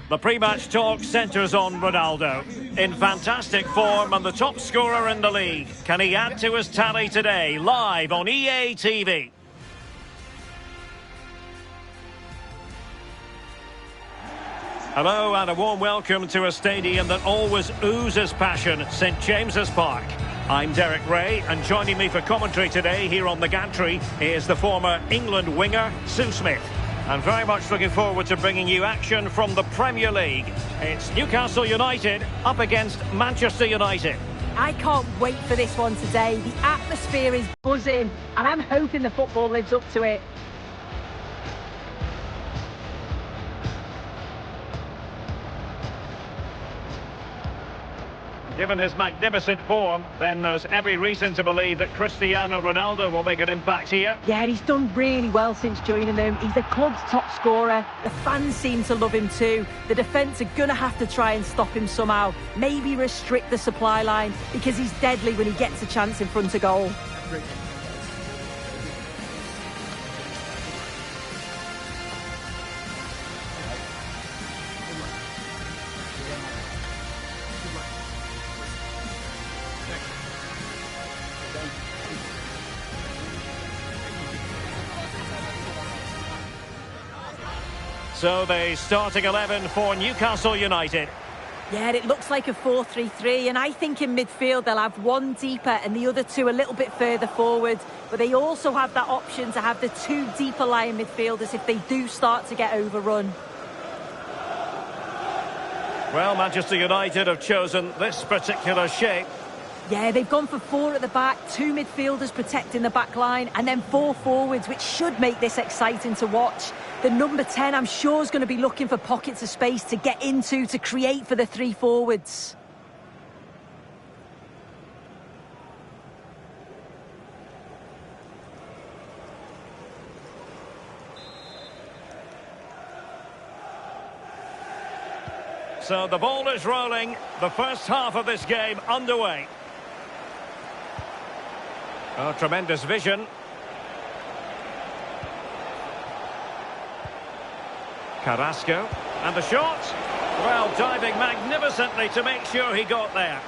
The pre-match talk centres on Ronaldo. In fantastic form and the top scorer in the league. Can he add to his tally today? Live on EA TV. Hello and a warm welcome to a stadium that always oozes passion, St James's Park. I'm Derek Ray, and joining me for commentary today here on the gantry is the former England winger, Sue Smith. And very much looking forward to bringing you action from the Premier League. It's Newcastle United up against Manchester United. I can't wait for this one today. The atmosphere is buzzing, and I'm hoping the football lives up to it. Given his magnificent form, then there's every reason to believe that Cristiano Ronaldo will make an impact here. Yeah, and he's done really well since joining them. He's the club's top scorer. The fans seem to love him too. The defence are going to have to try and stop him somehow. Maybe restrict the supply line, because he's deadly when he gets a chance in front of goal. So the starting 11 for Newcastle United. Yeah, it looks like a 4-3-3, and I think in midfield they'll have one deeper and the other two a little bit further forward. But they also have that option to have the two deeper lying midfielders if they do start to get overrun. Well, Manchester United have chosen this particular shape. Yeah, they've gone for four at the back, two midfielders protecting the back line, and then four forwards, which should make this exciting to watch. The number 10, I'm sure, is going to be looking for pockets of space to get into, to create for the three forwards. So the ball is rolling. The first half of this game underway. Oh, tremendous vision. Carrasco. And the shot. Well, diving magnificently to make sure he got there.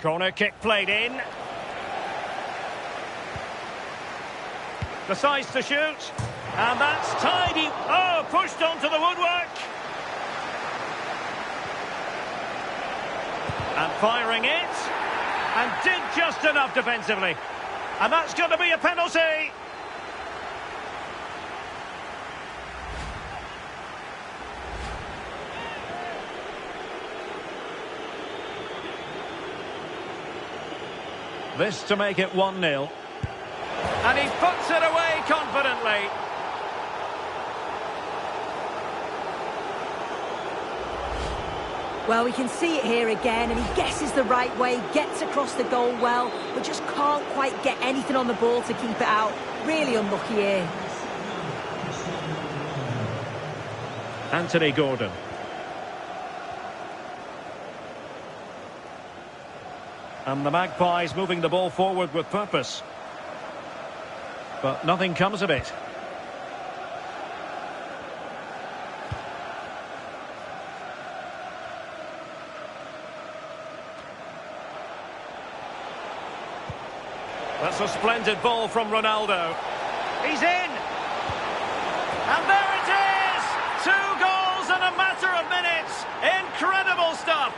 Corner kick played in. Decides to shoot. And that's tidy. Oh, pushed onto the woodwork. And firing it. And did just enough defensively. And that's going to be a penalty. This to make it 1-0. And he puts it away confidently. Well, we can see it here again, and he guesses the right way, gets across the goal well, but just can't quite get anything on the ball to keep it out. Really unlucky here. Anthony Gordon. And the Magpies moving the ball forward with purpose. But nothing comes of it. That's a splendid ball from Ronaldo. He's in! And there it is! 2 goals in a matter of minutes! Incredible stuff!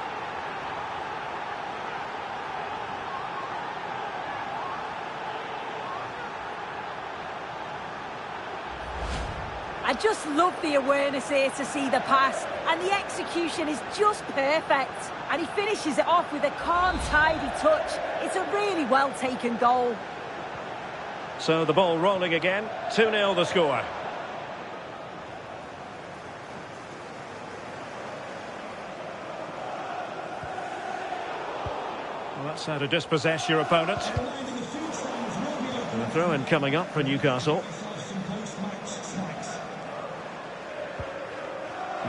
I just love the awareness here to see the pass, and the execution is just perfect. And he finishes it off with a calm, tidy touch. It's a really well-taken goal. So the ball rolling again. 2-0 the score. That's how to dispossess your opponent. And a throw-in coming up for Newcastle.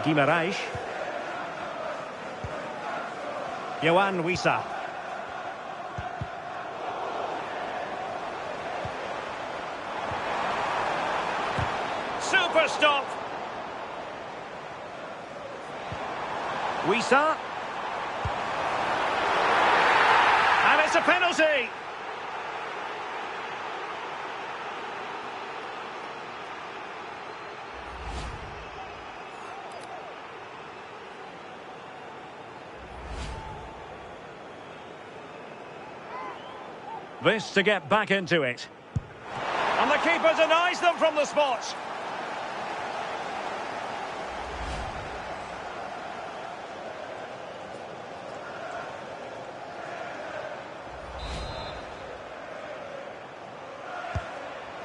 Guimarães. Yohan Wissa. Super stop. Wissa. And it's a penalty. This to get back into it. And the keeper denies them from the spot.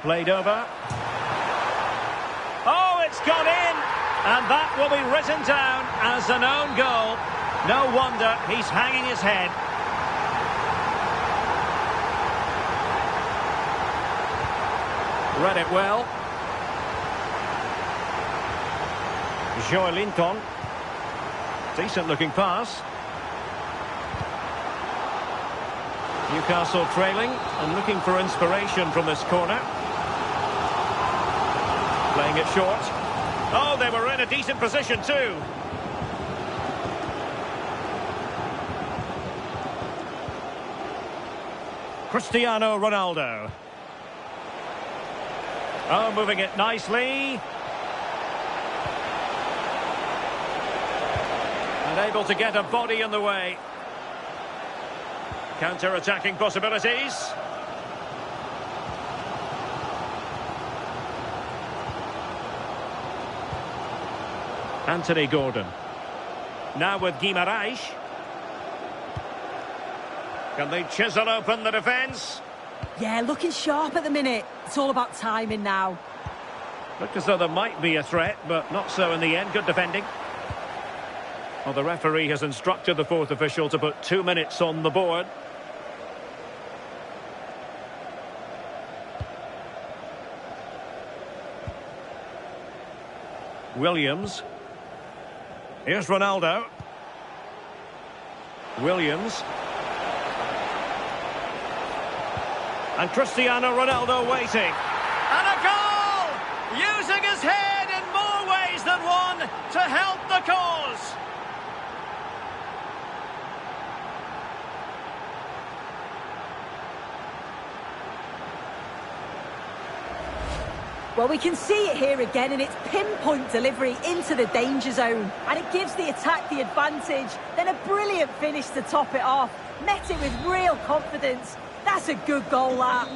Played over. Oh, it's gone in. And that will be written down as an own goal. No wonder he's hanging his head. Read it well. Joelinton. Decent looking pass. Newcastle trailing and looking for inspiration from this corner. Playing it short. Oh, they were in a decent position too. Cristiano Ronaldo. Oh, moving it nicely. And able to get a body in the way. Counter-attacking possibilities. Anthony Gordon. Now with Guimarães. Can they chisel open the defence? Yeah, looking sharp at the minute. It's all about timing now. Looked as though there might be a threat, but not so in the end. Good defending. Well, the referee has instructed the fourth official to put 2 minutes on the board. Williams. Here's Ronaldo. Williams. And Cristiano Ronaldo waiting. And a goal! Using his head in more ways than one to help the cause. Well, we can see it here again, and it's pinpoint delivery into the danger zone. And it gives the attack the advantage. Then a brilliant finish to top it off. Met it with real confidence. That's a good goal, that.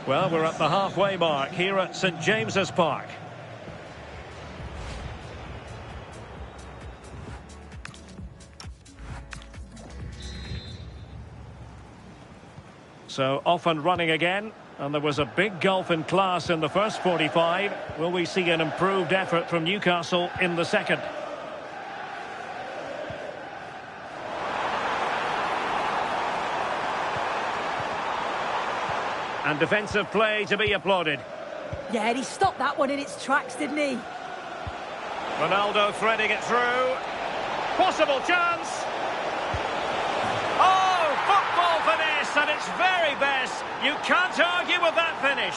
Well, we're at the halfway mark here at St James's Park. So off and running again. And there was a big gulf in class in the first 45. Will we see an improved effort from Newcastle in the second? And defensive play to be applauded. Yeah, he stopped that one in its tracks, didn't he? Ronaldo threading it through. Possible chance. Oh, football finesse at its very best. You can't argue with that finish.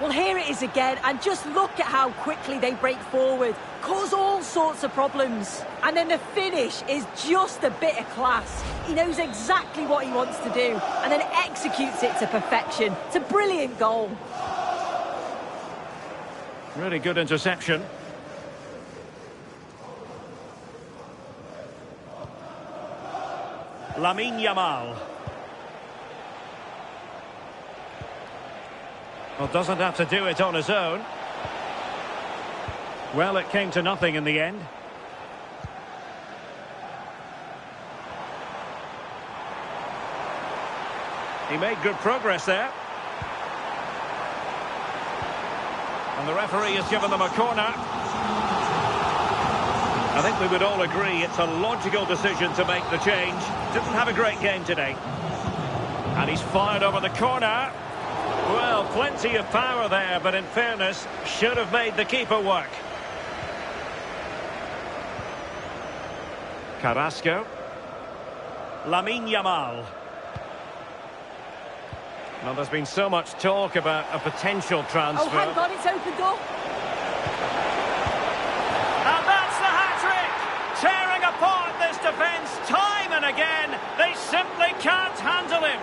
Well, here it is again, and just look at how quickly they break forward, cause all sorts of problems. And then the finish is just a bit of class. He knows exactly what he wants to do, and then executes it to perfection. It's a brilliant goal. Really good interception. Lamine Yamal. Well, doesn't have to do it on his own. Well, it came to nothing in the end. He made good progress there. And the referee has given them a corner. I think we would all agree it's a logical decision to make the change. Didn't have a great game today. And he's fired over the corner. Well, plenty of power there, but in fairness, should have made the keeper work. Carrasco. Lamine Yamal. Well, there's been so much talk about a potential transfer. Oh, hang on, it's opened up. And that's the hat-trick! Tearing apart this defence time and again. They simply can't handle him.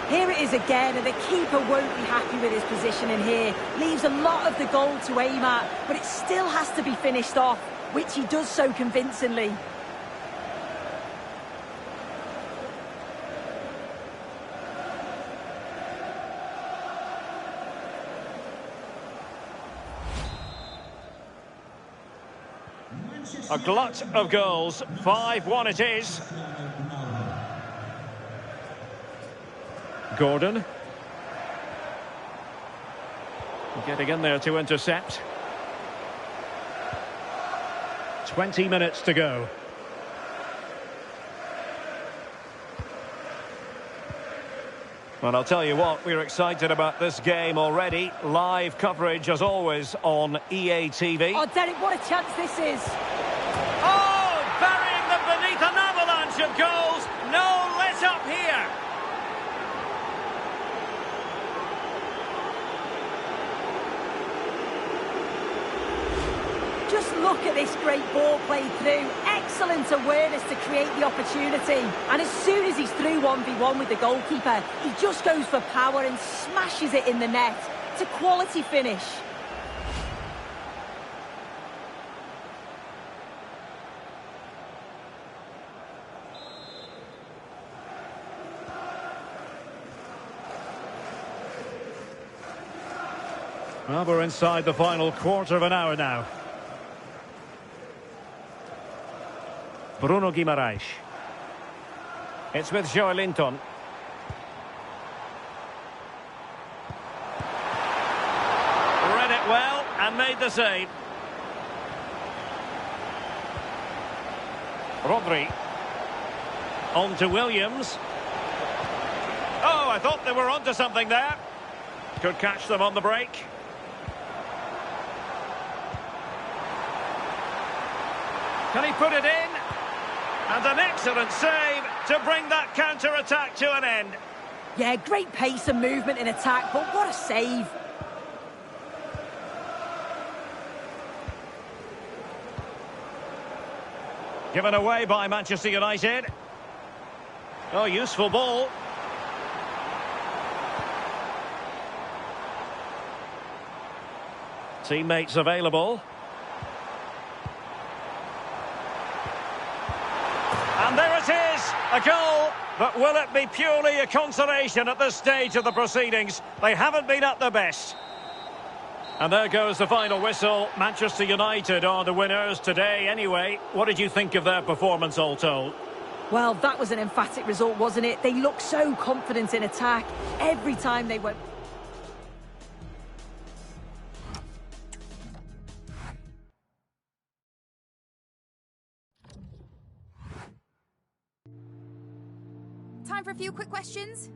Here it is again, and the keeper won't be happy with his positioning here. Leaves a lot of the goal to aim at, but it still has to be finished off, which he does so convincingly. A glut of goals, 5-1 it is. Gordon. Getting in there to intercept. 20 minutes to go. Well, I'll tell you what, we're excited about this game already. Live coverage, as always, on EA TV. Oh, Derek, what a chance this is. Oh, burying them beneath an avalanche of goals. No let up here. Just look at this great ball played through. Excellent awareness to create the opportunity. And as soon as he's through 1v1 with the goalkeeper, he just goes for power and smashes it in the net. It's a quality finish. Well, we're inside the final quarter of an hour now. Bruno Guimaraes. It's with Joe Linton. Read it well and made the save. Rodri. On to Williams. Oh, I thought they were onto something there. Could catch them on the break. Can he put it in? And an excellent save to bring that counter-attack to an end. Yeah, great pace and movement in attack, but what a save. Given away by Manchester United. Oh, useful ball. Teammates available. And there it is, a goal, but will it be purely a consolation at this stage of the proceedings? They haven't been at their best. And there goes the final whistle. Manchester United are the winners today anyway. What did you think of their performance all told? Well, that was an emphatic result, wasn't it? They looked so confident in attack every time they went. Time for a few quick questions.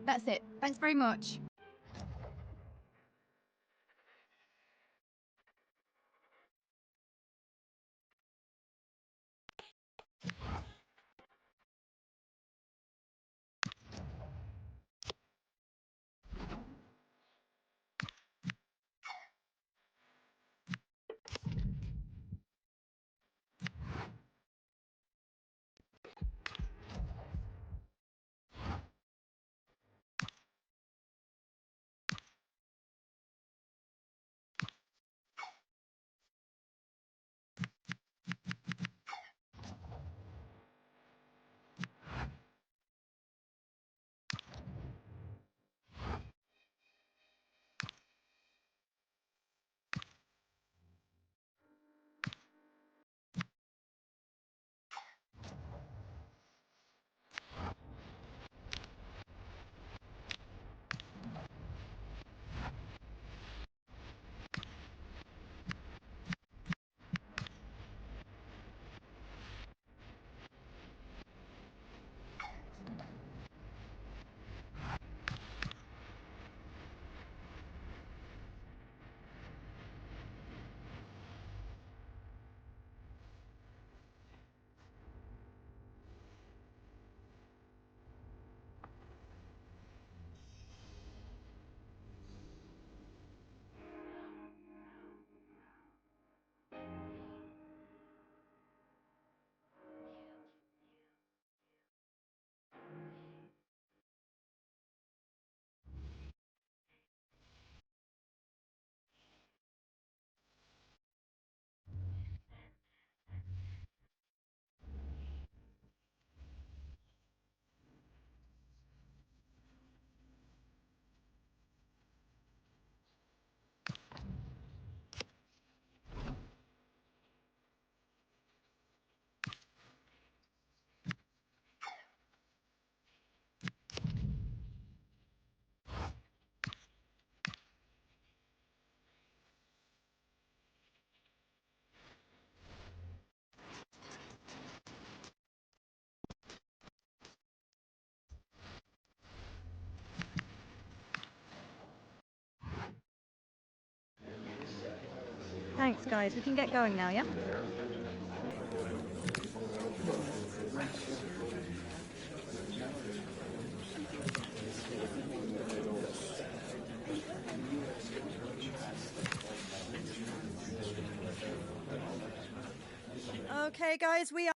That's it. Thanks very much. Thanks, guys. We can get going now, yeah? Okay, guys, we are...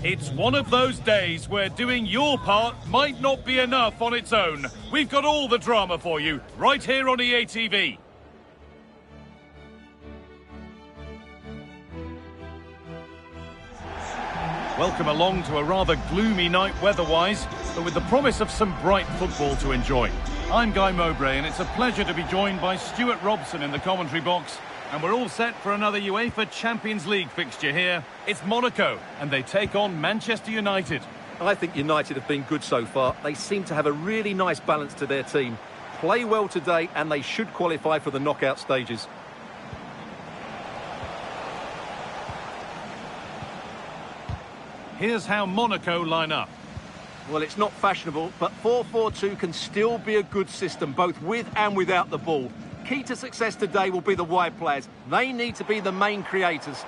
It's one of those days where doing your part might not be enough on its own. We've got all the drama for you, right here on EA TV. Welcome along to a rather gloomy night weather-wise, but with the promise of some bright football to enjoy. I'm Guy Mowbray, and it's a pleasure to be joined by Stuart Robson in the commentary box. And we're all set for another UEFA Champions League fixture here. It's Monaco, and they take on Manchester United. I think United have been good so far. They seem to have a really nice balance to their team. Play well today, and they should qualify for the knockout stages. Here's how Monaco line up. Well, it's not fashionable, but 4-4-2 can still be a good system, both with and without the ball. Key to success today will be the wide players. They need to be the main creators.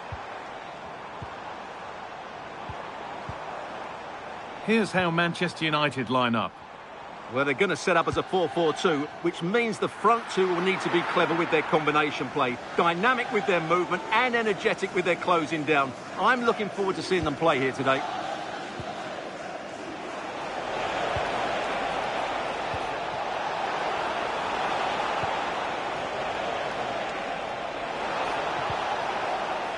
Here's how Manchester United line up. Well, they're going to set up as a 4-4-2, which means the front two will need to be clever with their combination play, dynamic with their movement and energetic with their closing down. I'm looking forward to seeing them play here today.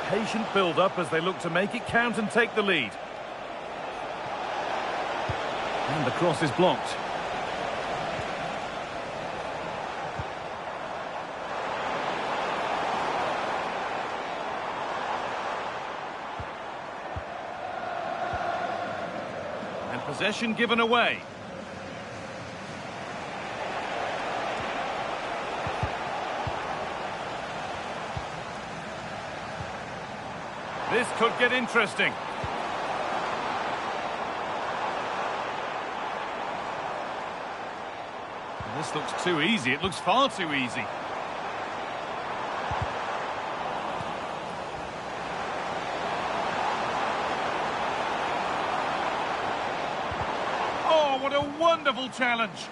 Patient build-up as they look to make it count and take the lead. And the cross is blocked. And possession given away. This could get interesting. This looks too easy. It looks far too easy. Oh, what a wonderful challenge.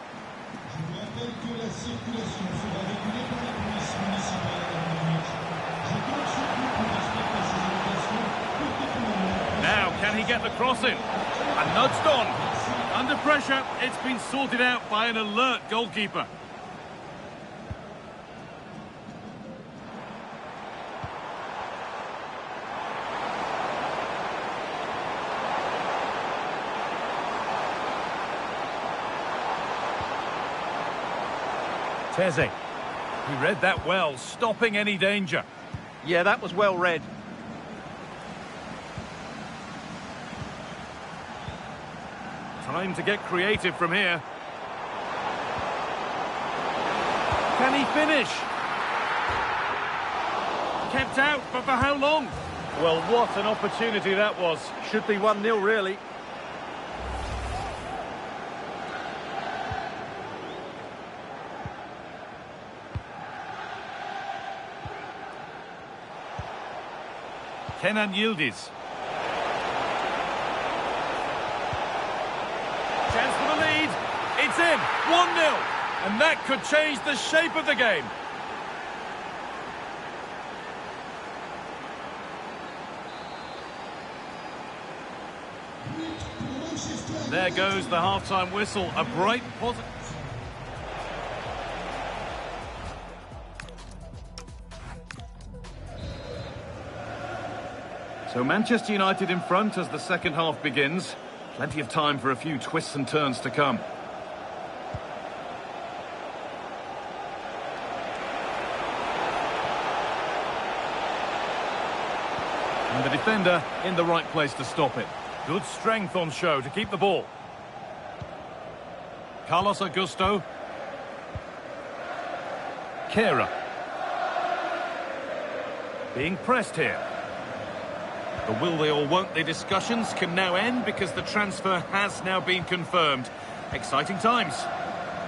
Can he get the cross in? And nudged on. Under pressure, it's been sorted out by an alert goalkeeper. Teze. He read that well, stopping any danger. Yeah, that was well read. Time to get creative from here. Can he finish? Kept out, but for how long? Well, what an opportunity that was. Should be 1-0, really. Kenan Yildiz. Chance for the lead. It's in. 1-0. And that could change the shape of the game. There goes the half-time whistle. A bright, positive... So Manchester United in front as the second half begins. Plenty of time for a few twists and turns to come. And the defender in the right place to stop it. Good strength on show to keep the ball. Carlos Augusto. Kehrer. Being pressed here. The will they or won't they discussions can now end because the transfer has now been confirmed. Exciting times.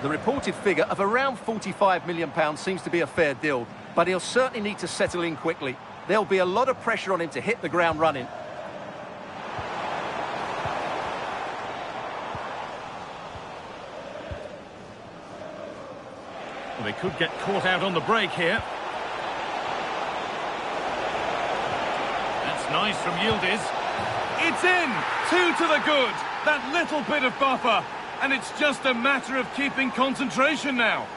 The reported figure of around £45 million seems to be a fair deal, but he'll certainly need to settle in quickly. There'll be a lot of pressure on him to hit the ground running. Well, they could get caught out on the break here. Nice from Yildiz. It's in! 2 to the good. That little bit of buffer. And it's just a matter of keeping concentration now.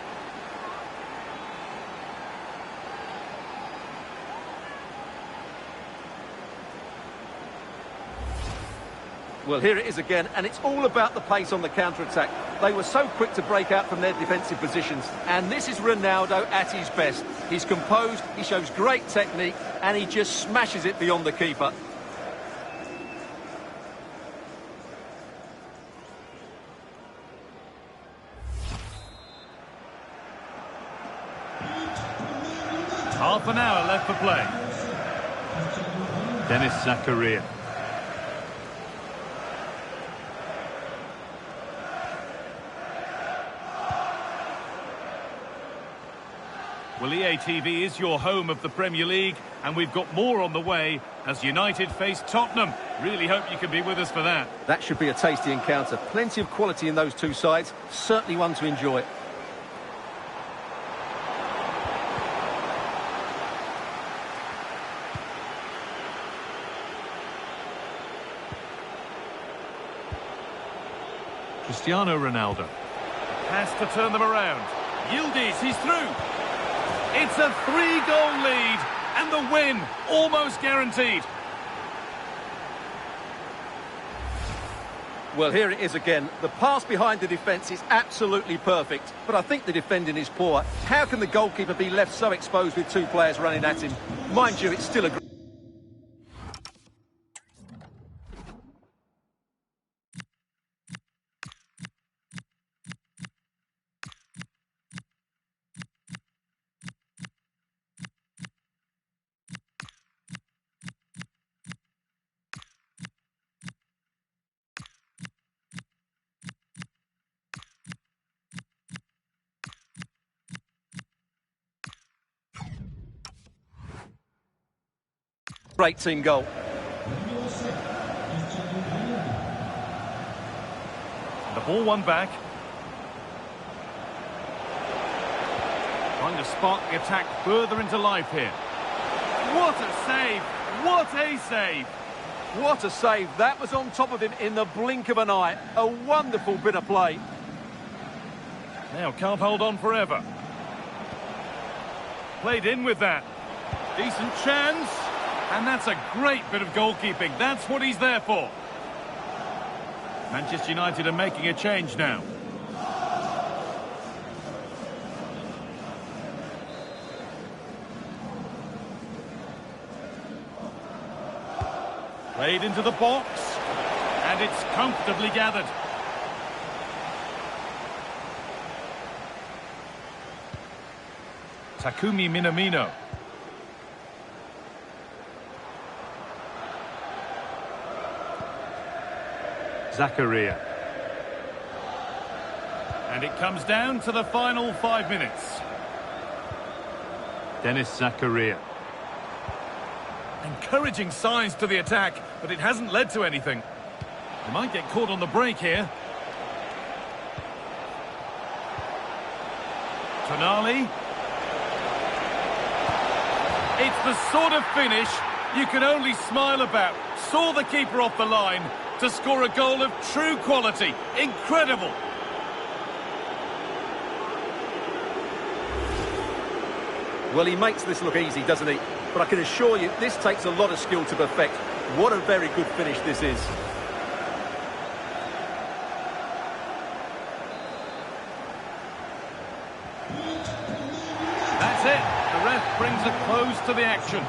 Well, here it is again, and it's all about the pace on the counter-attack. They were so quick to break out from their defensive positions, and this is Ronaldo at his best. He's composed, he shows great technique, and he just smashes it beyond the keeper. Half an hour left for play. Dennis Zakaria. Well, EA TV is your home of the Premier League, and we've got more on the way as United face Tottenham. Really hope you can be with us for that. That should be a tasty encounter. Plenty of quality in those two sides. Certainly one to enjoy. Cristiano Ronaldo has to turn them around. Yildiz, he's through. It's a 3-goal lead, and the win almost guaranteed. Well, here it is again. The pass behind the defence is absolutely perfect, but I think the defending is poor. How can the goalkeeper be left so exposed with two players running at him? Mind you, it's still a... Great team goal. The ball won back. Trying to spark the attack further into life here. What a save! What a save! What a save. That was on top of him in the blink of an eye. A wonderful bit of play. Now can't hold on forever. Played in with that. Decent chance. And that's a great bit of goalkeeping. That's what he's there for. Manchester United are making a change now. Played into the box. And it's comfortably gathered. Takumi Minamino. Zakaria. And it comes down to the final 5 minutes. Dennis Zakaria. Encouraging signs to the attack, but it hasn't led to anything. They might get caught on the break here. Tonali. It's the sort of finish you can only smile about. Saw the keeper off the line to score a goal of true quality. Incredible. Well, he makes this look easy, doesn't he? But I can assure you, this takes a lot of skill to perfect. What a very good finish this is. That's it. The ref brings a close to the action.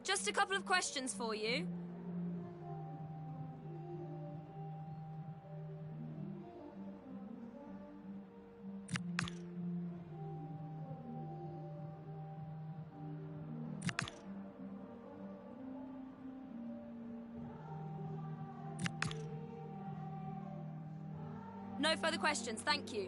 Just a couple of questions for you. No further questions, thank you.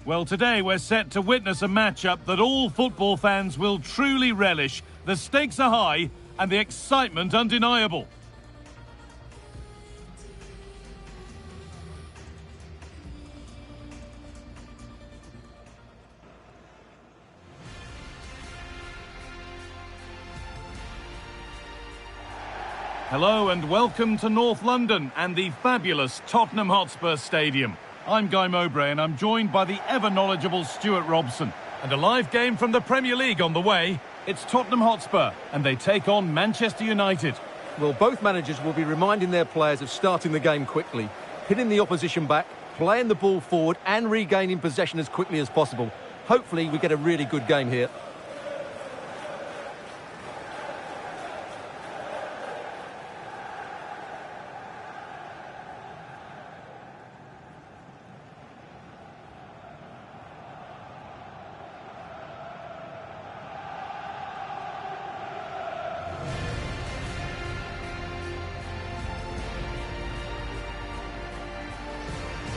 Well, today we're set to witness a matchup that all football fans will truly relish. The stakes are high and the excitement undeniable. Hello and welcome to North London and the fabulous Tottenham Hotspur Stadium. I'm Guy Mowbray and I'm joined by the ever-knowledgeable Stuart Robson. And a live game from the Premier League on the way. It's Tottenham Hotspur and they take on Manchester United. Well, both managers will be reminding their players of starting the game quickly, hitting the opposition back, playing the ball forward and regaining possession as quickly as possible. Hopefully we get a really good game here.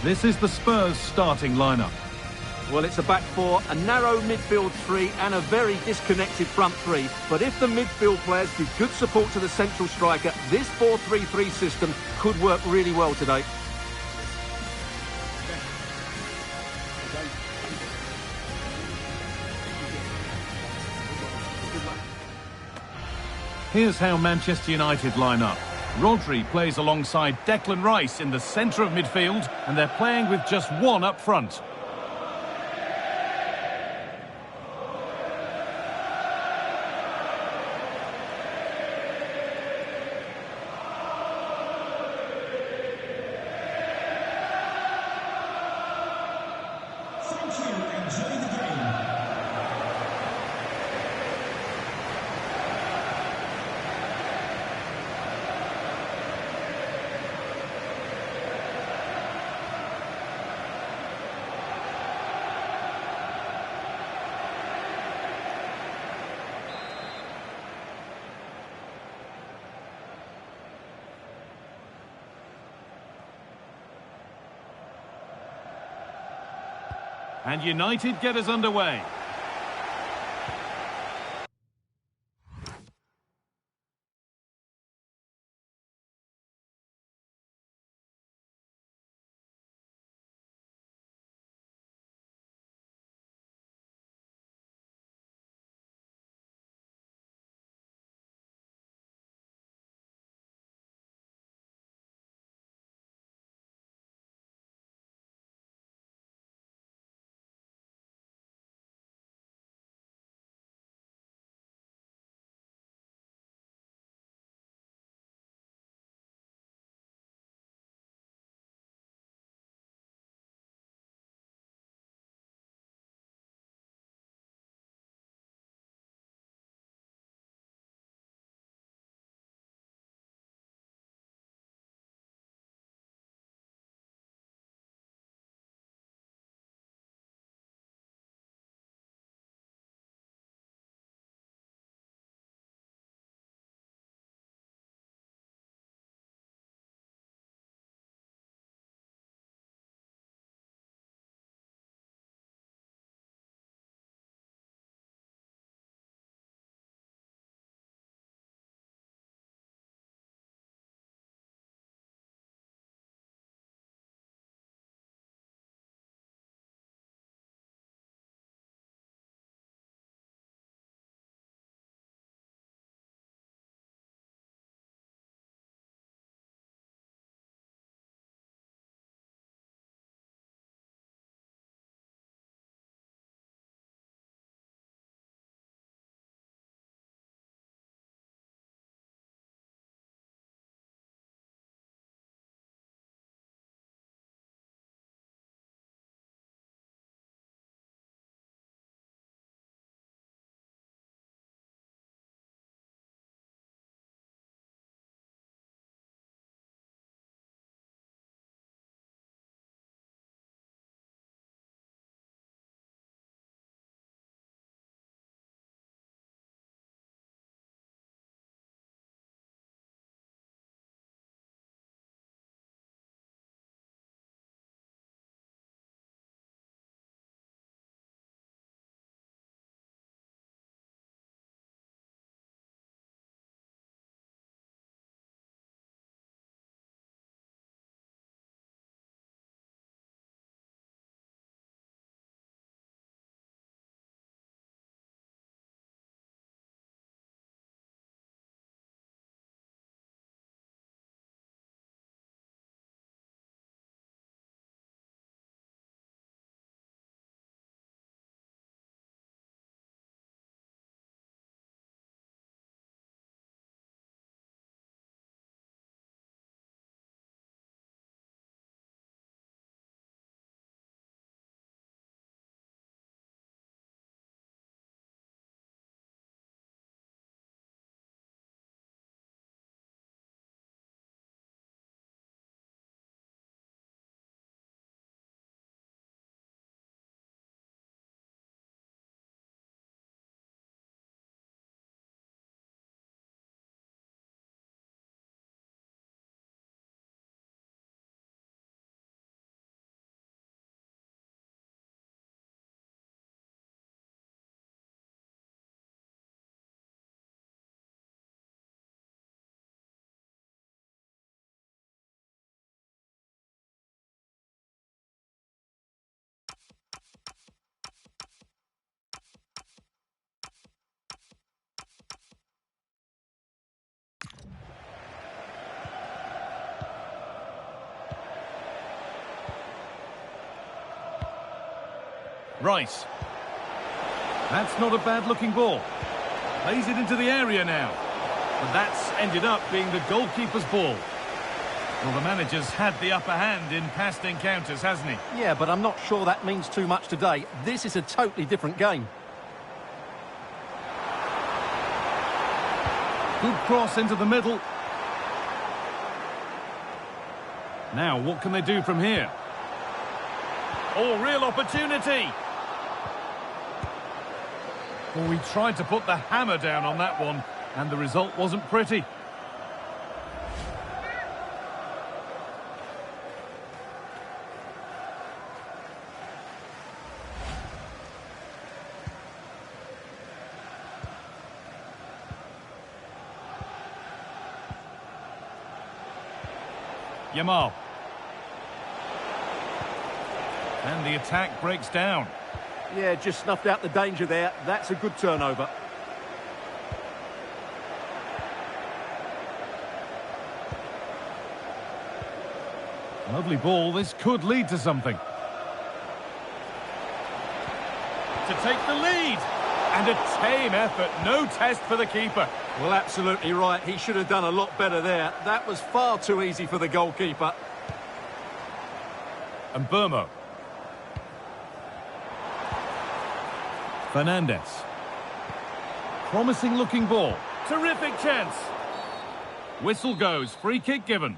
This is the Spurs starting lineup. Well, it's a back four, a narrow midfield three and a very disconnected front three. But if the midfield players give good support to the central striker, this 4-3-3 system could work really well today. Here's how Manchester United line up. Rodri plays alongside Declan Rice in the centre of midfield, and they're playing with just one up front. And United get us underway. Rice. That's not a bad-looking ball. Plays it into the area now. But that's ended up being the goalkeeper's ball. Well, the manager's had the upper hand in past encounters, hasn't he? Yeah, but I'm not sure that means too much today. This is a totally different game. Good cross into the middle. Now, what can they do from here? Oh, real opportunity! Oh, he tried to put the hammer down on that one, and the result wasn't pretty. Yamal. And the attack breaks down. Yeah, just snuffed out the danger there. That's a good turnover. Lovely ball. This could lead to something. To take the lead. And a tame effort. No test for the keeper. Well, absolutely right. He should have done a lot better there. That was far too easy for the goalkeeper. And Burmo. Fernandez. Promising looking ball. Terrific chance. Whistle goes. Free kick given.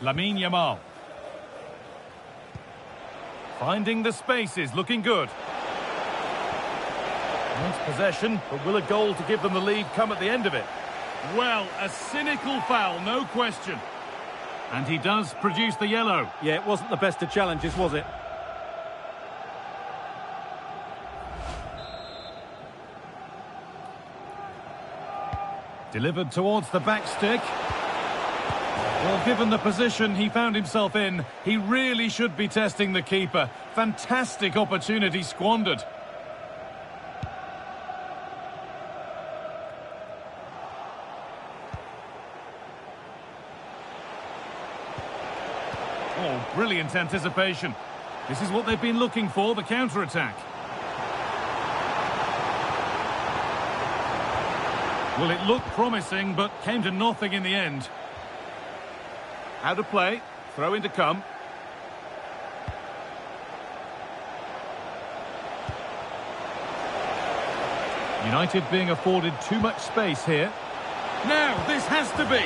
Lamine Yamal. Finding the spaces, looking good. Nice possession, but will a goal to give them the lead come at the end of it? Well, a cynical foul, no question. And he does produce the yellow. Yeah, it wasn't the best of challenges, was it? Delivered towards the back stick. Well, given the position he found himself in, he really should be testing the keeper. Fantastic opportunity squandered. Oh, brilliant anticipation. This is what they've been looking for, the counter-attack. Well, it looked promising, but came to nothing in the end. Out of play, throw in to come. United being afforded too much space here. Now, this has to be.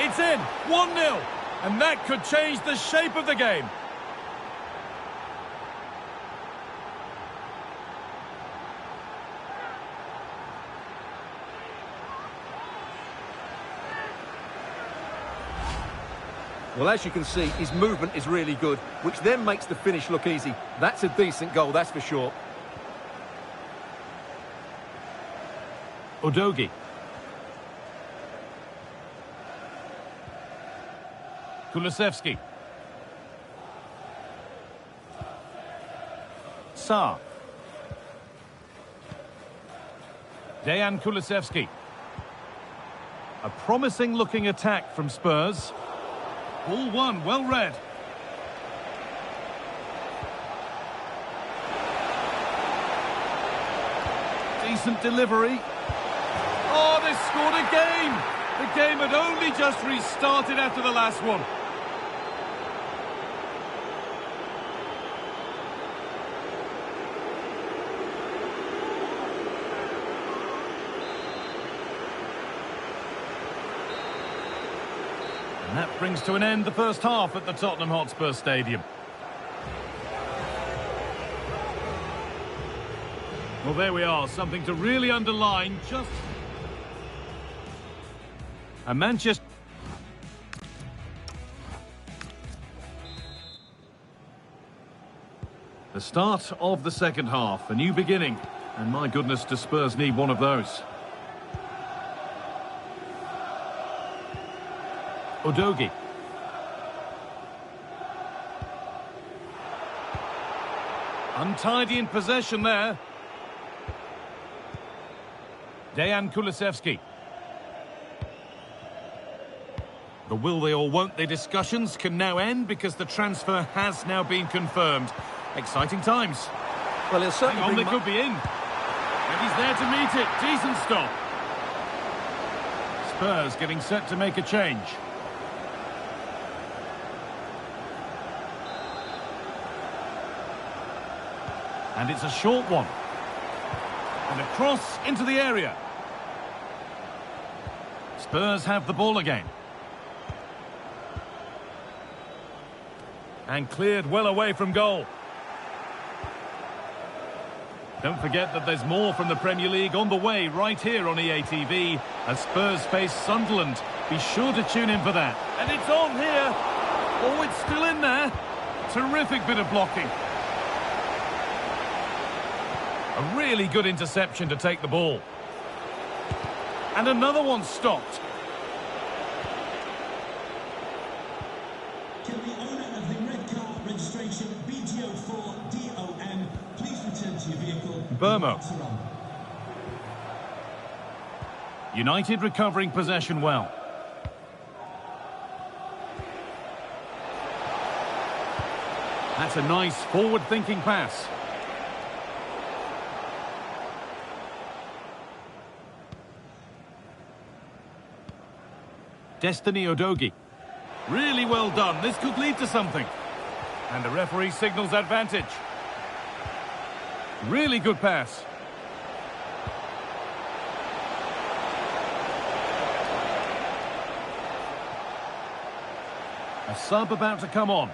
It's in, 1-0, and that could change the shape of the game. Well, as you can see, his movement is really good, which then makes the finish look easy. That's a decent goal, that's for sure. Udogie. Kulusevski. Sarr. Dejan Kulusevski. A promising looking attack from Spurs. Ball one, well read. Decent delivery. Oh, they scored again! The game had only just restarted after the last one. And that brings to an end the first half at the Tottenham Hotspur Stadium. Well, there we are, something to really underline. Just a Manchester. The start of the second half, a new beginning, and my goodness, do Spurs need one of those. Udogie. Untidy in possession there. Dejan Kulusevski. The will they or won't they discussions can now end because the transfer has now been confirmed. Exciting times. Well, he'll certainly Hang on, bring they could be in. And he's there to meet it. Decent stop. Spurs getting set to make a change. And it's a short one. And a cross into the area. Spurs have the ball again. And cleared well away from goal. Don't forget that there's more from the Premier League on the way right here on EA TV as Spurs face Sunderland. Be sure to tune in for that. And it's on here. Oh, it's still in there. Terrific bit of blocking. A really good interception to take the ball. And another one stopped. Can the owner of the red car registration BGO4DOM please return to your vehicle? Burmo. United recovering possession well. That's a nice forward-thinking pass. Destiny Udogie. Really well done. This could lead to something. And the referee signals advantage. Really good pass. A sub about to come on.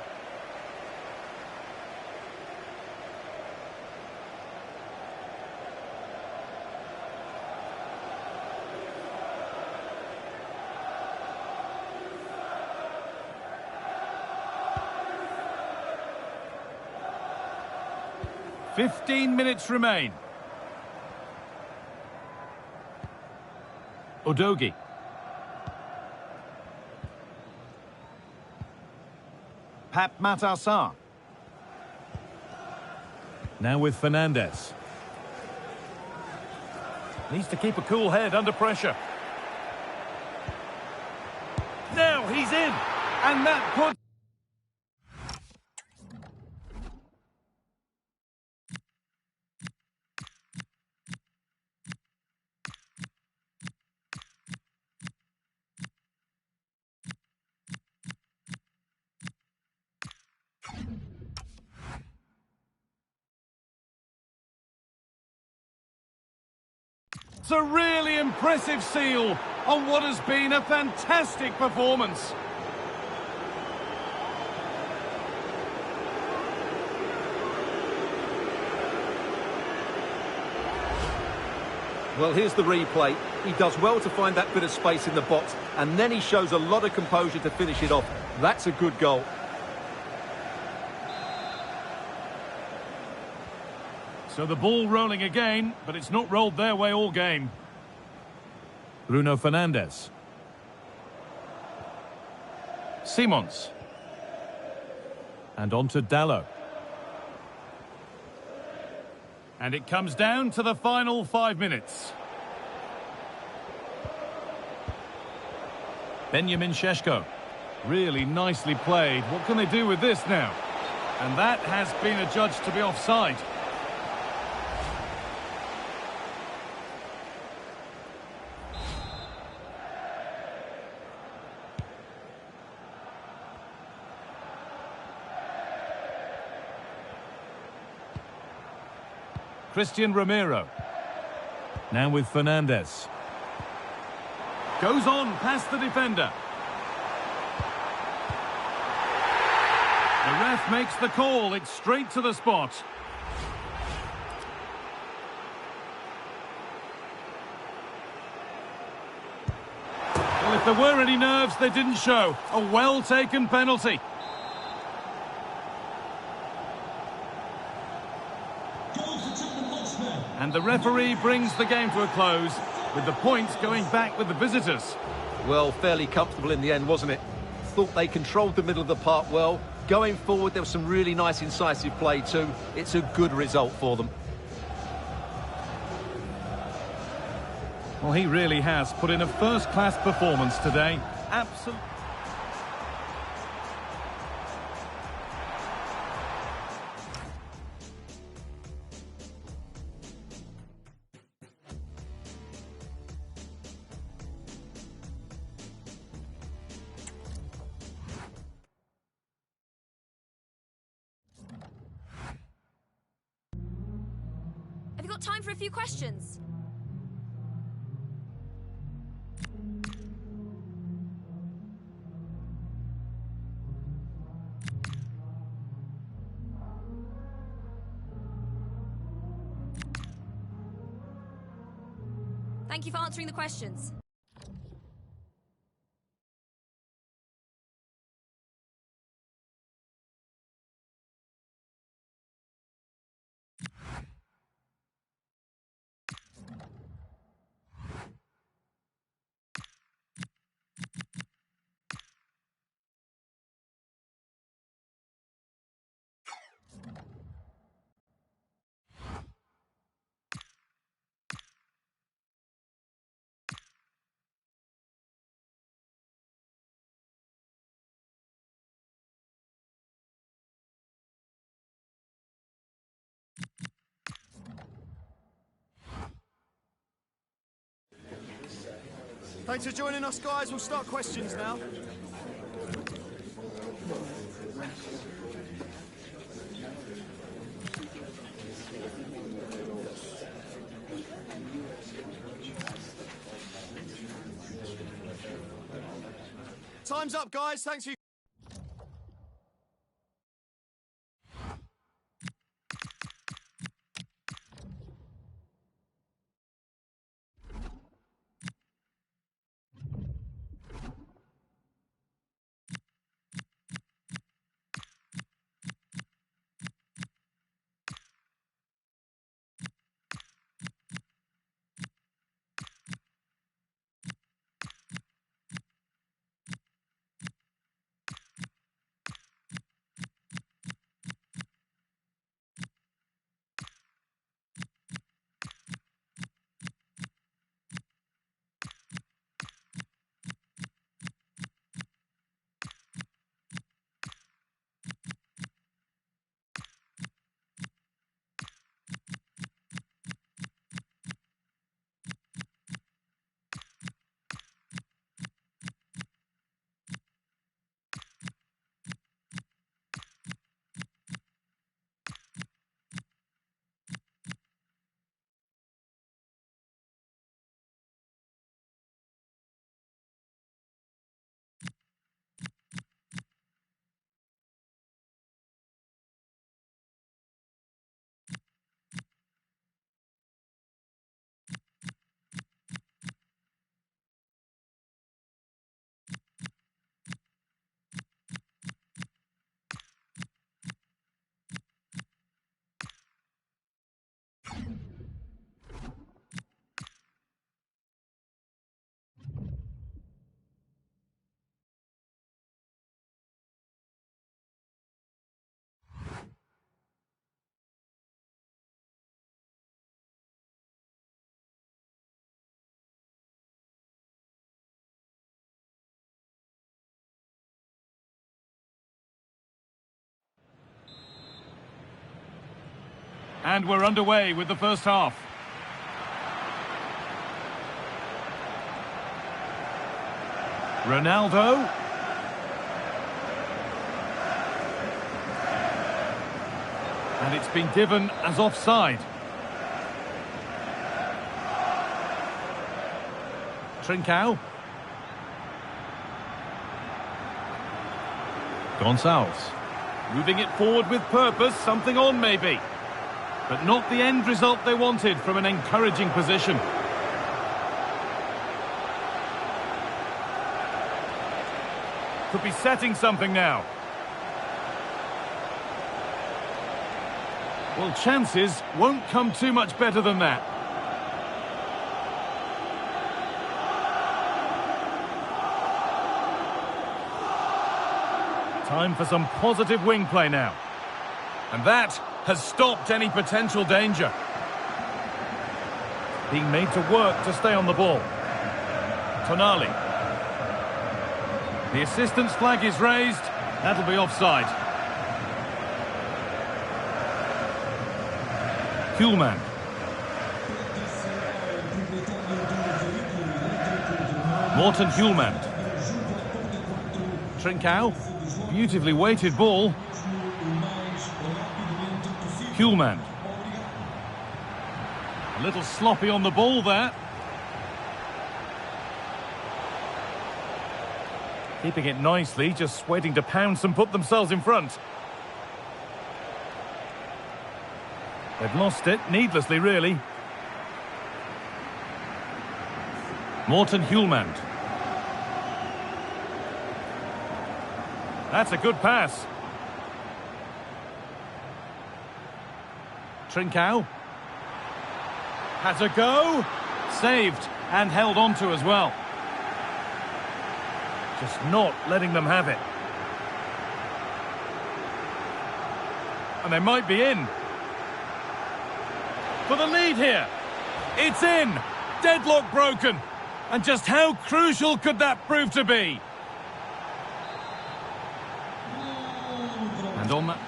"15 minutes remain. Udogie. Pap Matarsar. Now with Fernandez. Needs to keep a cool head under pressure. Now he's in. And that puts... It's a really impressive seal on what has been a fantastic performance. Well, here's the replay. He does well to find that bit of space in the box, and then he shows a lot of composure to finish it off. That's a good goal. So the ball rolling again, but it's not rolled their way all game. Bruno Fernandes. Simons. And on to Dalot. And it comes down to the final 5 minutes. Benjamin Šeško. Really nicely played. What can they do with this now? And that has been adjudged to be offside. Christian Romero. Now with Fernandes. Goes on past the defender. The ref makes the call. It's straight to the spot. Well, if there were any nerves, they didn't show. A well-taken penalty. And the referee brings the game to a close, with the points going back with the visitors. Well, fairly comfortable in the end, wasn't it? Thought they controlled the middle of the park well. Going forward, there was some really nice incisive play too. It's a good result for them. Well, he really has put in a first-class performance today. Absolutely. We've got time for a few questions. Thank you for answering the questions. Thanks for joining us, guys. We'll start questions now. Time's up, guys. Thanks for... And we're underway with the first half. Ronaldo. And it's been given as offside. Trincao. Gonçalves. Moving it forward with purpose, something on maybe. But not the end result they wanted from an encouraging position. Could be setting something now. Well, chances won't come too much better than that. Time for some positive wing play now. And that has stopped any potential danger. Being made to work to stay on the ball. Tonali. The assistant's flag is raised. That'll be offside. Kuhlmann. Morten Kuhlmann. Trincao. Beautifully weighted ball. Kuhlmann. A little sloppy on the ball there. Keeping it nicely, just waiting to pounce and put themselves in front. They've lost it, needlessly really. Morten Hjulmand. That's a good pass. Trincao. Has a go. Saved and held on to as well. Just not letting them have it. And they might be in. For the lead here. It's in. Deadlock broken. And just how crucial could that prove to be? And on that...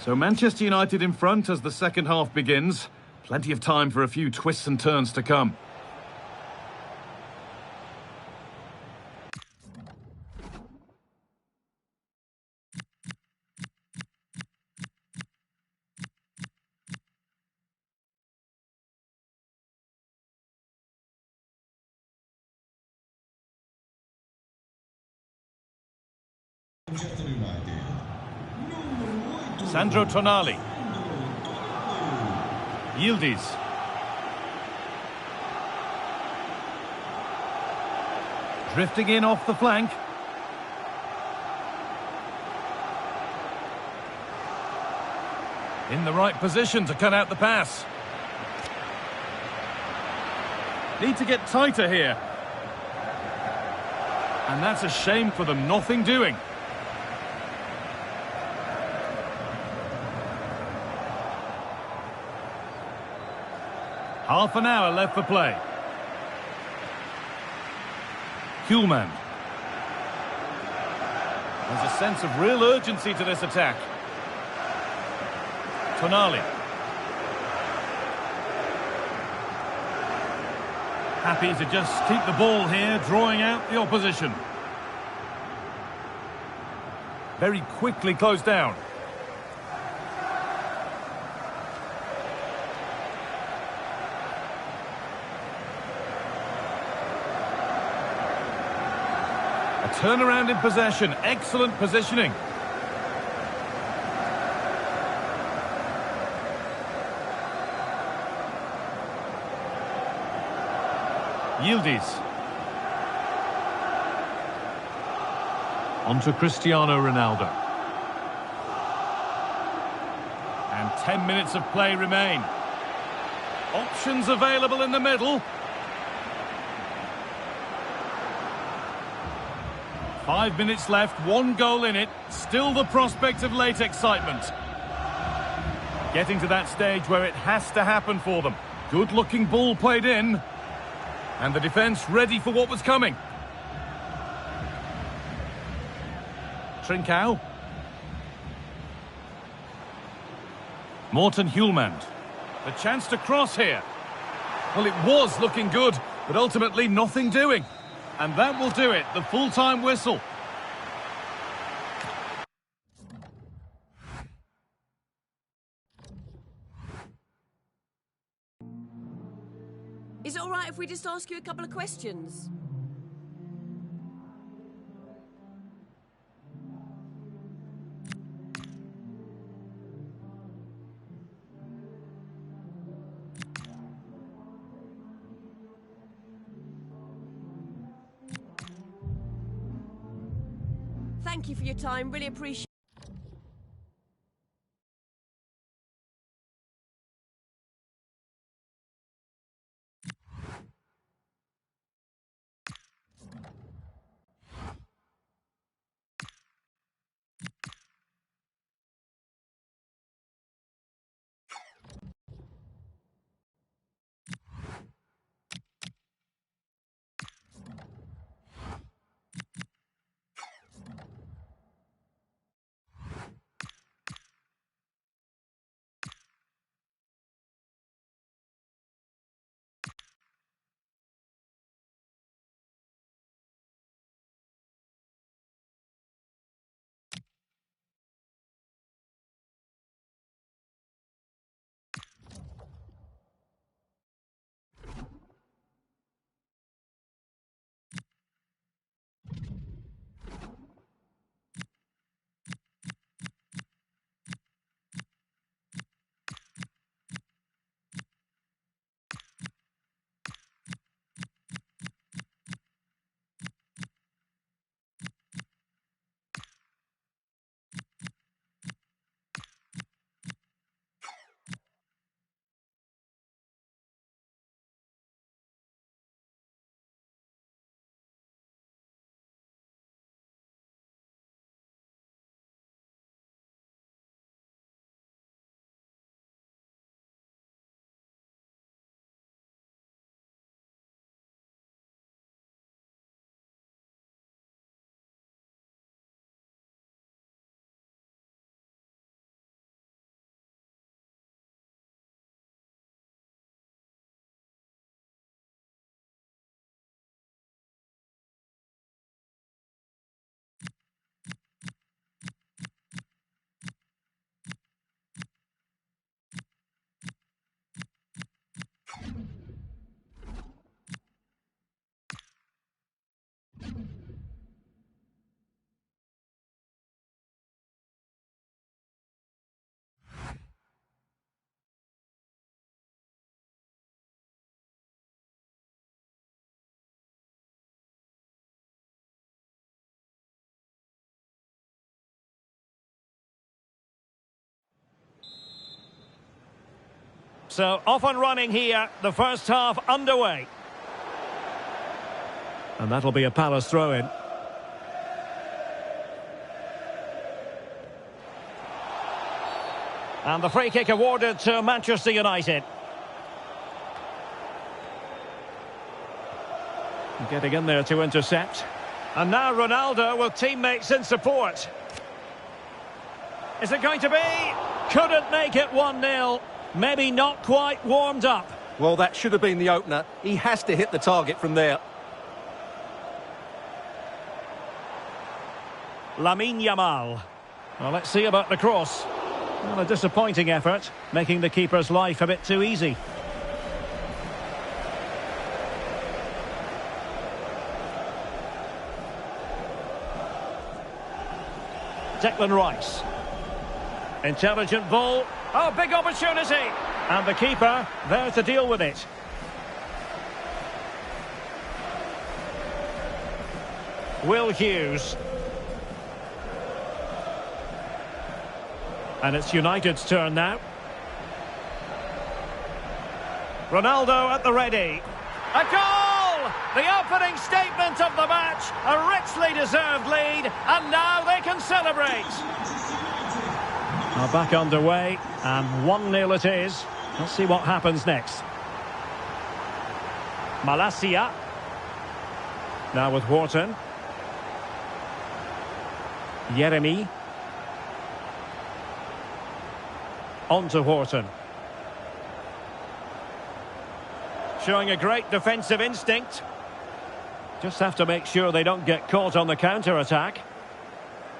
So Manchester United in front as the second half begins. Plenty of time for a few twists and turns to come. Sandro Tonali. Yildiz. Drifting in off the flank. In the right position to cut out the pass. Need to get tighter here. And that's a shame for them, nothing doing. Half an hour left for play. Hjulmand. There's a sense of real urgency to this attack. Tonali. Happy to just keep the ball here, drawing out the opposition. Very quickly closed down. Turnaround in possession, excellent positioning. Yildiz. On to Cristiano Ronaldo. And 10 minutes of play remain. Options available in the middle. 5 minutes left, 1 goal in it. Still the prospect of late excitement. Getting to that stage where it has to happen for them. Good-looking ball played in. And the defence ready for what was coming. Trincao. Morten Hjulmand. The chance to cross here. Well, it was looking good, but ultimately nothing doing. And that will do it, the full-time whistle. Is it all right if we just ask you a couple of questions? Thank you for your time, really appreciate it. So off and running here, the first half underway. And that'll be a Palace throw-in. And the free kick awarded to Manchester United. Getting in there to intercept. And now Ronaldo with teammates in support. Is it going to be? Couldn't make it 1-0. Maybe not quite warmed up. Well, that should have been the opener. He has to hit the target from there. Lamine Yamal. Well, let's see about the cross. Well, a disappointing effort, making the keeper's life a bit too easy. Declan Rice. Intelligent ball. Oh, big opportunity. And the keeper there to deal with it. Will Hughes. And it's United's turn now. Ronaldo at the ready. A goal! The opening statement of the match. A richly deserved lead. And now they can celebrate. Now back underway. And 1-0 it is. Let's see what happens next. Malacia. Now with Wharton. Yeremy. On to Wharton. Showing a great defensive instinct. Just have to make sure they don't get caught on the counter-attack.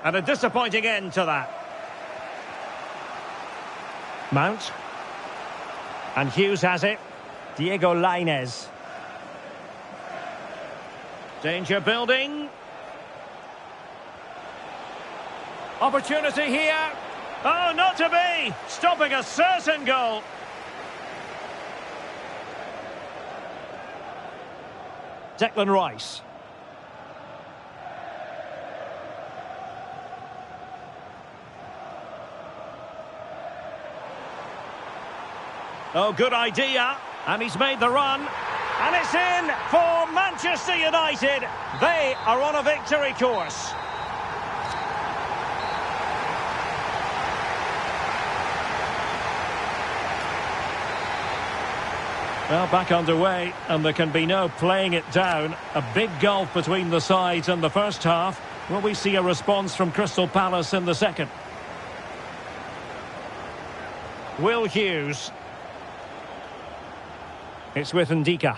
And a disappointing end to that. Mount. And Hughes has it. Diego Lainez. Danger building. Opportunity here. Oh, not to be! Stopping a certain goal. Declan Rice. Oh, good idea. And he's made the run. And it's in for Manchester United. They are on a victory course. Well, back underway, and there can be no playing it down. A big gulf between the sides in the first half. Will we see a response from Crystal Palace in the second? Will Hughes. It's with Ndika.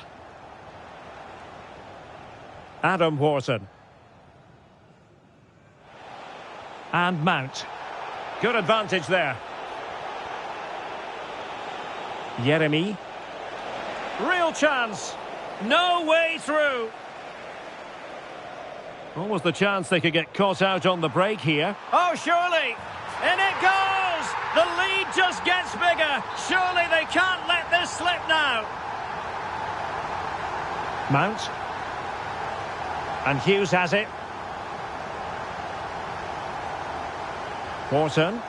Adam Wharton. And Mount. Good advantage there. Yeremy. Real chance. No way through. Almost the chance they could get caught out on the break here. Oh, surely. In it goes. The lead just gets bigger. Surely they can't let this slip now. Mount. And Hughes has it. Wharton.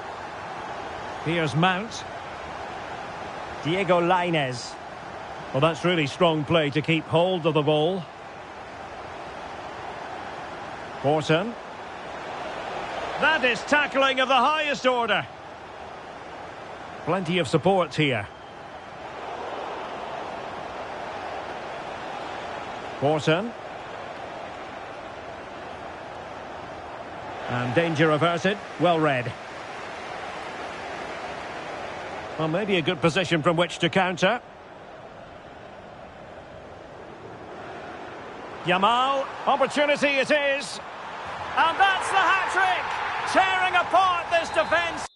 Here's Mount. Diego Lainez. Well, that's really strong play to keep hold of the ball. Wharton. That is tackling of the highest order. Plenty of support here. Wharton. And danger averted. Well read. Well, maybe a good position from which to counter. Yamal, opportunity it is. And that's the hat-trick! Tearing apart this defence.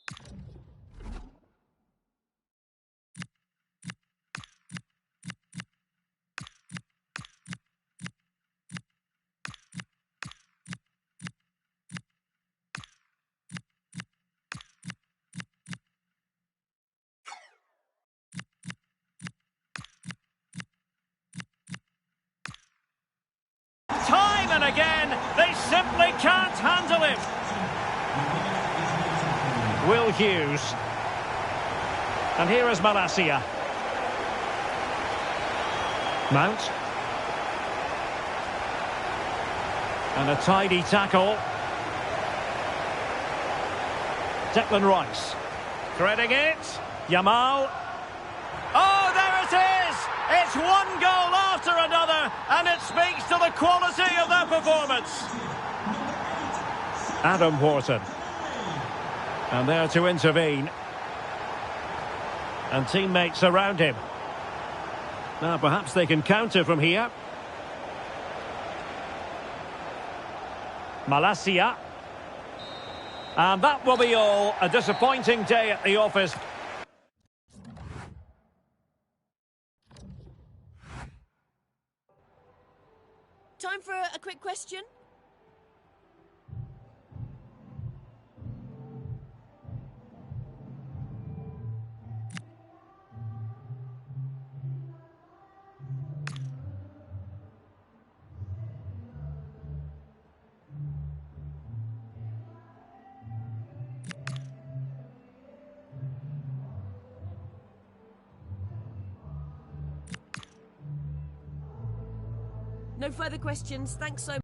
Time and again, they simply can't handle him. Will Hughes. And here is Malacia. Mount. And a tidy tackle. Declan Rice. Threading it. Yamal. Oh, there it is! It's one goal after another, and it speaks to the quality of their performance. Adam Wharton. And there to intervene. And teammates around him. Now perhaps they can counter from here. Malacia. And that will be all. A disappointing day at the office. Time for a quick question? No further questions. Thanks so much.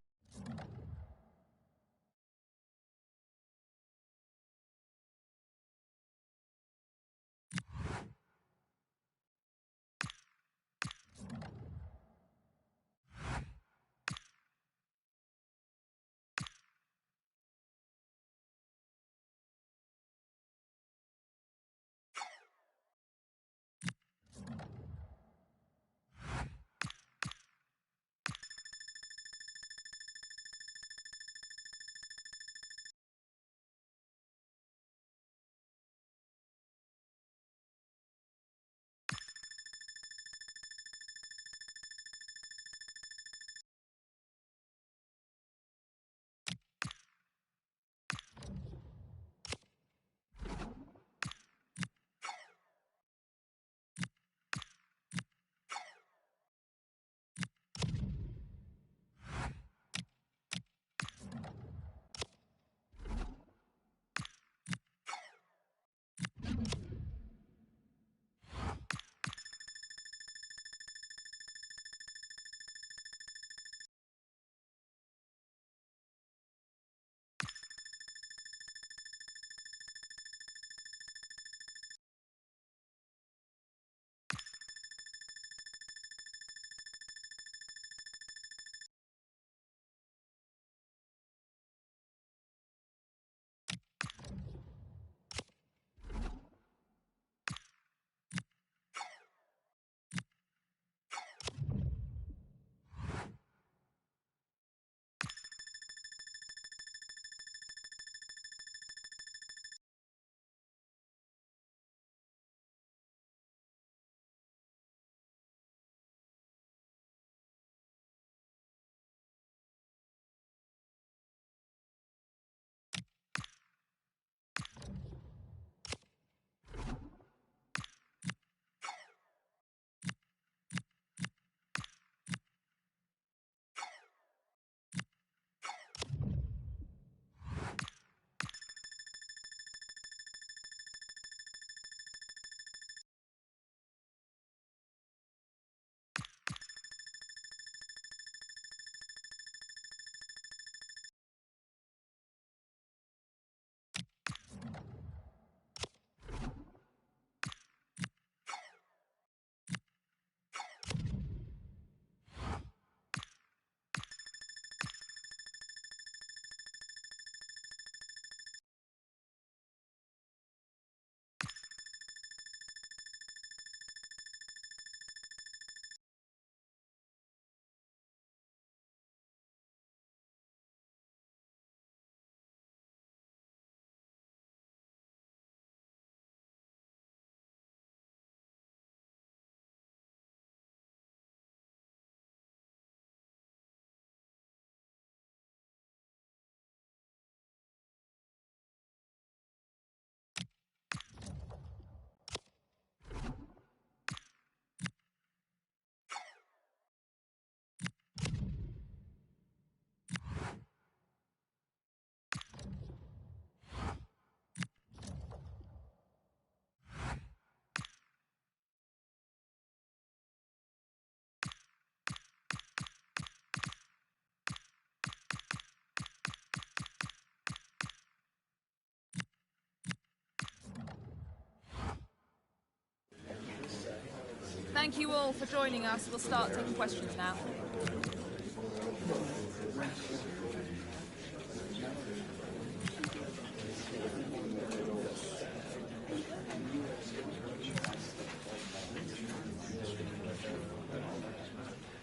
Thank you all for joining us. We'll start taking questions now.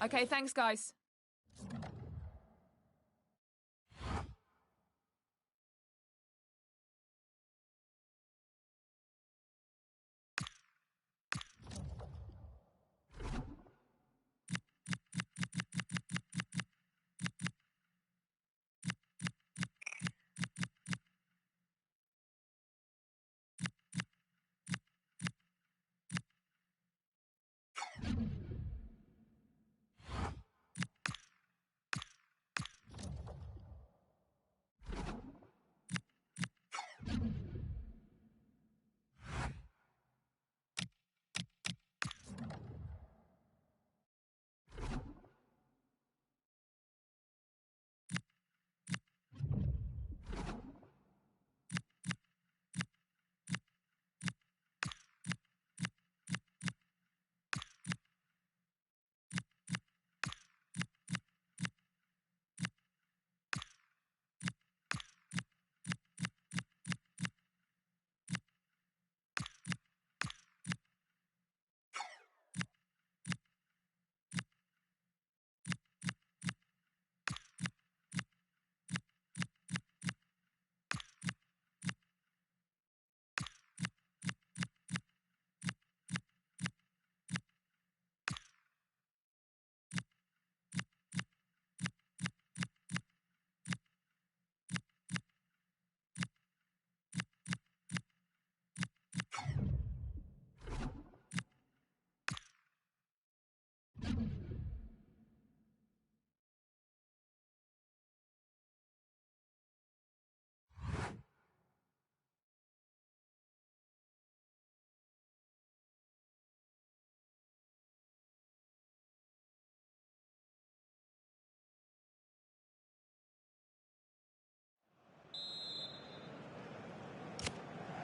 Okay, thanks, guys.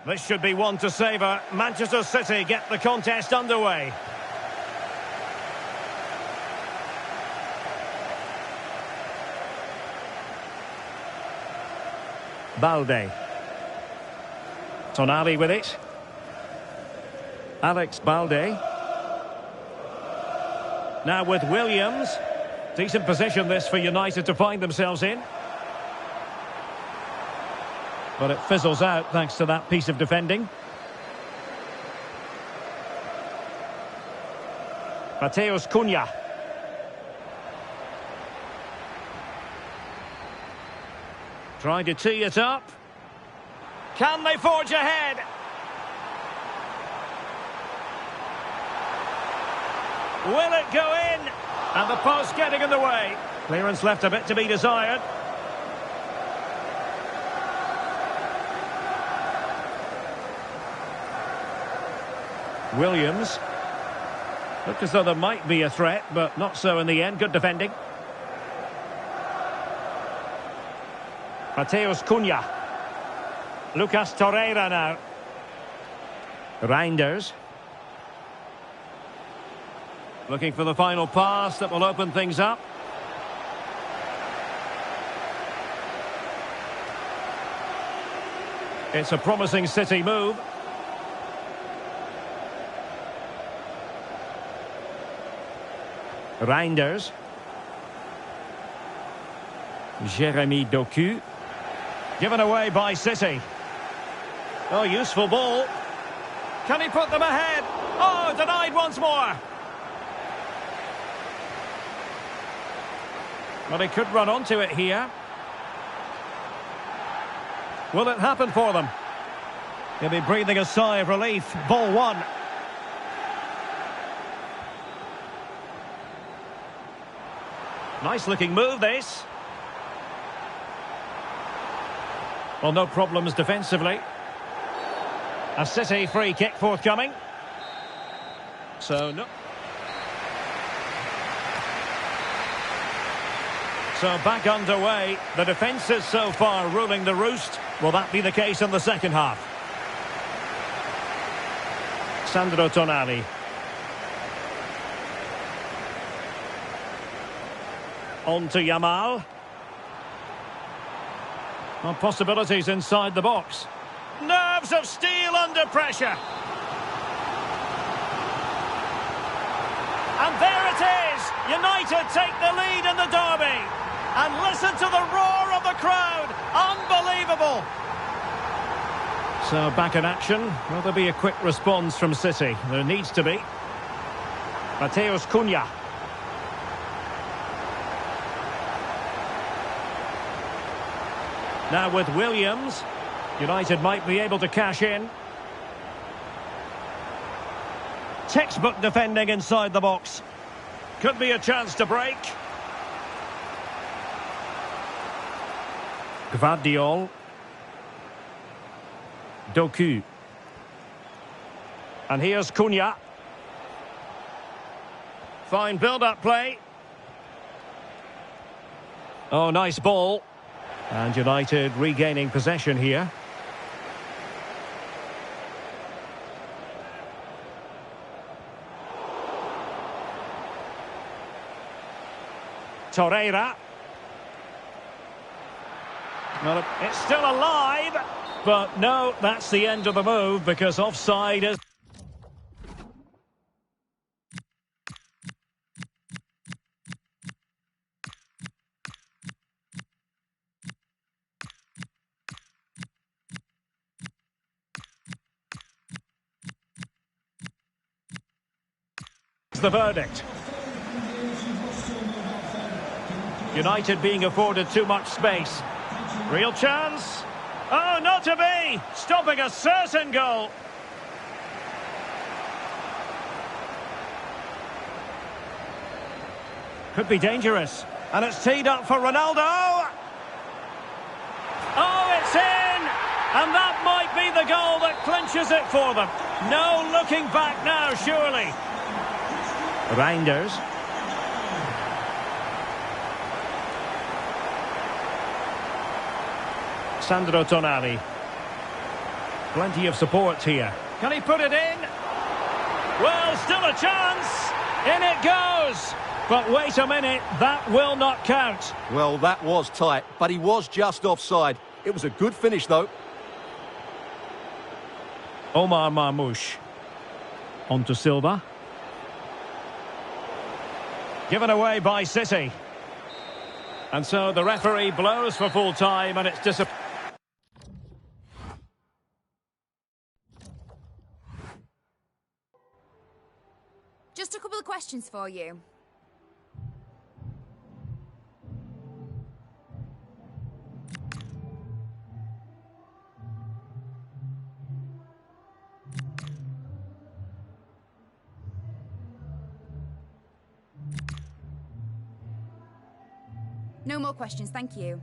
This should be one to savour. Manchester City get the contest underway. Balde. Tonali with it. Alex Balde. Now with Williams. Decent position this for United to find themselves in. But it fizzles out thanks to that piece of defending. Mateus Cunha. Trying to tee it up. Can they forge ahead? Will it go in? And the post getting in the way. Clearance left a bit to be desired. Williams. Looked as though there might be a threat, but not so in the end. Good defending. Mateus Cunha. Lucas Torreira now. Reinders. Looking for the final pass that will open things up. It's a promising City move. Reinders. Jeremy Doku. Given away by City. Oh, useful ball. Can he put them ahead? Oh, denied once more. Well, he could run onto it here. Will it happen for them? He'll be breathing a sigh of relief. Ball one. Nice looking move, this. Well, no problems defensively. A City free kick forthcoming. So, no. So back underway. The defence is so far ruling the roost. Will that be the case in the second half? Sandro Tonali. On to Yamal. Well, possibilities inside the box. Nerves of steel under pressure. And there it is. United take the lead in the derby. And listen to the roar of the crowd. Unbelievable. So back in action. Will there be a quick response from City? There needs to be. Mateus Cunha. Now with Williams, United might be able to cash in. Textbook defending inside the box. Could be a chance to break. Gvardiol. Doku. And here's Cunha. Fine build-up play. Oh, nice ball. And United regaining possession here. Torreira. Well, it's still alive, but no, that's the end of the move because offside is... the verdict. United being afforded too much space. Real chance. Oh, not to be. Stopping a certain goal. Could be dangerous. And it's teed up for Ronaldo. Oh, it's in. And that might be the goal that clinches it for them. No looking back now, surely. Reinders. Sandro Tonali. Plenty of support here. Can he put it in? Well, still a chance. In it goes. But wait a minute, that will not count. Well, that was tight, but he was just offside. It was a good finish, though. Omar Marmoush. On to Silva. Given away by City. And so the referee blows for full time and it's disappointing. Just a couple of questions for you. No more questions, thank you.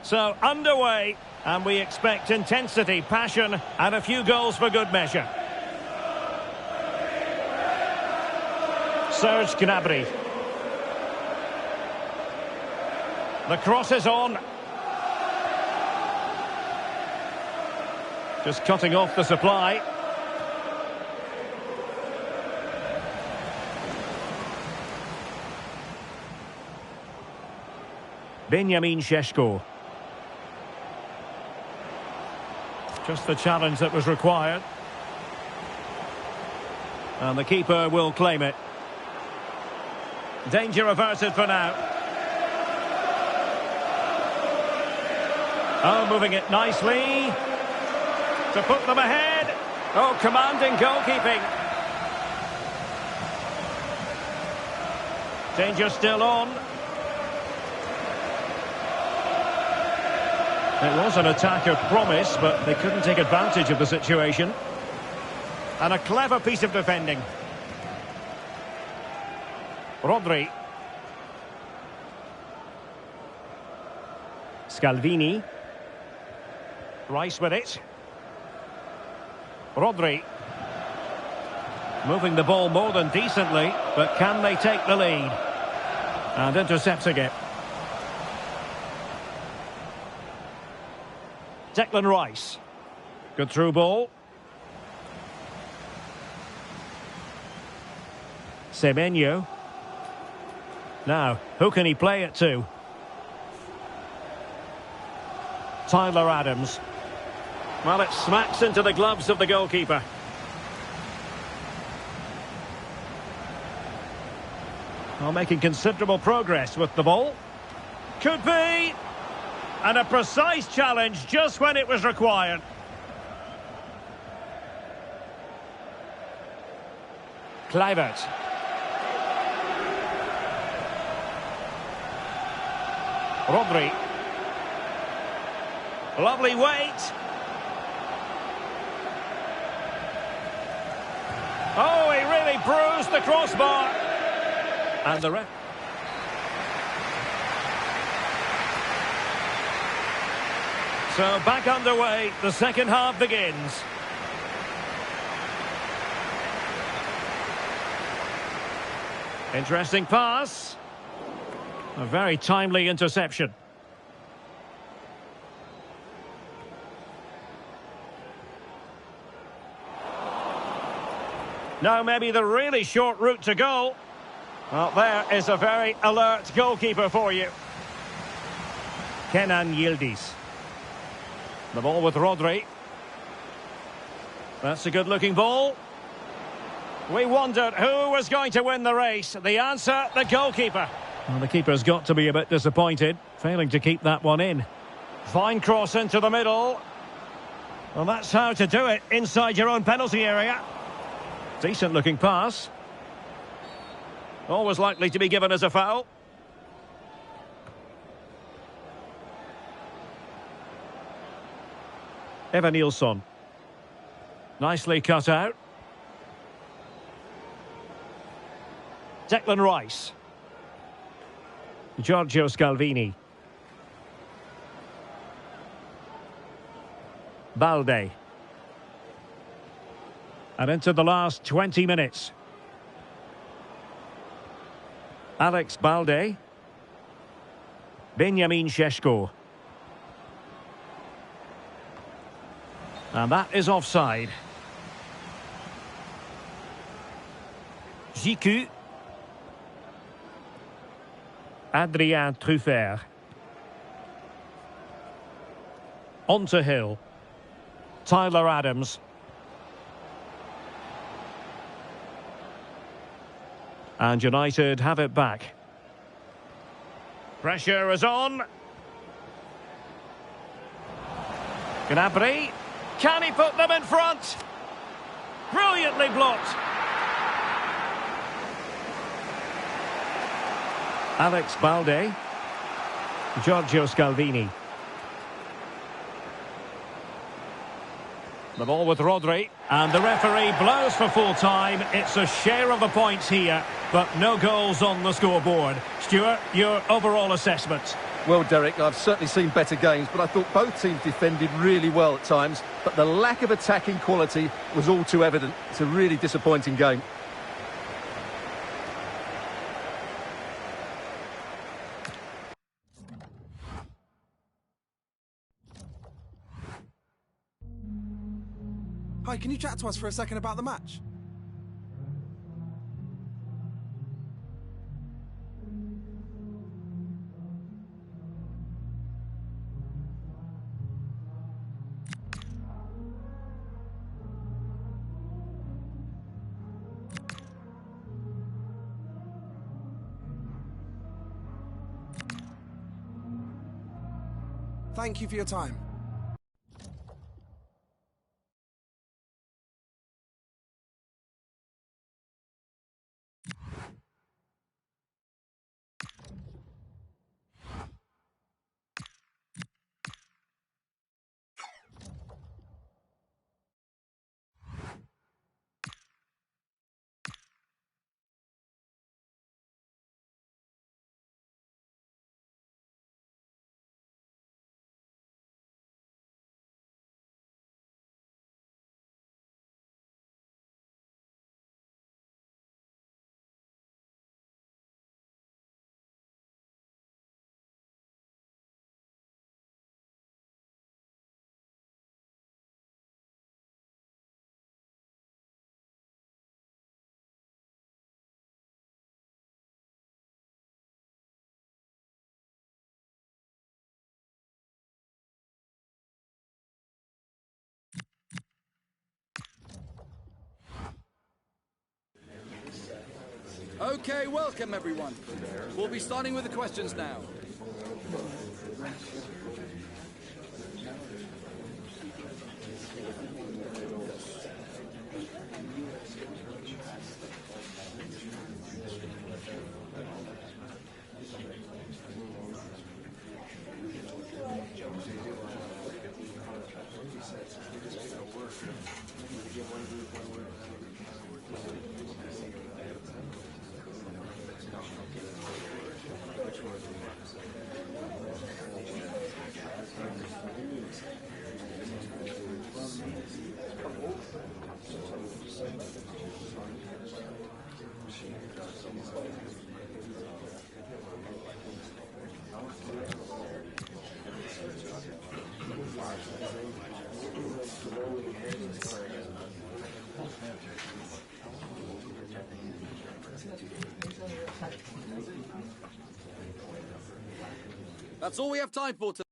So, underway, and we expect intensity, passion, and a few goals for good measure. Serge Gnabry. The cross is on. Just cutting off the supply. Benjamin Šeško. Just the challenge that was required. And the keeper will claim it. Danger averted for now. Oh, moving it nicely. To put them ahead. Oh, commanding goalkeeping. Danger still on. It was an attack of promise, but they couldn't take advantage of the situation. And a clever piece of defending. Rodri. Scalvini. Rice with it. Rodri. Moving the ball more than decently, but can they take the lead? And intercepting it. Declan Rice. Good through ball. Semenyo. Now, who can he play it to? Tyler Adams. Well, it smacks into the gloves of the goalkeeper. Well, making considerable progress with the ball. Could be. And a precise challenge just when it was required. Kluivert. Rodri. Lovely weight. Oh, he really bruised the crossbar. And the ref. So back underway, the second half begins. Interesting pass. A very timely interception. Now maybe the really short route to goal. Well, there is a very alert goalkeeper for you. Kenan Yildiz. The ball with Rodri. That's a good-looking ball. We wondered who was going to win the race. The answer, the goalkeeper. Well, the keeper's got to be a bit disappointed, failing to keep that one in. Fine cross into the middle. Well, that's how to do it inside your own penalty area. Decent-looking pass. Always likely to be given as a foul. Evanilson. Nicely cut out. Declan Rice. Giorgio Scalvini. Balde. And into the last 20 minutes. Alex Balde. Benjamin Šeško. And that is offside. Jiku. Adrien Truffert. Onto Hill. Tyler Adams. And United have it back. Pressure is on. Gnabry. Can he put them in front? Brilliantly blocked. Alex Balde. Giorgio Scalvini. The ball with Rodri. And the referee blows for full time. It's a share of the points here, but no goals on the scoreboard. Stuart, your overall assessment? Well, Derek, I've certainly seen better games, but I thought both teams defended really well at times, but the lack of attacking quality was all too evident. It's a really disappointing game. Hi, can you chat to us for a second about the match? Thank you for your time. Okay, welcome everyone. We'll be starting with the questions now. That's all we have time for today.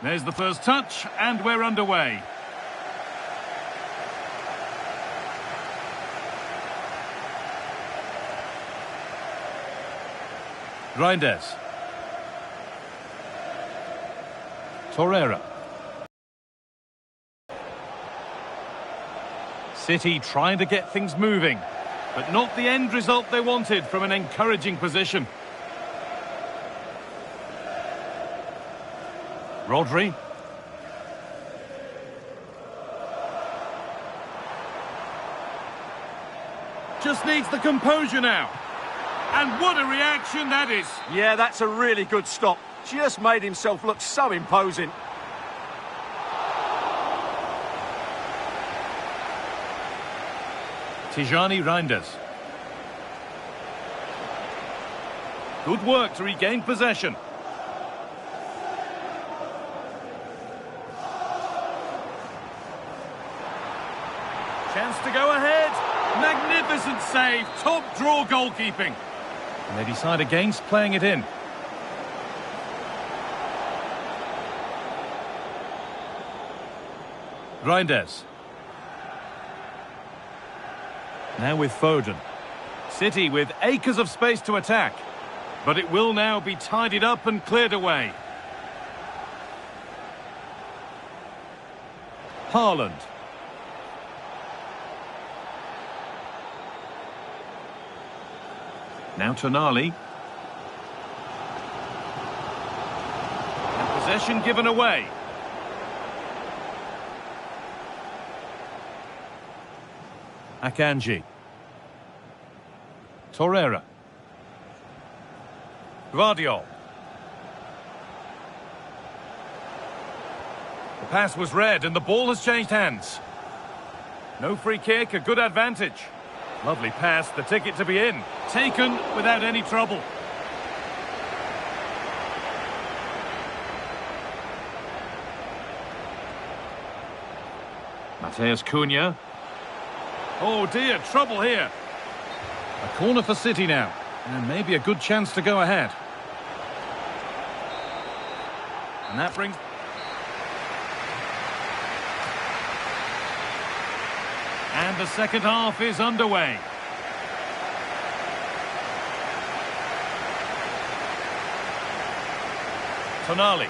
There's the first touch, and we're underway. Reinders. Torreira. City trying to get things moving, but not the end result they wanted from an encouraging position. Rodri. Just needs the composure now. And what a reaction that is. Yeah, that's a really good stop. Just made himself look so imposing. Tijani Reinders. Good work to regain possession. Chance to go ahead. Magnificent save. Top draw goalkeeping. And they decide against playing it in. Reinders. Now with Foden. City with acres of space to attack. But it will now be tidied up and cleared away. Haaland. Now Tonali. And possession given away. Akanji. Torreira. Guardiola. The pass was read and the ball has changed hands. No free kick, a good advantage. Lovely pass, the ticket to be in. Taken without any trouble. Matheus Cunha. Oh dear, trouble here. A corner for City now. And maybe a good chance to go ahead. And that brings... And the second half is underway. Tonali.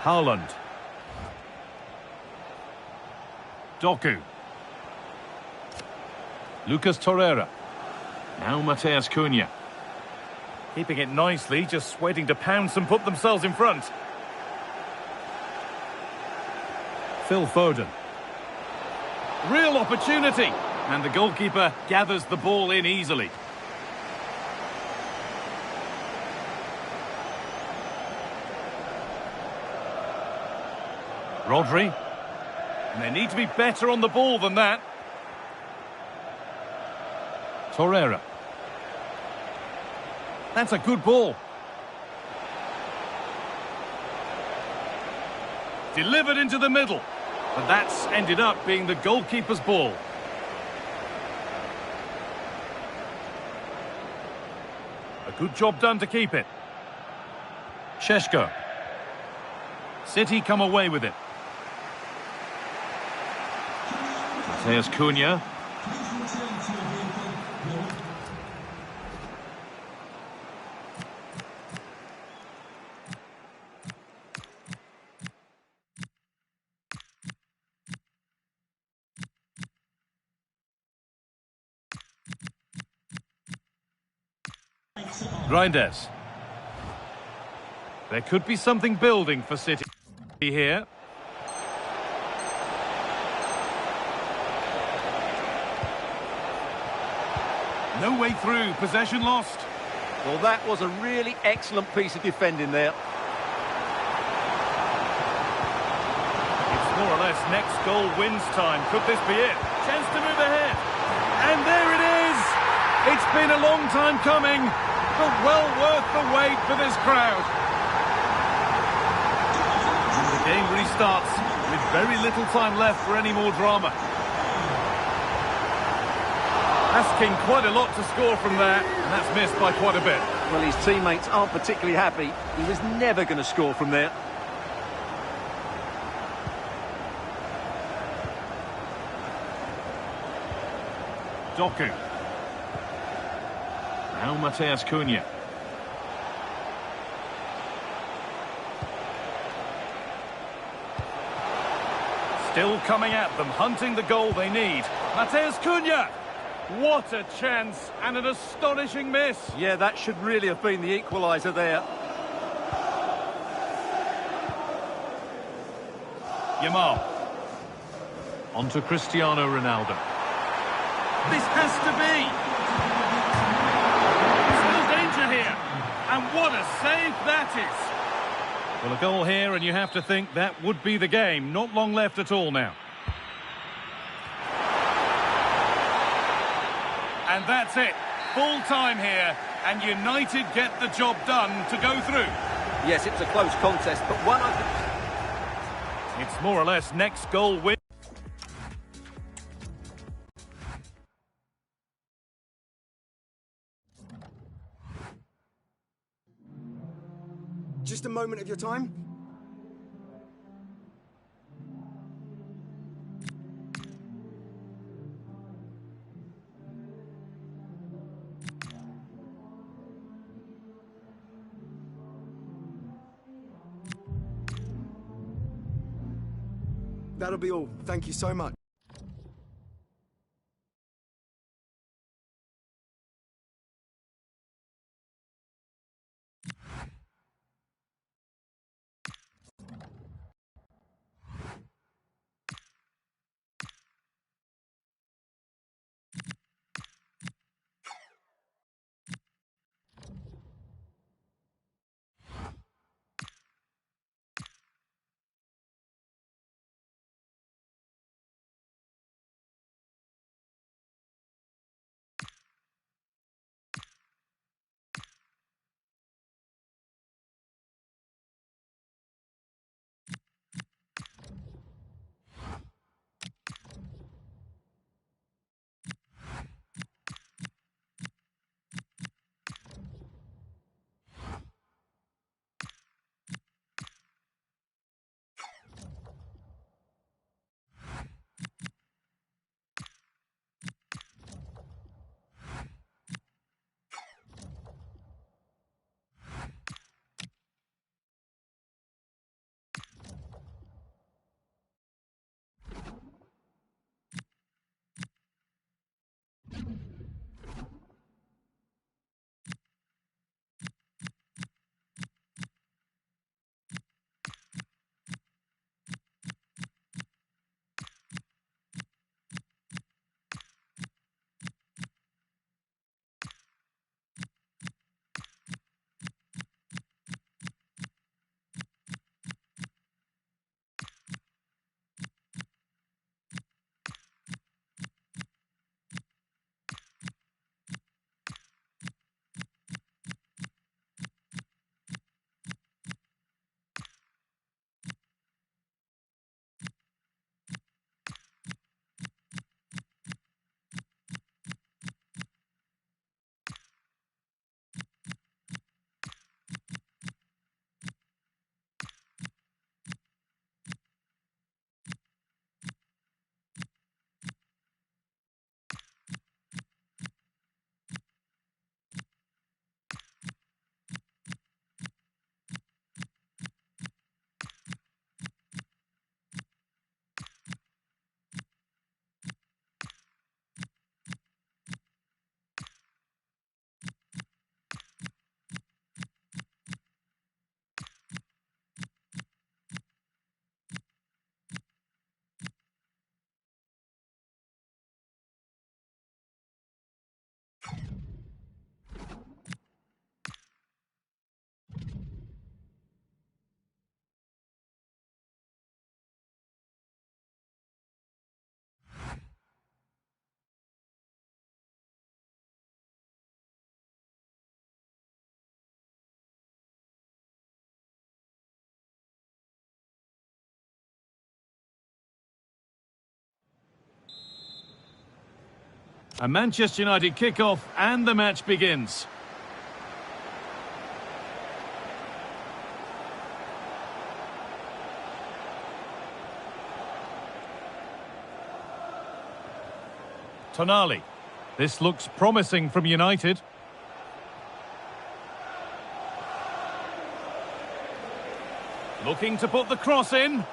Haaland. Doku. Lucas Torreira. Now Matheus Cunha. Keeping it nicely, just waiting to pounce and put themselves in front. Phil Foden. Real opportunity. And the goalkeeper gathers the ball in easily. Rodri. And they need to be better on the ball than that. Torreira. That's a good ball. Delivered into the middle. But that's ended up being the goalkeeper's ball. A good job done to keep it. Šeško. City come away with it. Matheus Cunha. Reinders. There could be something building for City here. No way through, possession lost. Well, that was a really excellent piece of defending there. It's more or less next goal wins time. Could this be it? Chance to move ahead. And there it is! It's been a long time coming, but well worth the wait for this crowd. And the game restarts with very little time left for any more drama. Asking quite a lot to score from there, and that's missed by quite a bit. Well, his teammates aren't particularly happy. He was never going to score from there. Doku. Now Mateus Cunha. Still coming at them, hunting the goal they need. Mateus Cunha! What a chance, and an astonishing miss. Yeah, that should really have been the equaliser there. Yamal. On to Cristiano Ronaldo. This has to be. Still danger here. And what a save that is. Well, a goal here, and you have to think that would be the game. Not long left at all now. And that's it. Full time here, and United get the job done to go through. Yes, it was a close contest, but one I could... It's more or less next goal win. Just a moment of your time. That'll be all. Thank you so much. A Manchester United kick-off and the match begins. Tonali. This looks promising from United. Looking to put the cross in.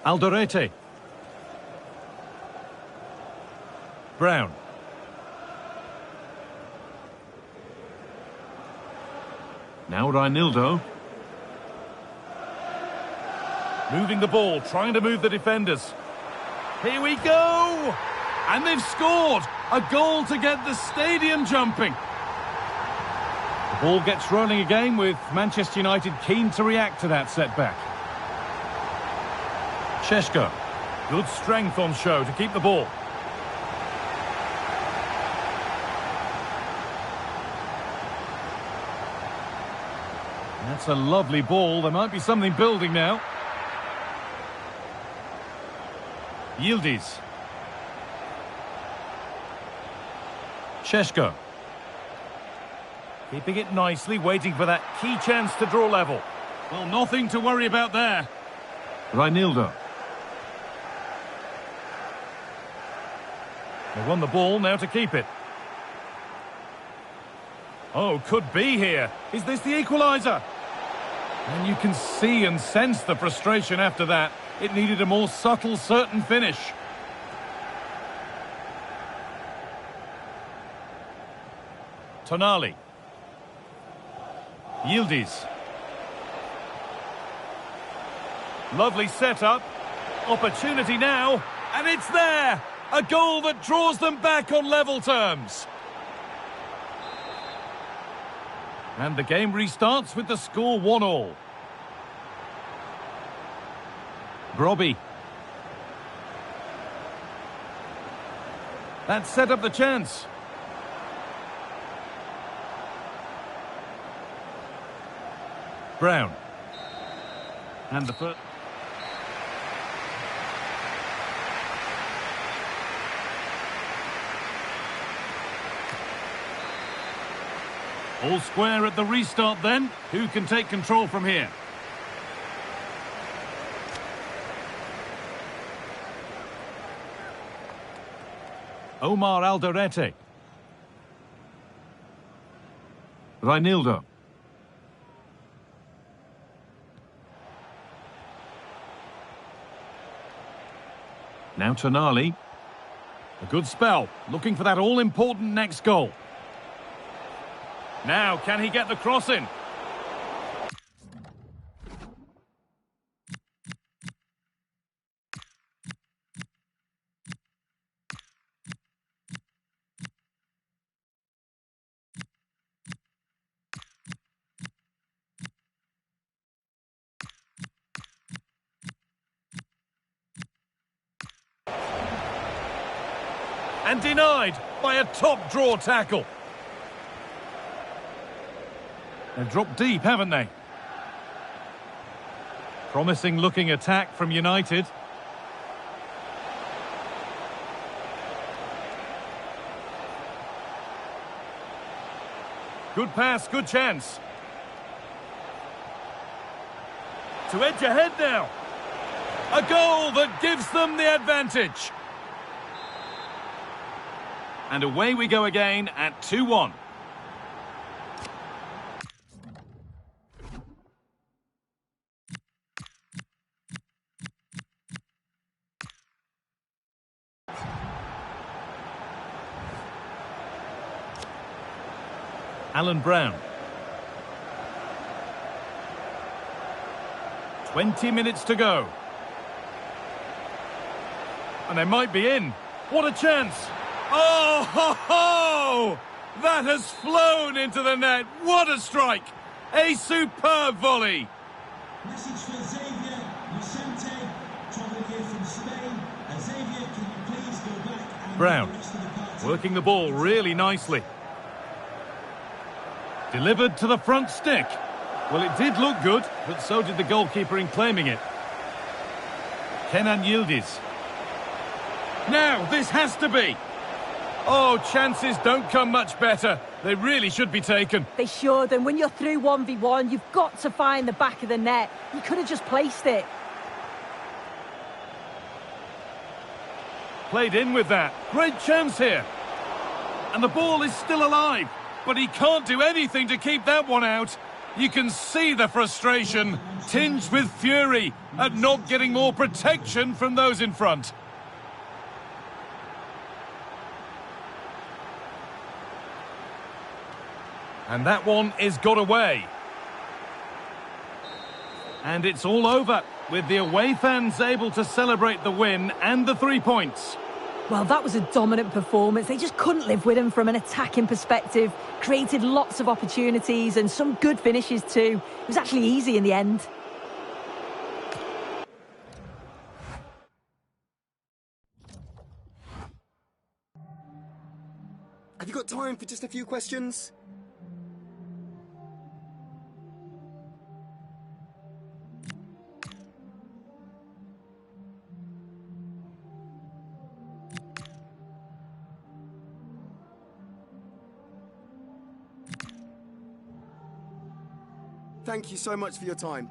Alderete. Brown. Now Reinildo. Moving the ball, trying to move the defenders. Here we go! And they've scored! A goal to get the stadium jumping. The ball gets rolling again with Manchester United keen to react to that setback. Šeško. Good strength on show to keep the ball. That's a lovely ball. There might be something building now. Yildiz. Šeško. Keeping it nicely, waiting for that key chance to draw level. Well, nothing to worry about there. Reinildo. They won the ball, now to keep it. Oh, could be here. Is this the equaliser? And you can see and sense the frustration after that. It needed a more subtle, certain finish. Tonali. Yildiz. Lovely setup. Opportunity now. And it's there! A goal that draws them back on level terms. And the game restarts with the score 1-1. Brobbey. That set up the chance. Brown. And the foot. All square at the restart then. Who can take control from here? Omar Alderete. Reinildo. Now Tonali. A good spell. Looking for that all-important next goal. Now, can he get the cross in? And denied by a top draw tackle. They've dropped deep, haven't they? Promising looking attack from United. Good pass, good chance. To edge ahead now. A goal that gives them the advantage. And away we go again at 2-1. Alan Brown. 20 minutes to go. And they might be in. What a chance! Oh, ho, ho! That has flown into the net. What a strike! A superb volley. Message for Xavier Vicente, travelling here from Spain. Xavier, can you please go back and Brown, the rest of the party? working the ball really nicely. Delivered to the front stick. Well, it did look good, but so did the goalkeeper in claiming it. Kenan Yildiz. Now, this has to be. Oh, chances don't come much better. They really should be taken. They should, and when you're through 1v1, you've got to find the back of the net. You could have just placed it. Played in with that. Great chance here. And the ball is still alive, but he can't do anything to keep that one out. You can see the frustration, tinged with fury, at not getting more protection from those in front. And that one is got away. And it's all over, with the away fans able to celebrate the win and the 3 points. Well, that was a dominant performance. They just couldn't live with him from an attacking perspective. Created lots of opportunities and some good finishes too. It was actually easy in the end. Have you got time for just a few questions? Thank you so much for your time.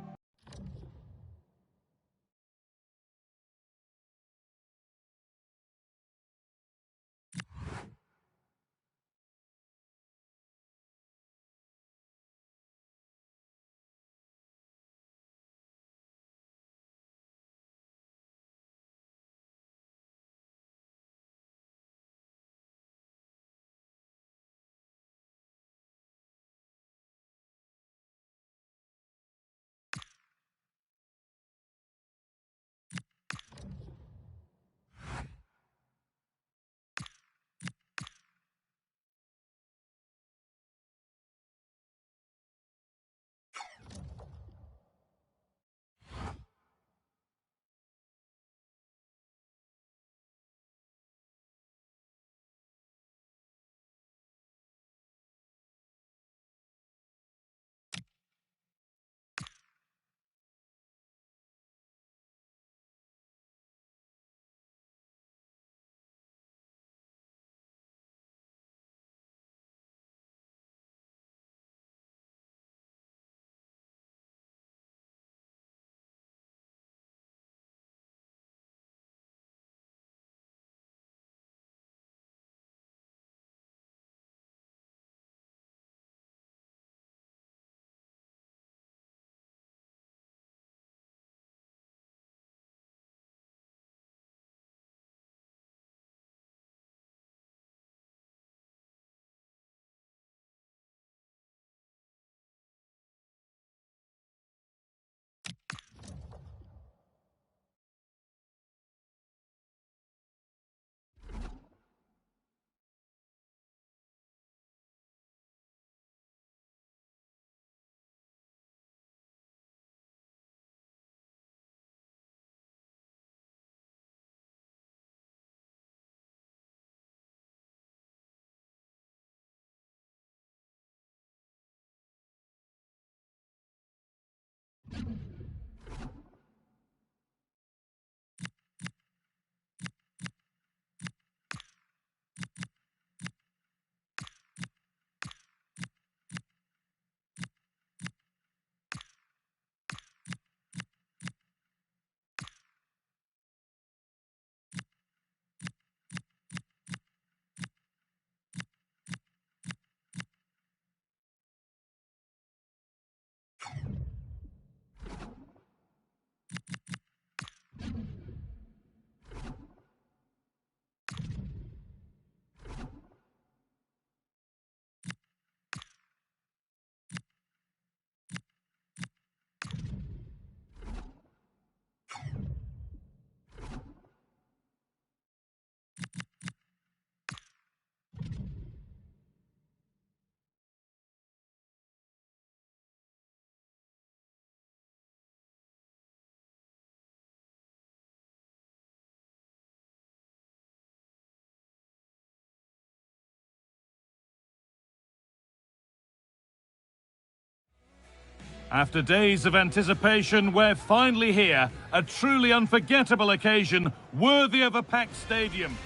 After days of anticipation, we're finally here. A truly unforgettable occasion, worthy of a packed stadium.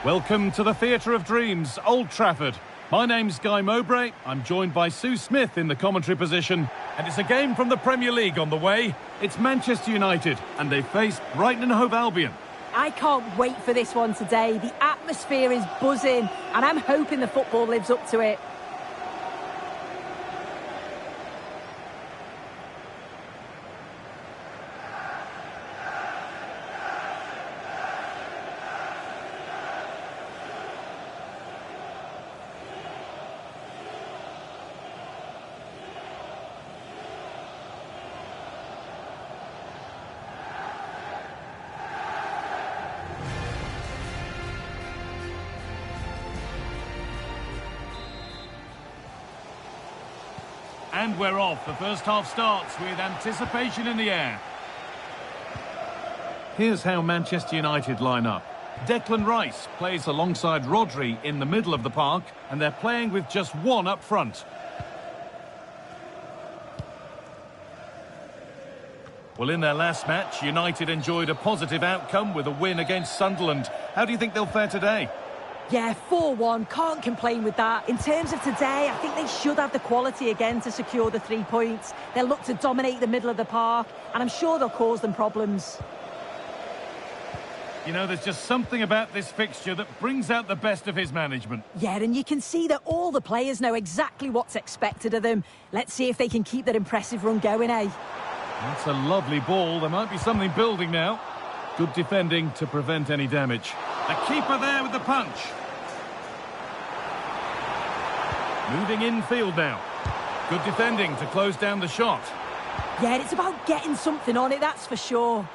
Welcome to the Theatre of Dreams, Old Trafford. My name's Guy Mowbray. I'm joined by Sue Smith in the commentary position. And it's a game from the Premier League on the way. It's Manchester United, and they face Brighton and Hove Albion. I can't wait for this one today. The atmosphere is buzzing, and I'm hoping the football lives up to it. And we're off. The first half starts with anticipation in the air. Here's how Manchester United line up. Declan Rice plays alongside Rodri in the middle of the park, and they're playing with just one up front. Well, in their last match, United enjoyed a positive outcome with a win against Sunderland. How do you think they'll fare today? Yeah, 4-1, can't complain with that. In terms of today, I think they should have the quality again to secure the 3 points. They'll look to dominate the middle of the park, and I'm sure they'll cause them problems. You know, there's just something about this fixture that brings out the best of his management. Yeah, and you can see that all the players know exactly what's expected of them. Let's see if they can keep that impressive run going, eh? That's a lovely ball. There might be something building now. Good defending to prevent any damage. The keeper there with the punch. Moving infield now. Good defending to close down the shot. Yeah, it's about getting something on it, that's for sure.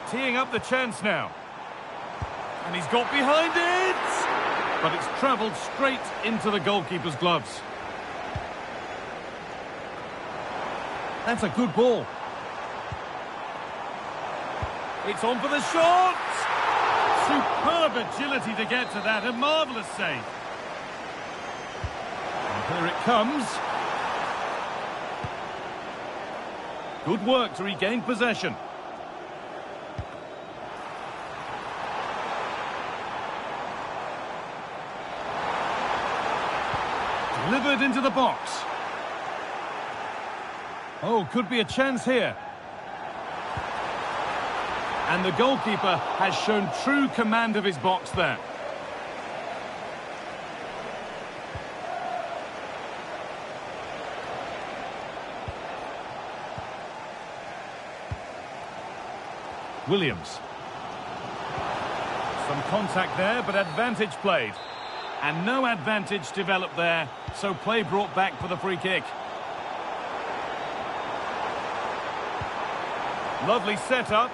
Teeing up the chance now. And he's got behind it! But it's travelled straight into the goalkeeper's gloves. That's a good ball. It's on for the shot! Superb agility to get to that, a marvellous save. And here it comes. Good work to regain possession. Delivered into the box. Oh, could be a chance here. And the goalkeeper has shown true command of his box there. Williams. Some contact there, but advantage played. And no advantage developed there, so play brought back for the free kick. Lovely setup.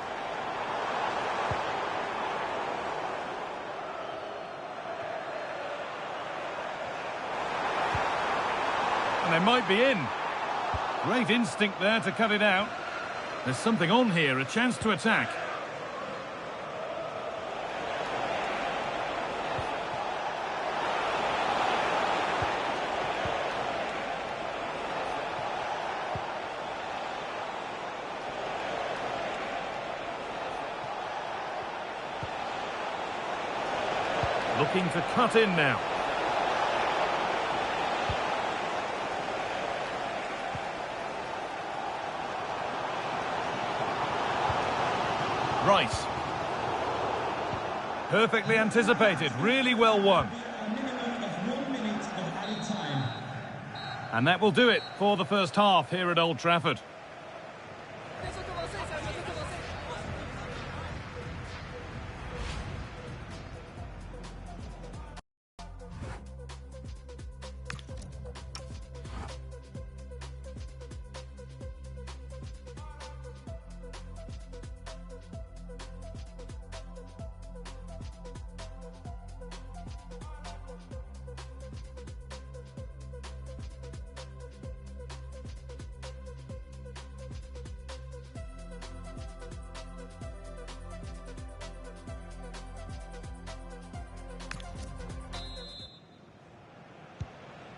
And they might be in. Great instinct there to cut it out. There's something on here, a chance to attack. Looking to cut in now. Rice. Perfectly anticipated, really well won. And that will do it for the first half here at Old Trafford.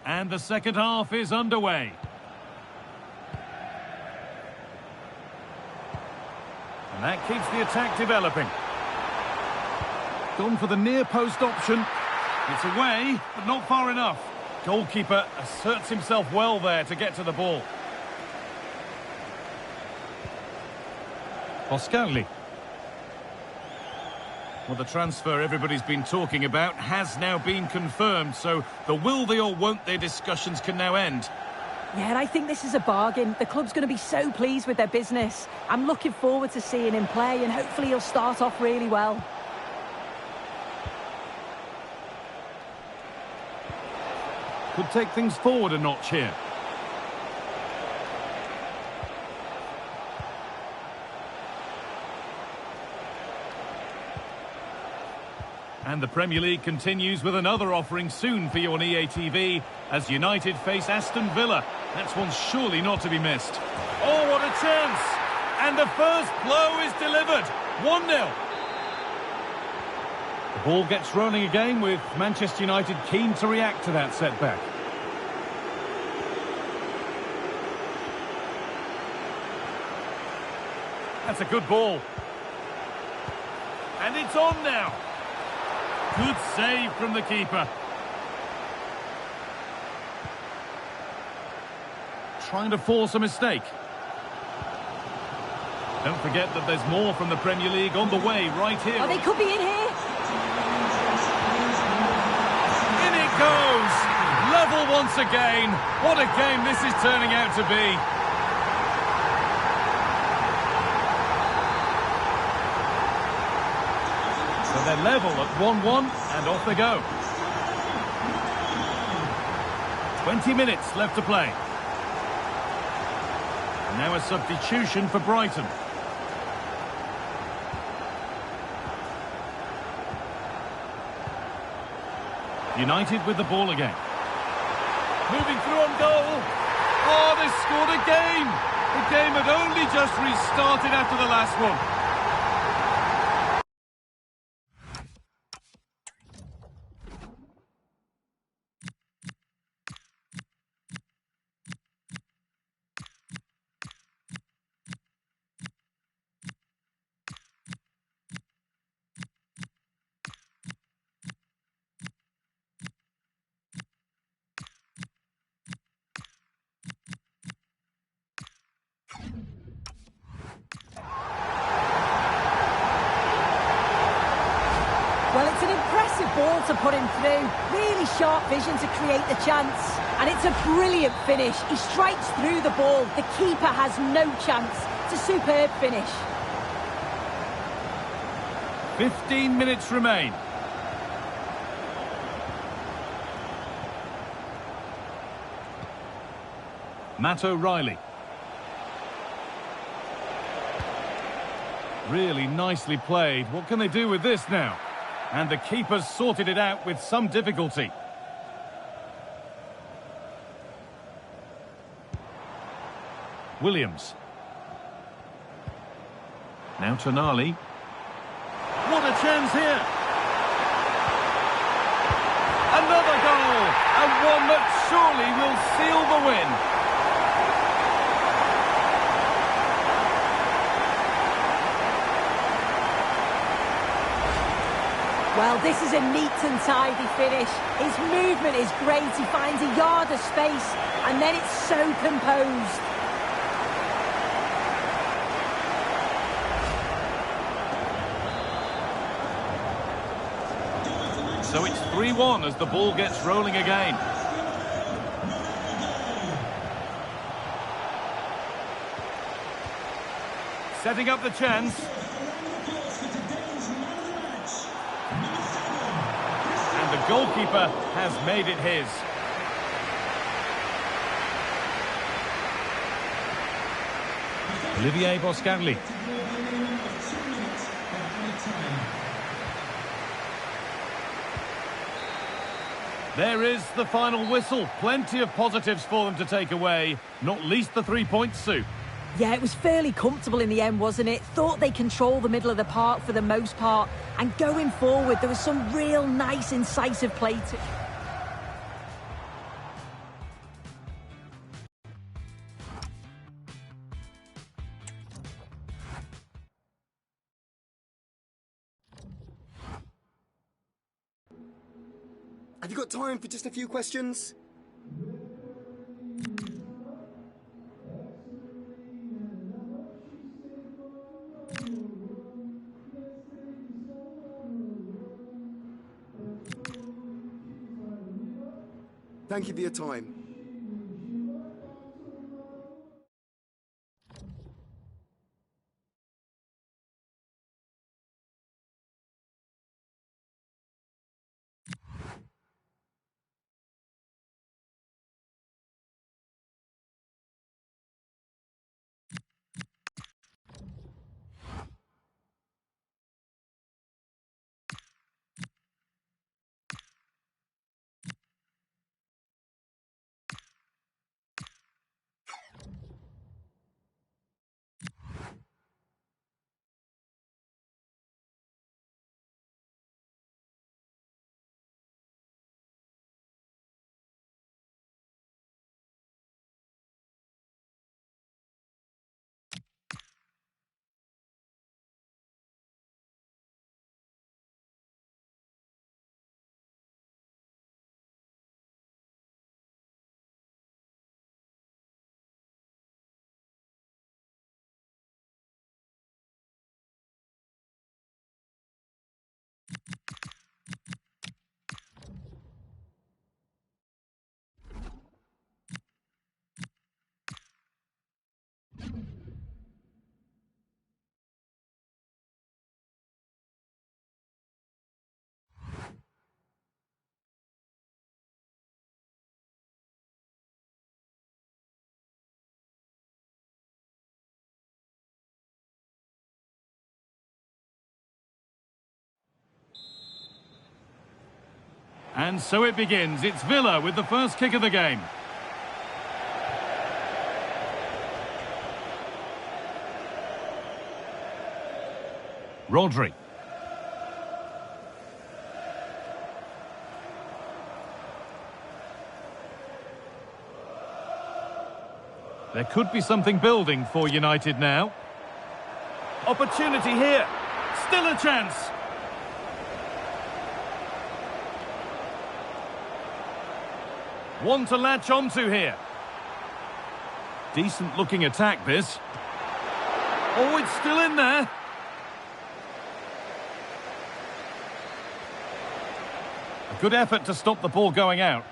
And the second half is underway. And that keeps the attack developing. Gone for the near post option. It's away, but not far enough. Goalkeeper asserts himself well there to get to the ball. Boscagli. Well, the transfer everybody's been talking about has now been confirmed, so the will they or won't they discussions can now end. Yeah, I think this is a bargain. The club's going to be so pleased with their business. I'm looking forward to seeing him play, and hopefully he'll start off really well. Could take things forward a notch here. And the Premier League continues with another offering soon for you on EA TV as United face Aston Villa. That's one surely not to be missed. Oh, what a chance! And the first blow is delivered. 1-0. The ball gets rolling again with Manchester United keen to react to that setback. That's a good ball. And it's on now. Good save from the keeper. Trying to force a mistake. Don't forget that there's more from the Premier League on the way right here. Oh, they could be in here. In it goes. Level once again. What a game this is turning out to be. So they're level at 1-1 and off they go. 20 minutes left to play. And now a substitution for Brighton. United with the ball again. Moving through on goal. Oh, they scored again. The game had only just restarted after the last one. Well, it's an impressive ball to put him through. Really sharp vision to create the chance. And it's a brilliant finish. He strikes through the ball. The keeper has no chance. It's a superb finish. 15 minutes remain. Matt O'Reilly. Really nicely played. What can they do with this now? And the keeper's sorted it out with some difficulty. Williams. Now Tonali. What a chance here! Another goal! And one that surely will seal the win. Well, this is a neat and tidy finish. His movement is great. He finds a yard of space, and then it's so composed. So it's 3-1 as the ball gets rolling again. Setting up the chance. And the goalkeeper has made it his. Olivier Boscagli. There is the final whistle. Plenty of positives for them to take away, not least the 3 points, Sue. Yeah, it was fairly comfortable in the end, wasn't it? Thought they controlled the middle of the park for the most part. And going forward, there was some real nice, incisive play. Have you got time for just a few questions? Thank you for your time. And so it begins. It's Villa with the first kick of the game. Rodri. There could be something building for United now. Opportunity here. Still a chance. One to latch onto here. Decent looking attack this. Oh, it's still in there. A good effort to stop the ball going out.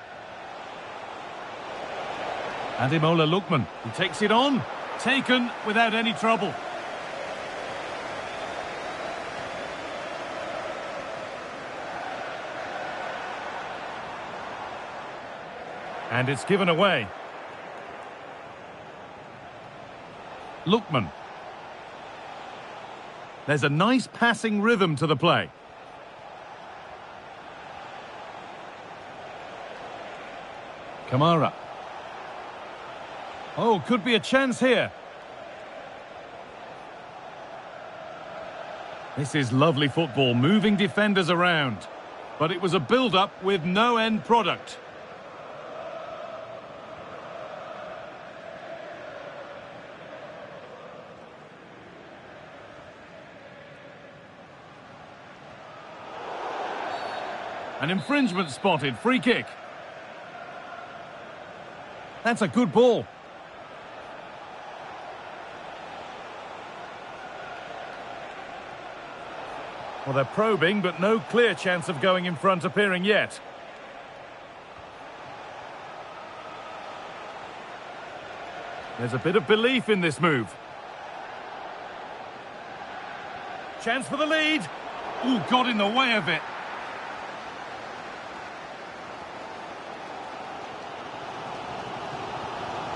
Ademola Lookman, he takes it on. Taken without any trouble. And it's given away. Lookman. There's a nice passing rhythm to the play. Kamara. Oh, could be a chance here. This is lovely football, moving defenders around. But it was a build-up with no end product. An infringement spotted, free kick. That's a good ball. Well, they're probing, but no clear chance of going in front appearing yet. There's a bit of belief in this move. Chance for the lead. Ooh, got in the way of it.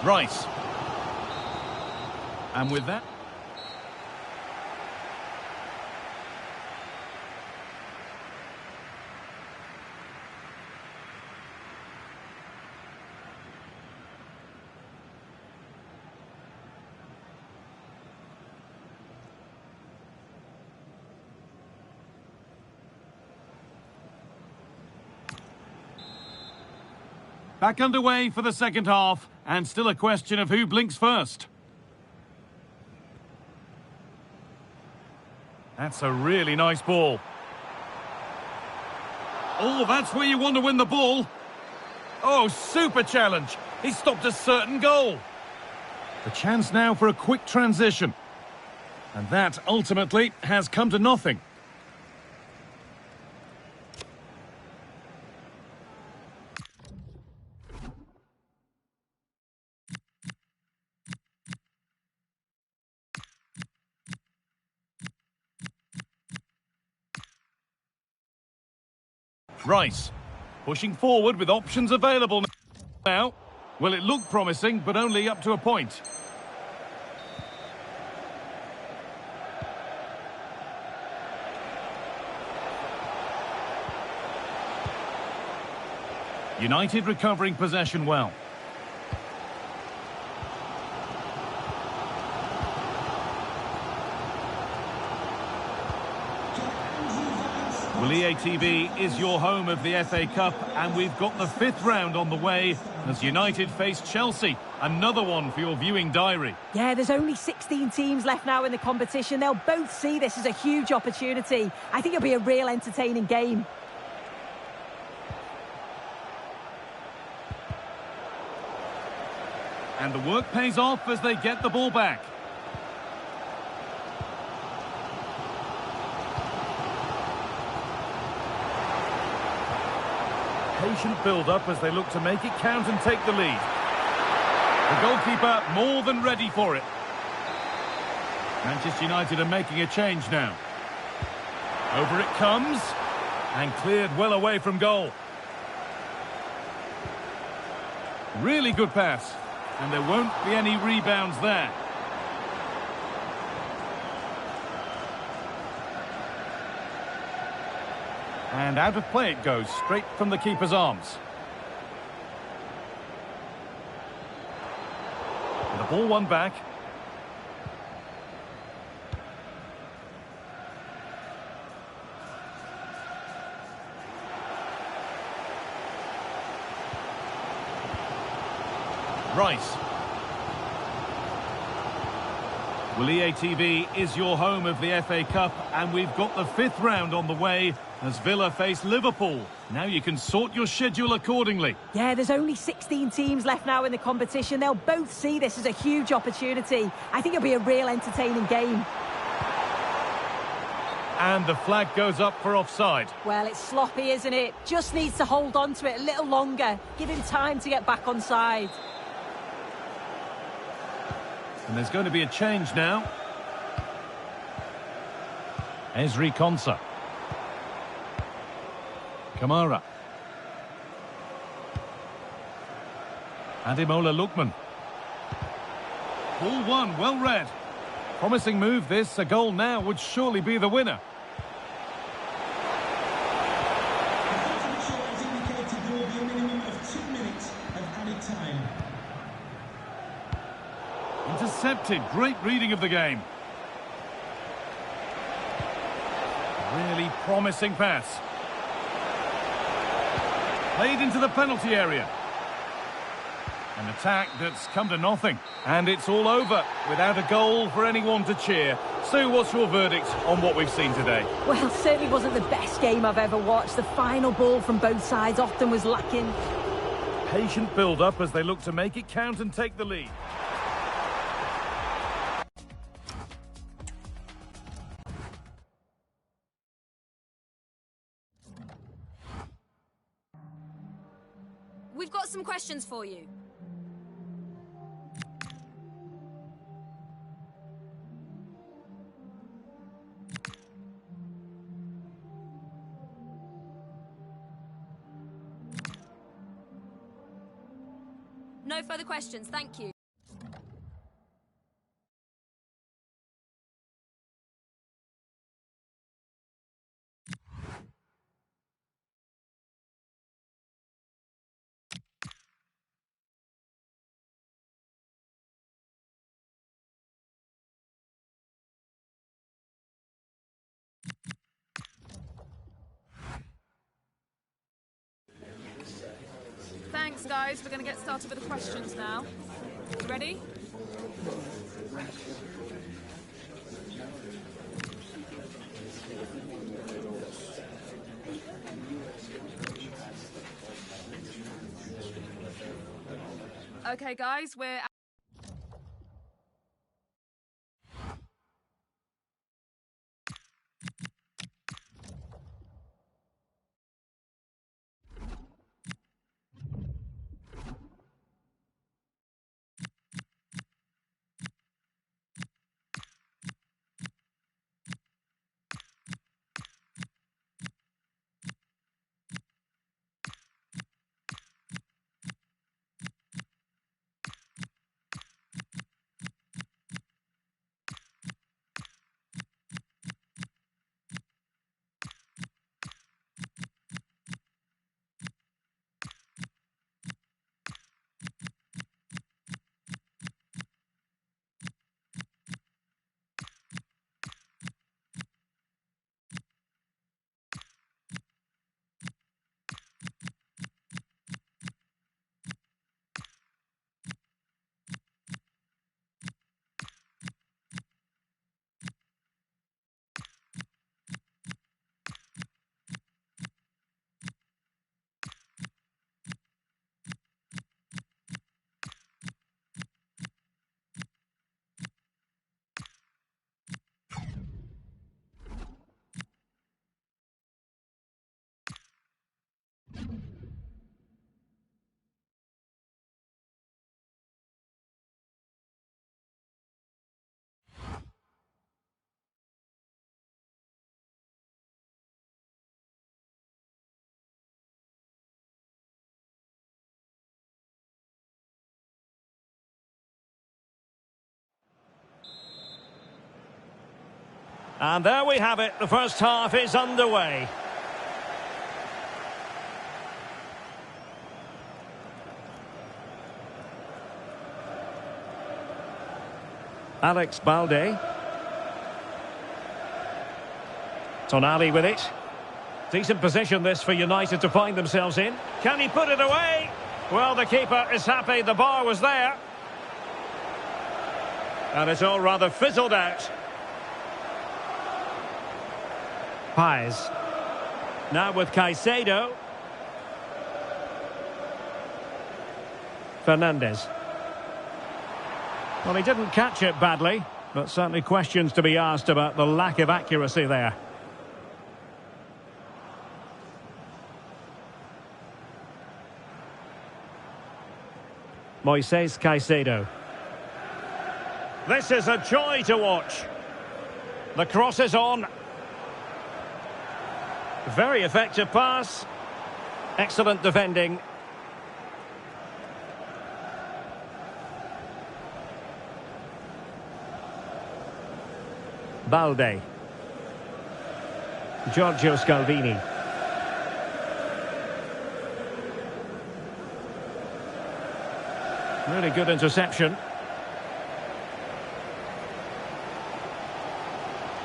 Rice. And with that... Back underway for the second half, and still a question of who blinks first. That's a really nice ball. Oh, that's where you want to win the ball. Oh, super challenge. He stopped a certain goal. The chance now for a quick transition. And that, ultimately, has come to nothing. Rice, pushing forward with options available now. Well, it looked promising, but only up to a point. United recovering possession well. Well, EA TV is your home of the FA Cup, and we've got the 5th round on the way as United face Chelsea. Another one for your viewing diary. Yeah, there's only 16 teams left now in the competition. They'll both see this as a huge opportunity. I think it'll be a real entertaining game. And the work pays off as they get the ball back. Patient build-up as they look to make it count and take the lead. The goalkeeper more than ready for it. Manchester United are making a change now. Over it comes, and cleared well away from goal. Really good pass, and there won't be any rebounds there. And out of play it goes, straight from the keeper's arms. And the ball won back. Rice. Well, EA TV is your home of the FA Cup, and we've got the 5th round on the way as Villa face Liverpool. Now you can sort your schedule accordingly. Yeah, there's only 16 teams left now in the competition. They'll both see this as a huge opportunity. I think it'll be a real entertaining game. And the flag goes up for offside. Well, it's sloppy, isn't it? Just needs to hold on to it a little longer. Give him time to get back on side. And there's going to be a change now. Ezri Konsa. Kamara. Ademola Lookman. Ball one, well read. Promising move this, a goal now would surely be the winner. Intercepted, great reading of the game. Really promising pass. Played into the penalty area. An attack that's come to nothing. And it's all over without a goal for anyone to cheer. Sue, what's your verdict on what we've seen today? Well, certainly wasn't the best game I've ever watched. The final ball from both sides often was lacking. Patient build-up as they look to make it count and take the lead. We've got some questions for you. No further questions, thank you. Thanks, guys. We're going to get started with the questions now. You ready? Okay, guys, we're... And there we have it. The first half is underway. Alex Balde. Tonali with it. Decent position this for United to find themselves in. Can he put it away? Well, the keeper is happy the bar was there. And it's all rather fizzled out. Pais. Now with Caicedo. Fernandes. Well, he didn't catch it badly, but certainly questions to be asked about the lack of accuracy there. Moises Caicedo. This is a joy to watch. The cross is on. Very effective pass. Excellent defending. Balde. Giorgio Scalvini. Really good interception.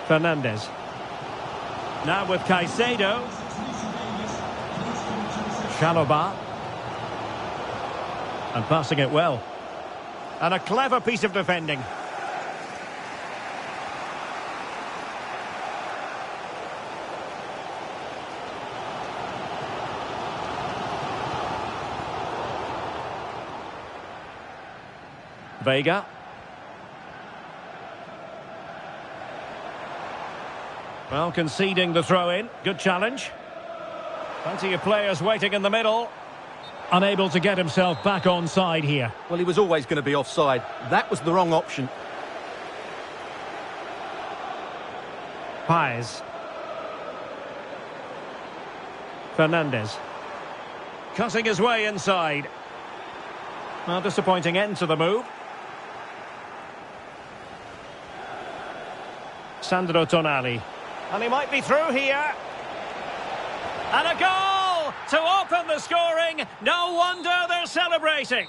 Fernandes. Now with Caicedo. Shalobah. And passing it well. And a clever piece of defending. Vega. Well, conceding the throw-in. Good challenge. Plenty of players waiting in the middle. Unable to get himself back onside here. Well, he was always going to be offside. That was the wrong option. Pais. Fernandes. Cutting his way inside. Well, disappointing end to the move. Sandro Tonali. And he might be through here. And a goal to open the scoring. No wonder they're celebrating.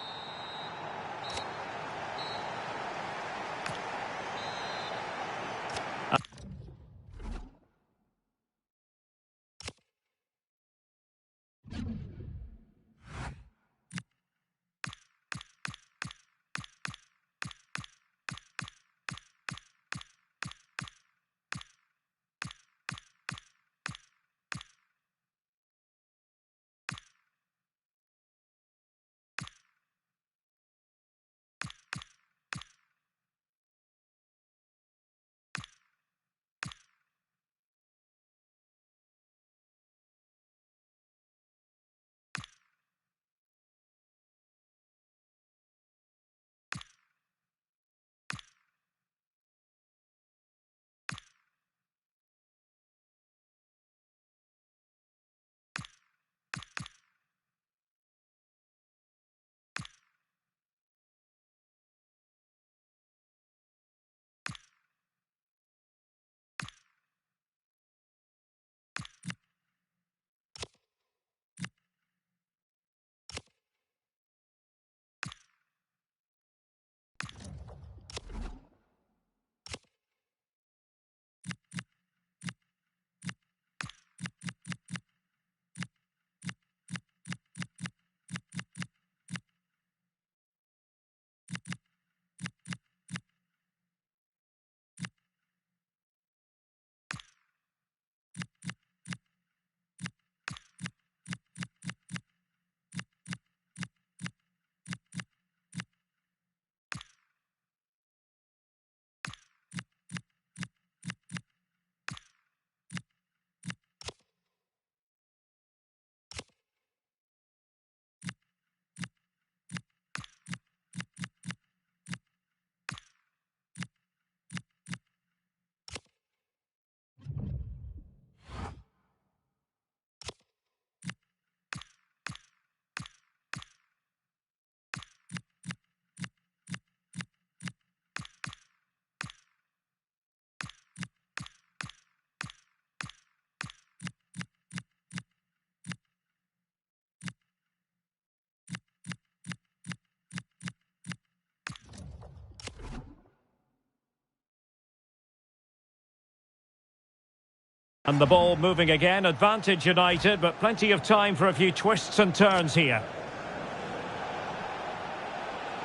And the ball moving again, advantage United, but plenty of time for a few twists and turns here.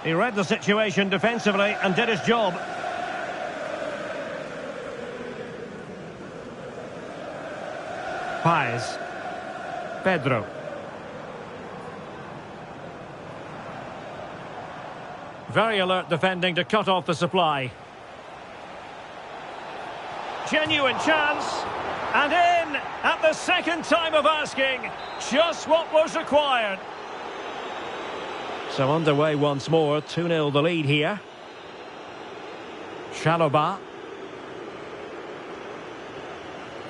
He read the situation defensively and did his job. Paes. Pedro. Very alert defending to cut off the supply. Genuine chance. And in at the second time of asking. Just what was required. So underway once more. 2-0 the lead here. Selamat.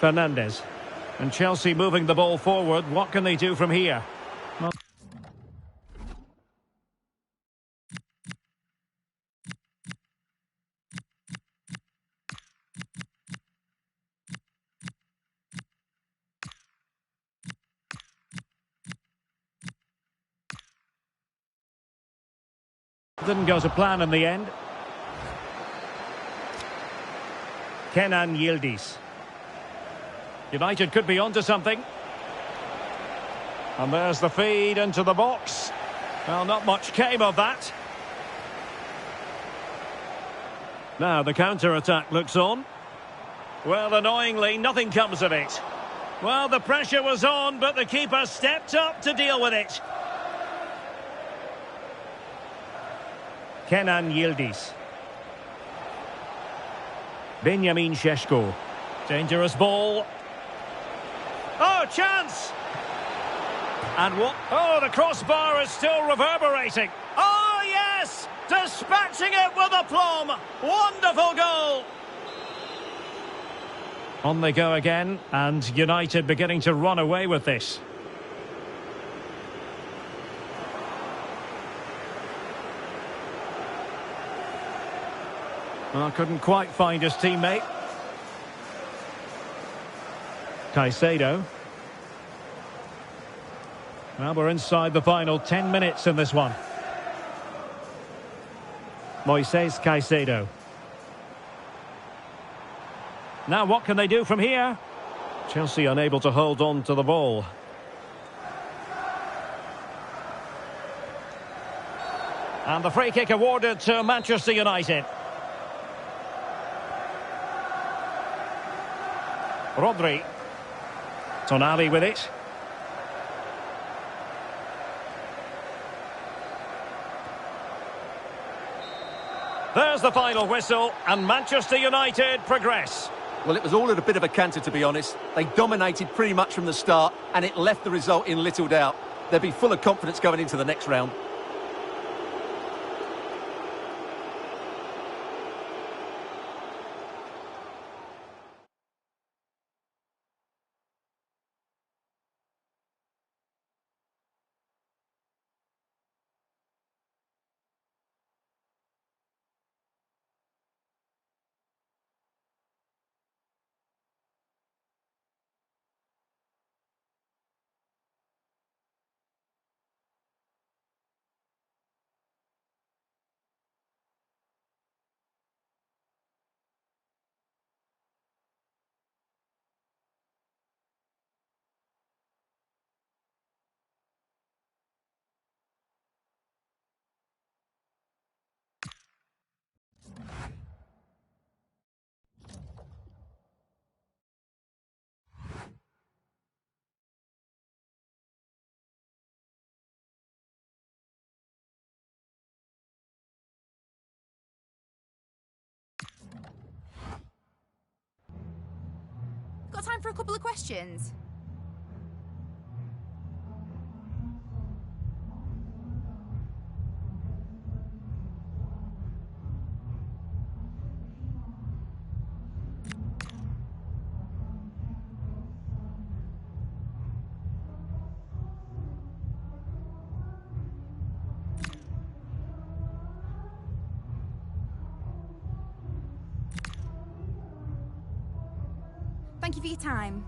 Fernandez. And Chelsea moving the ball forward. What can they do from here? Well, didn't go to plan in the end. Kenan Yildiz. United could be onto something. And there's the feed into the box. Well, not much came of that. Now the counter-attack looks on. Well, annoyingly, nothing comes of it. Well, the pressure was on, but the keeper stepped up to deal with it. Kenan Yildiz. Benjamin Šeško. Dangerous ball. Oh, chance! And what? Oh, the crossbar is still reverberating. Oh, yes! Dispatching it with aplomb. Wonderful goal! On they go again, and United beginning to run away with this. Well, couldn't quite find his teammate. Caicedo. Well, we're inside the final 10 minutes in this one. Moises Caicedo. Now what can they do from here? Chelsea unable to hold on to the ball. And the free kick awarded to Manchester United. Rodri. Tonali with it. There's the final whistle, and Manchester United progress. Well, it was all at a bit of a canter, to be honest. They dominated pretty much from the start, and it left the result in little doubt. They'll be full of confidence going into the next round. Got time for a couple of questions? Thank you for your time.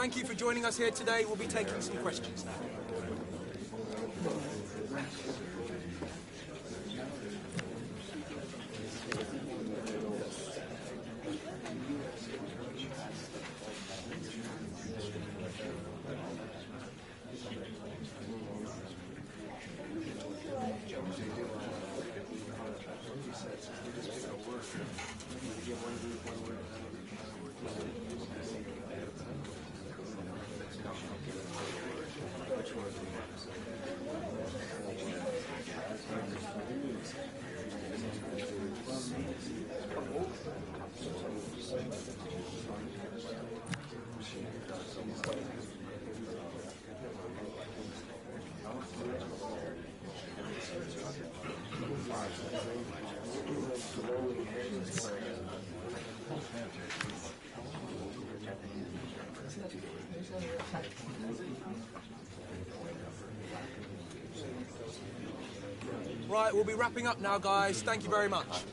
Thank you for joining us here today. We'll be taking some questions now. Right, we'll be wrapping up now, guys. Thank you very much.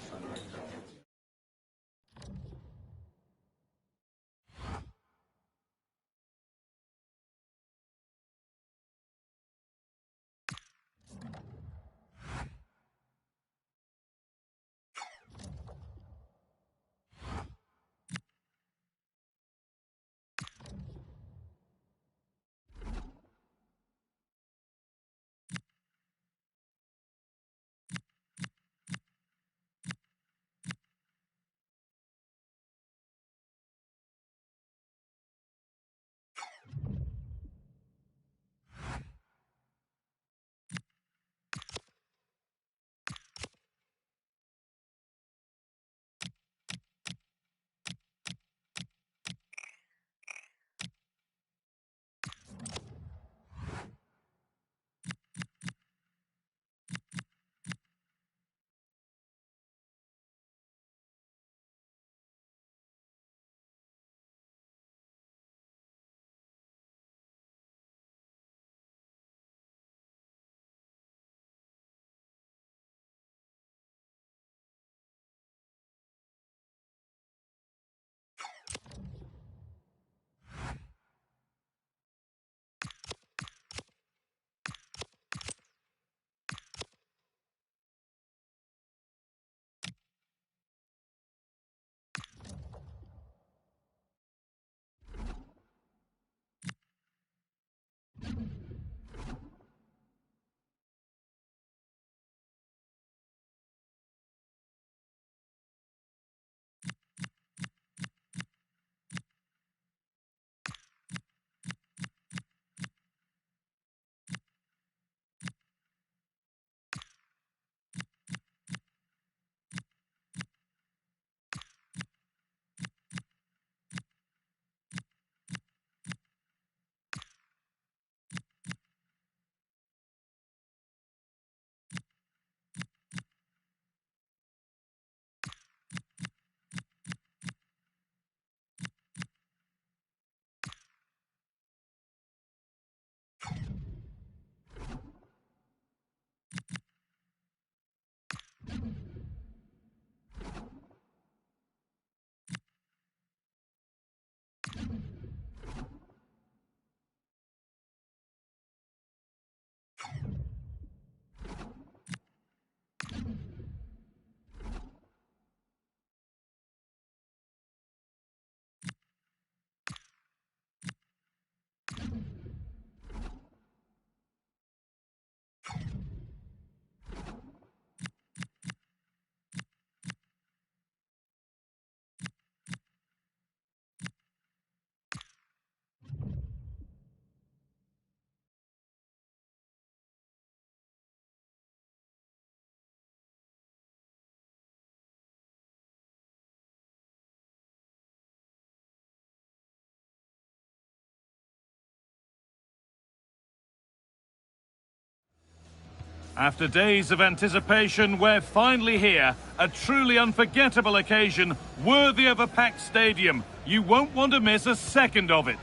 After days of anticipation, we're finally here. A truly unforgettable occasion, worthy of a packed stadium. You won't want to miss a second of it.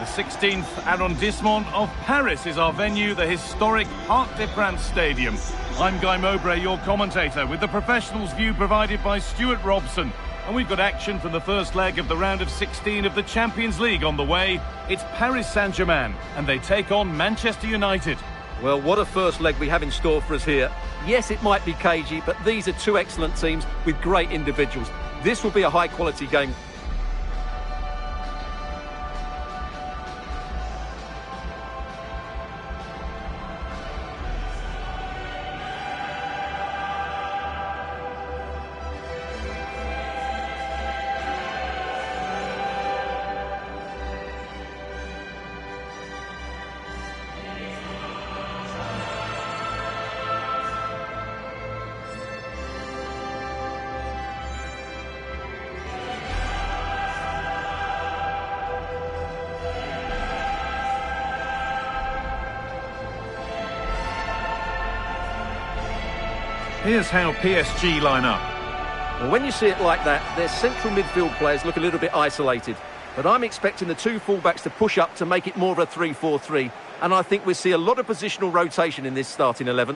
The 16th arrondissement of Paris is our venue, the historic Parc des Princes Stadium. I'm Guy Mowbray, your commentator, with the professionals' view provided by Stuart Robson. And we've got action from the first leg of the round of 16 of the Champions League on the way. It's Paris Saint-Germain, and they take on Manchester United. Well, what a first leg we have in store for us here. Yes, it might be cagey, but these are two excellent teams with great individuals. This will be a high-quality game. Here's how PSG line up. Well, when you see it like that, their central midfield players look a little bit isolated. But I'm expecting the two fullbacks to push up to make it more of a 3-4-3. And I think we'll see a lot of positional rotation in this starting 11.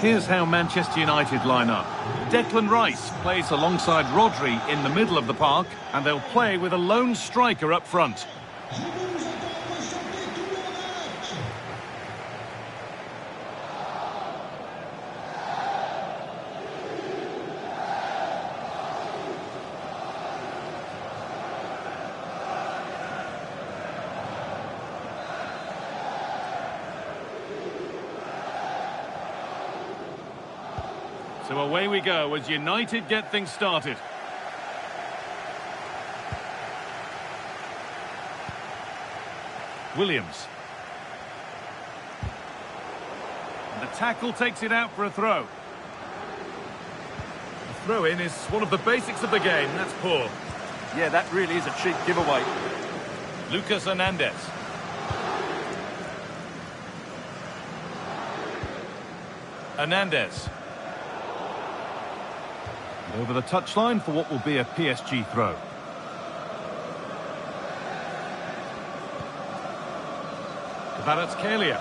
Here's how Manchester United line up. Declan Rice plays alongside Rodri in the middle of the park, and they'll play with a lone striker up front. So away we go as United get things started. Williams. And the tackle takes it out for a throw. The throw-in is one of the basics of the game. That's poor. Yeah, that really is a cheap giveaway. Lucas Hernandez. Hernandez. Over the touchline for what will be a PSG throw. Kvaratskhelia.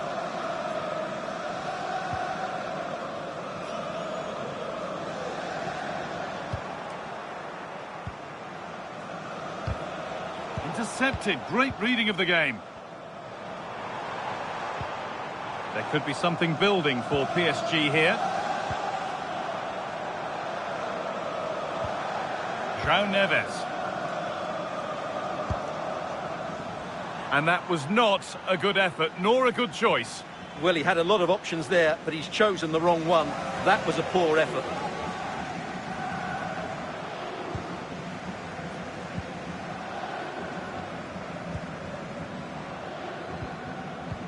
Intercepted. Great reading of the game. There could be something building for PSG here. João Neves. And that was not a good effort, nor a good choice. Well, he had a lot of options there, but he's chosen the wrong one. That was a poor effort.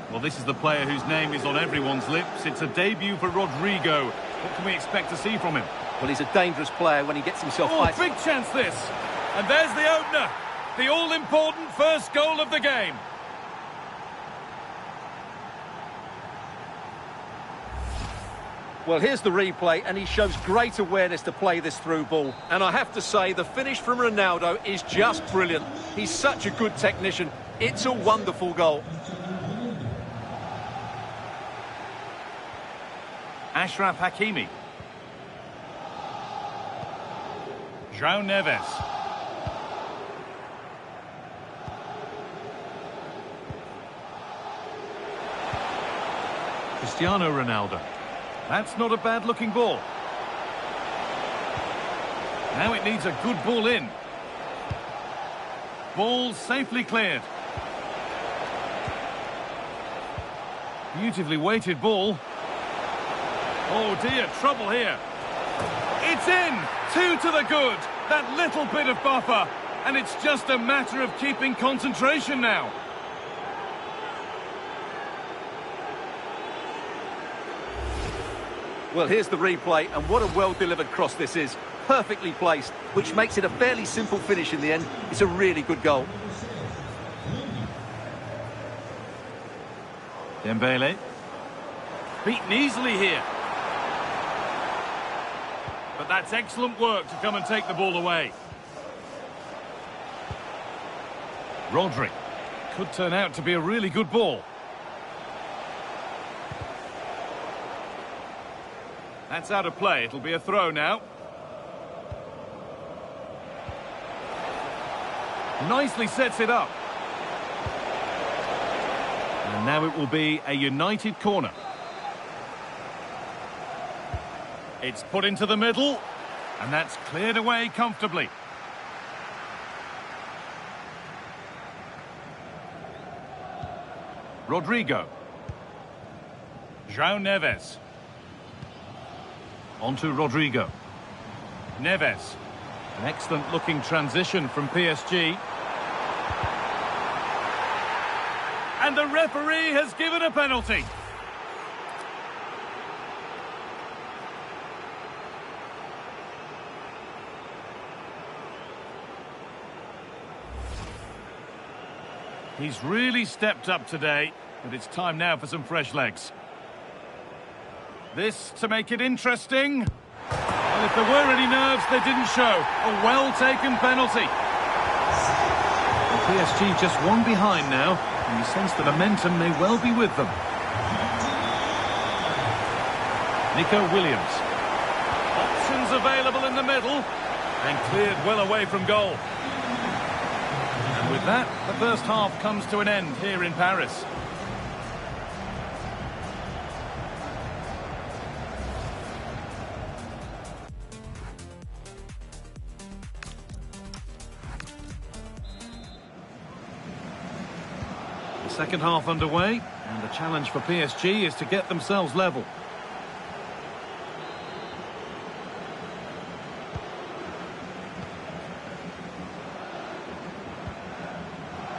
Well, this is the player whose name is on everyone's lips. It's a debut for Rodrigo. What can we expect to see from him? Well, he's a dangerous player when he gets himself... Oh, big chance this. And there's the opener. The all-important first goal of the game. Well, here's the replay, and he shows great awareness to play this through ball. And I have to say, the finish from Ronaldo is just brilliant. He's such a good technician. It's a wonderful goal. Achraf Hakimi. João Neves. Cristiano Ronaldo. That's not a bad-looking ball. Now it needs a good ball in. Ball safely cleared. Beautifully weighted ball. Oh dear, trouble here. It's in! 2 to the good. That little bit of buffer, and it's just a matter of keeping concentration now. Well, here's the replay, and what a well-delivered cross this is. Perfectly placed, which makes it a fairly simple finish in the end. It's a really good goal. Dembele. Beaten easily here. But that's excellent work to come and take the ball away. Rodri. Could turn out to be a really good ball. That's out of play. It'll be a throw now. Nicely sets it up. And now it will be a United corner. It's put into the middle. And that's cleared away comfortably. Rodrigo. João Neves. On to Rodrigo. Neves. An excellent looking transition from PSG. And the referee has given a penalty. He's really stepped up today, but it's time now for some fresh legs. This to make it interesting. Well, if there were any nerves, they didn't show. A well-taken penalty. And PSG just one behind now, and you sense the momentum may well be with them. Nico Williams. Options available in the middle, and cleared well away from goal. And with that, the first half comes to an end here in Paris. Second half underway, and the challenge for PSG is to get themselves level.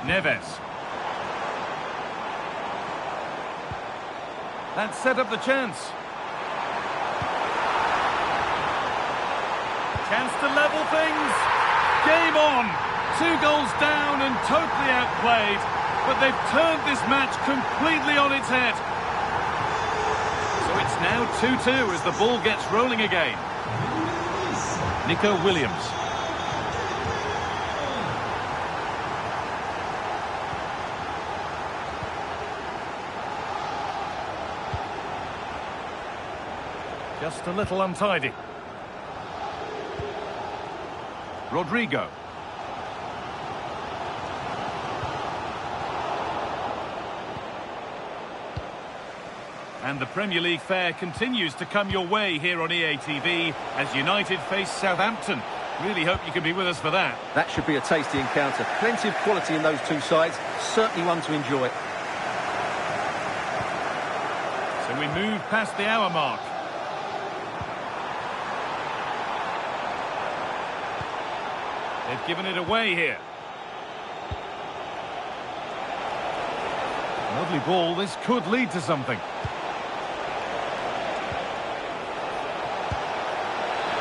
Neves. That set up the chance. Chance to level things. Game on. 2 goals down and totally outplayed. But they've turned this match completely on its head. So it's now 2-2 as the ball gets rolling again. Nico Williams. Just a little untidy. Rodrigo. And the Premier League fare continues to come your way here on EA TV as United face Southampton. Really hope you can be with us for that. That should be a tasty encounter. Plenty of quality in those two sides. Certainly one to enjoy. So we move past the hour mark. They've given it away here. Lovely ball. This could lead to something.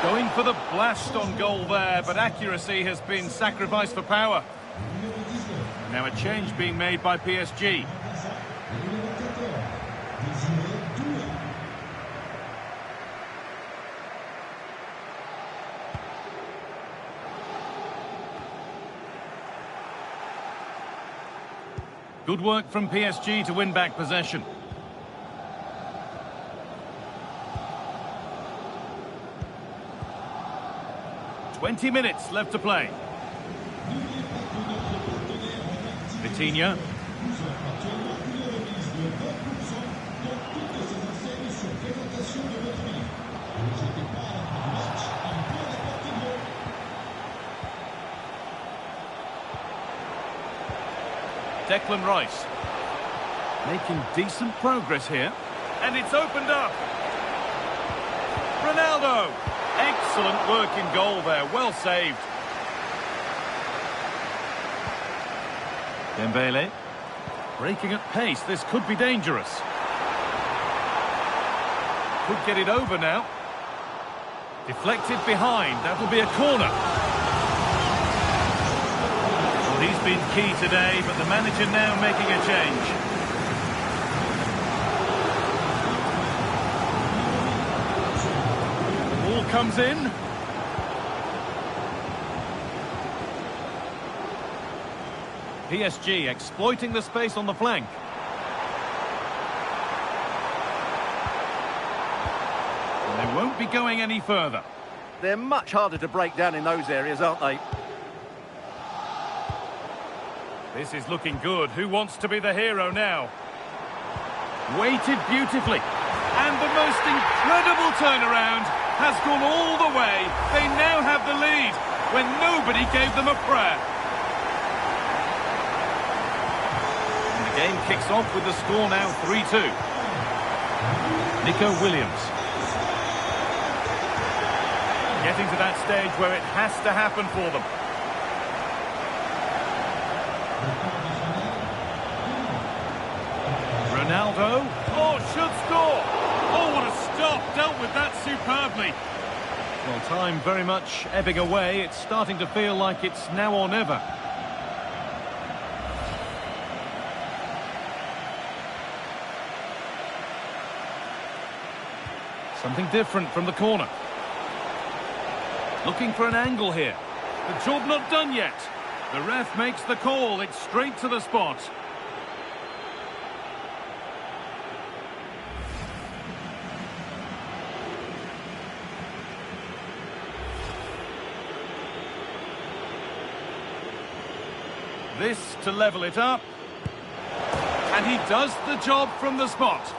Going for the blast on goal there, but accuracy has been sacrificed for power. Now a change being made by PSG. Good work from PSG to win back possession. "20 minutes left to play. Vitinha. Declan Rice. Making decent progress here. And it's opened up. Ronaldo. Excellent. Excellent work in goal there, well saved. Dembele. Breaking at pace, this could be dangerous. Could get it over now. Deflected behind, that'll be a corner. Well, he's been key today, but the manager now making a change. Ball comes in. PSG exploiting the space on the flank. And they won't be going any further. They're much harder to break down in those areas, aren't they? This is looking good. Who wants to be the hero now? Weighted beautifully. And the most incredible turnaround has gone all the way. They now have the lead when nobody gave them a prayer. The game kicks off with the score now 3-2. Nico Williams. Getting to that stage where it has to happen for them. Ronaldo. Oh, should score. Oh, what a stop. Dealt with that superbly. Well, time very much ebbing away. It's starting to feel like it's now or never. Something different from the corner. Looking for an angle here. The job not done yet. The ref makes the call. It's straight to the spot. This to level it up. And he does the job from the spot.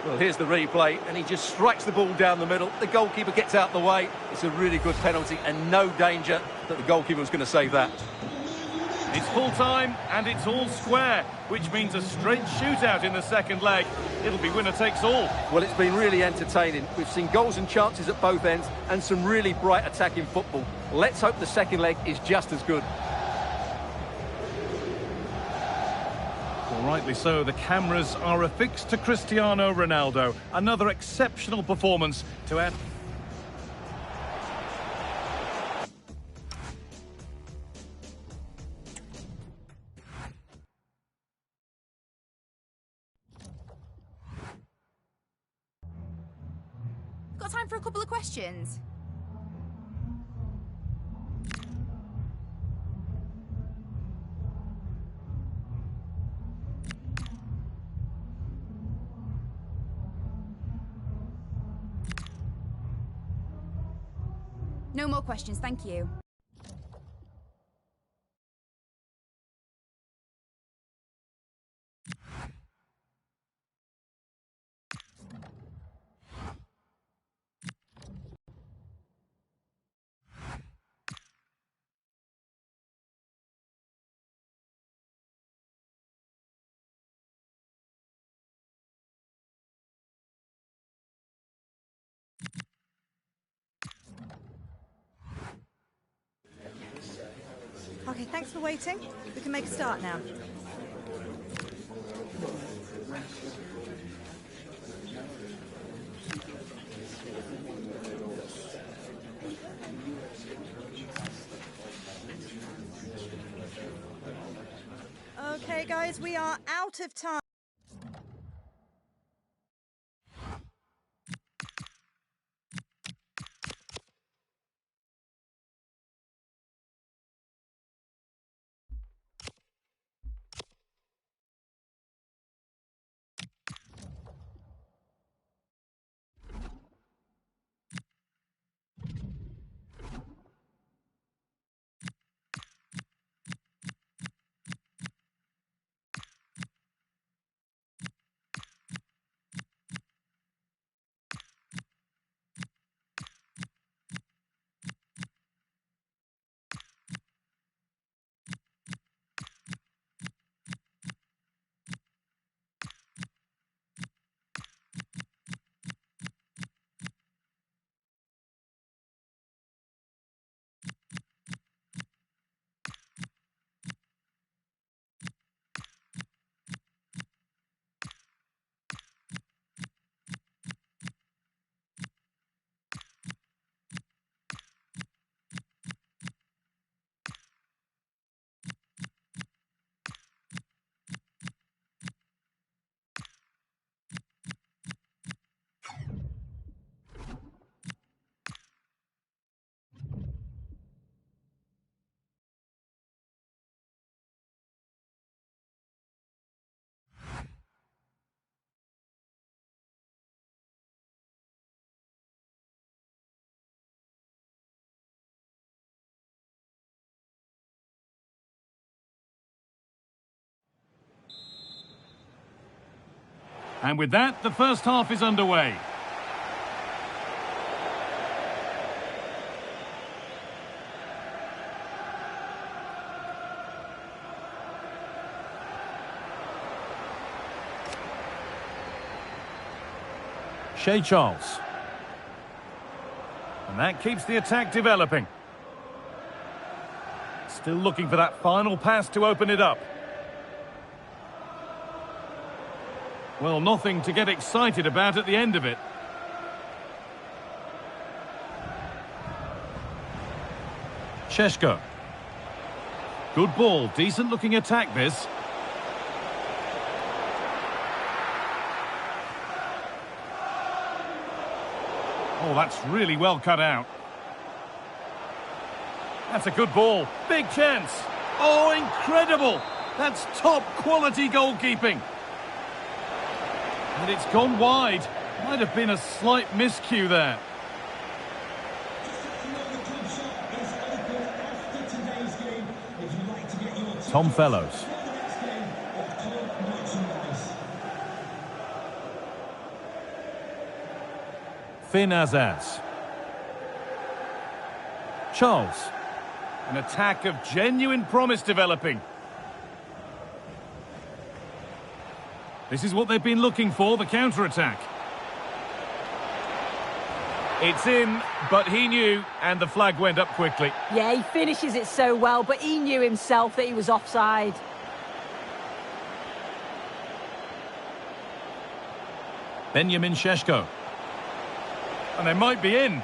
Well, here's the replay, and he just strikes the ball down the middle. The goalkeeper gets out the way. It's a really good penalty, and no danger that the goalkeeper was going to save that. It's full time, and it's all square, which means a straight shootout in the second leg. It'll be winner takes all. Well, it's been really entertaining. We've seen goals and chances at both ends, and some really bright attacking football. Let's hope the second leg is just as good. Well, rightly so, the cameras are affixed to Cristiano Ronaldo. Another exceptional performance to add. Got time for a couple of questions? No more questions, thank you. Okay, thanks for waiting. We can make a start now. Okay, guys, we are out of time. And with that, the first half is underway. Shea Charles. And that keeps the attack developing. Still looking for that final pass to open it up. Well, nothing to get excited about at the end of it. Sheshko. Good ball, decent looking attack this. Oh, that's really well cut out. That's a good ball. Big chance. Oh, incredible. That's top quality goalkeeping. And it's gone wide. Might have been a slight miscue there. Tom Fellows. Finn Azaz. Charles. An attack of genuine promise developing. This is what they've been looking for, the counter-attack. It's in, but he knew, and the flag went up quickly. Yeah, he finishes it so well, but he knew himself that he was offside. Benjamin Sheshko. And they might be in.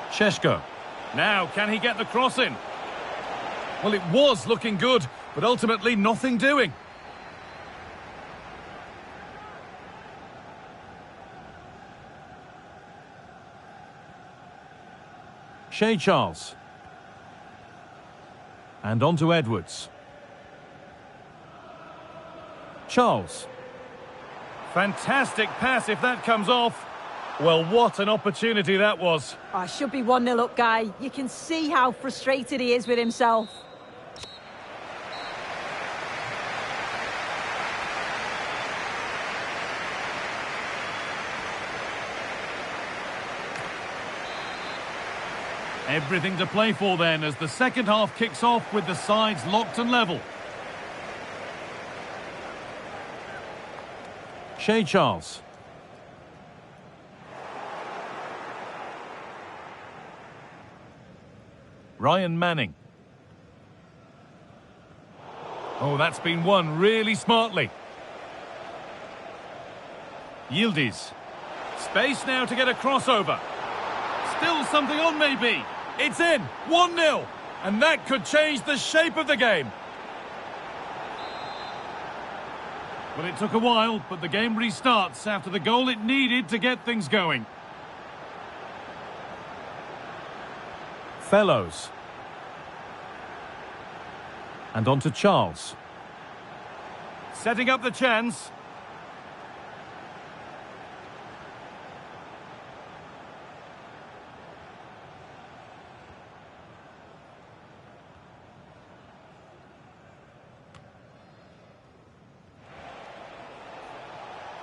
Sheshko. Now, can he get the cross in? Well, it was looking good, but ultimately nothing doing. Shea Charles. And on to Edwards. Charles. Fantastic pass if that comes off. Well, what an opportunity that was. Oh, it should be 1-0 up, Guy. You can see how frustrated he is with himself. Everything to play for then as the second half kicks off with the sides locked and level. Shea Charles. Ryan Manning. Oh, that's been won really smartly. Yildiz. Space now to get a crossover. Still something on maybe. It's in. 1-0. And that could change the shape of the game. Well, it took a while, but the game restarts after the goal it needed to get things going. Fellows. And on to Charles. Setting up the chance.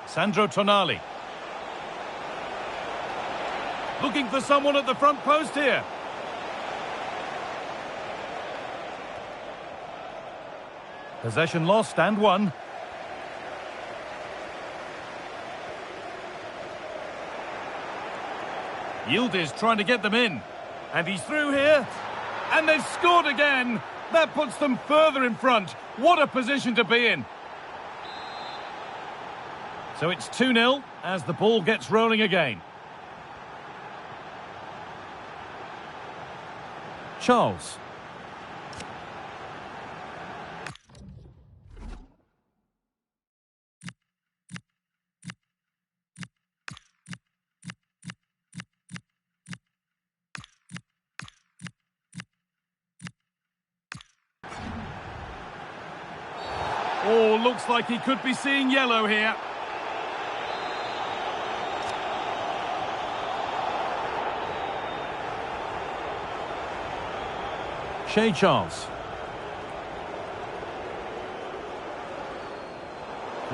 Sandro Tonali. Looking for someone at the front post here. Possession lost and won. Yildiz trying to get them in. And he's through here. And they've scored again. That puts them further in front. What a position to be in. So it's 2-0 as the ball gets rolling again. Charles. Oh, looks like he could be seeing yellow here. Shea Charles.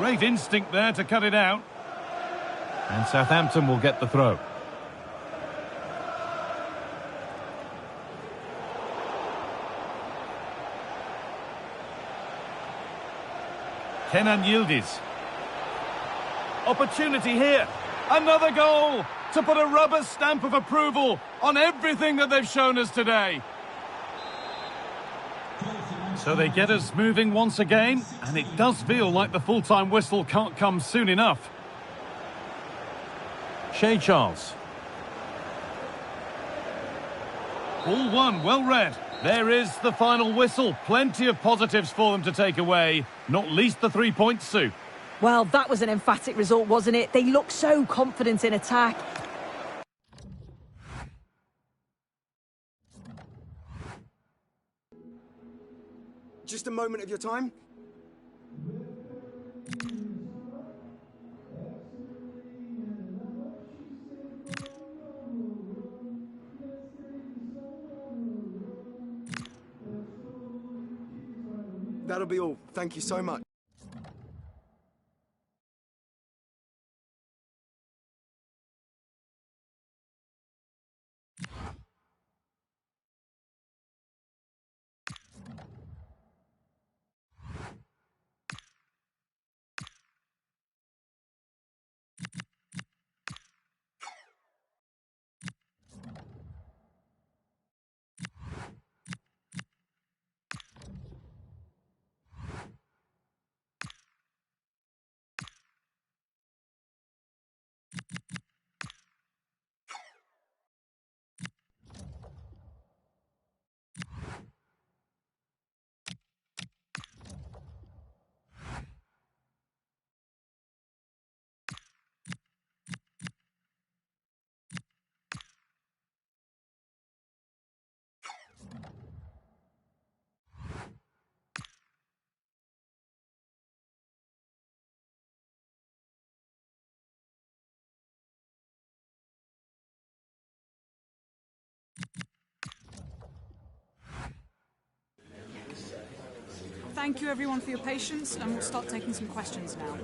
Great instinct there to cut it out. And Southampton will get the throw. Kenan Yildiz. Opportunity here. Another goal to put a rubber stamp of approval on everything that they've shown us today. So they get us moving once again, and it does feel like the full-time whistle can't come soon enough. Shea Charles. Ball one, well read. There is the final whistle. Plenty of positives for them to take away, not least the 3 points, Sue. Well, that was an emphatic result, wasn't it? They look so confident in attack. Just a moment of your time. That'll be all. Thank you so much. Thank you everyone for your patience, and we'll start taking some questions now.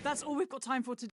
That's all we've got time for today.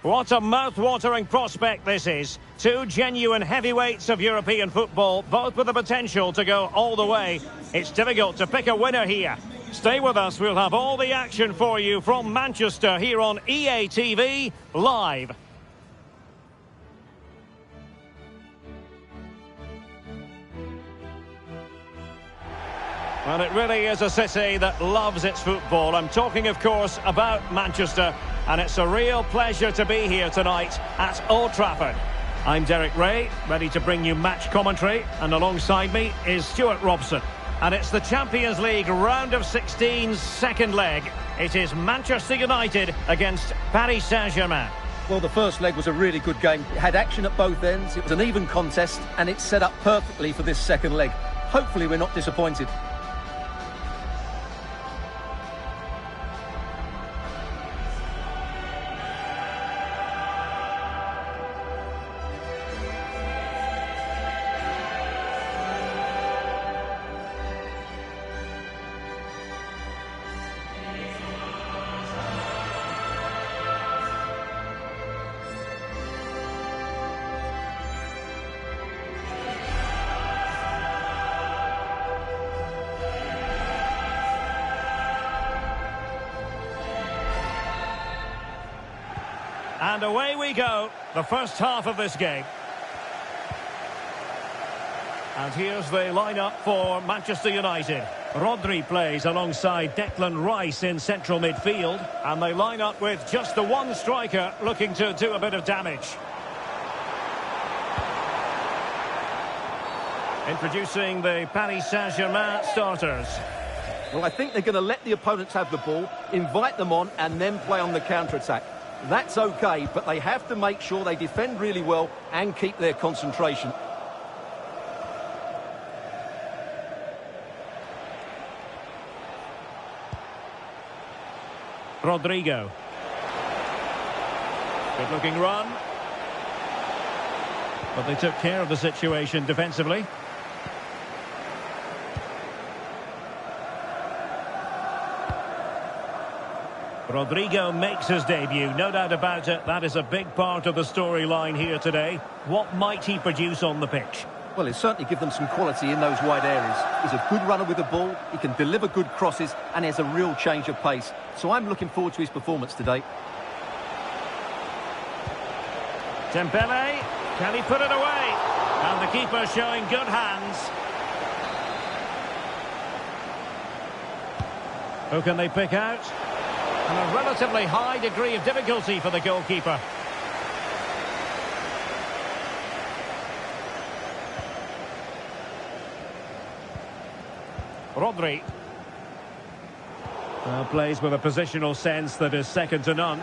What a mouth-watering prospect this is. Two genuine heavyweights of European football, both with the potential to go all the way. It's difficult to pick a winner here. Stay with us, we'll have all the action for you from Manchester here on EA TV Live. Well, it really is a city that loves its football. I'm talking, of course, about Manchester. and it's a real pleasure to be here tonight at Old Trafford. I'm Derek Ray, ready to bring you match commentary, and alongside me is Stuart Robson. And it's the Champions League round of 16's second leg. It is Manchester United against Paris Saint-Germain. Well, the first leg was a really good game. It had action at both ends, it was an even contest, and it's set up perfectly for this second leg. Hopefully we're not disappointed. And away we go, the first half of this game. And here's the lineup for Manchester United. Rodri plays alongside Declan Rice in central midfield. And they line up with just the one striker looking to do a bit of damage. Introducing the Paris Saint-Germain starters. Well, I think they're going to let the opponents have the ball, invite them on, and then play on the counter-attack. That's okay, but they have to make sure they defend really well and keep their concentration. Rodrigo. Good looking run. But they took care of the situation defensively. Rodrigo makes his debut, no doubt about it. That is a big part of the storyline here today. What might he produce on the pitch? Well, he'll certainly give them some quality in those wide areas. He's a good runner with the ball, he can deliver good crosses, and he has a real change of pace. So I'm looking forward to his performance today. Dembele, can he put it away? And the keeper showing good hands. Who can they pick out? And a relatively high degree of difficulty for the goalkeeper. Rodri. Plays with a positional sense that is second to none.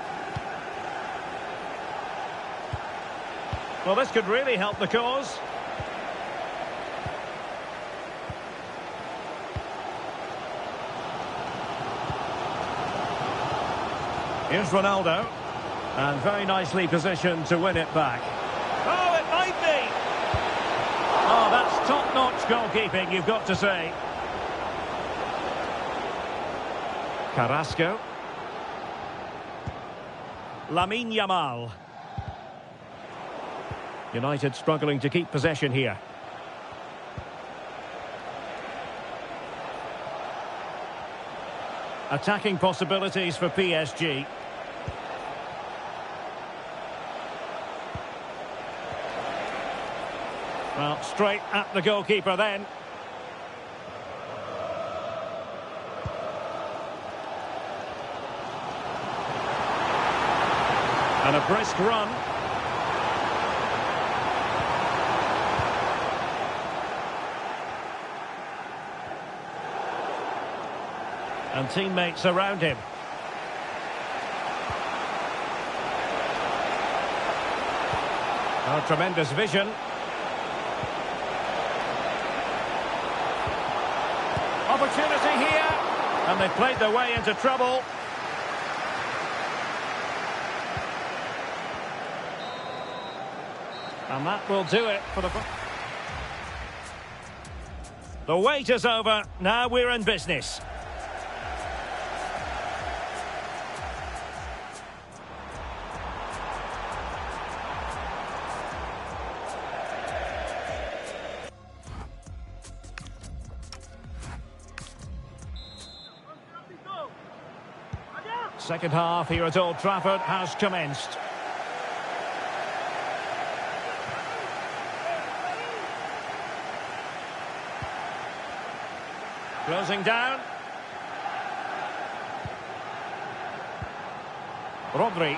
Well, this could really help the cause. Here's Ronaldo, and very nicely positioned to win it back. Oh, it might be! Oh, that's top-notch goalkeeping, you've got to say. Carrasco. Lamine Yamal. United struggling to keep possession here. Attacking possibilities for PSG. Well, straight at the goalkeeper then. And a brisk run. And teammates around him. Oh, tremendous vision. Opportunity here. And they played their way into trouble. And that will do it for the... The wait is over. Now we're in business. Second half here at Old Trafford has commenced. Closing down. Rodri.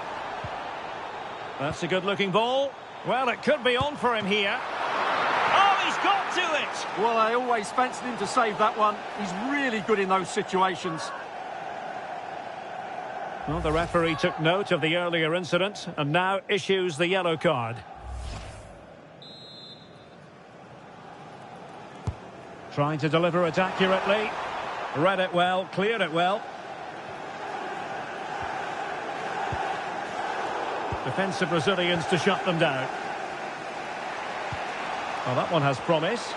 That's a good-looking ball. Well, it could be on for him here. Oh, he's got to it! Well, I always fancied him to save that one. He's really good in those situations. Well, the referee took note of the earlier incident and now issues the yellow card. Trying to deliver it accurately. Read it well, cleared it well. Defensive Brazilians to shut them down. Well, that one has promise.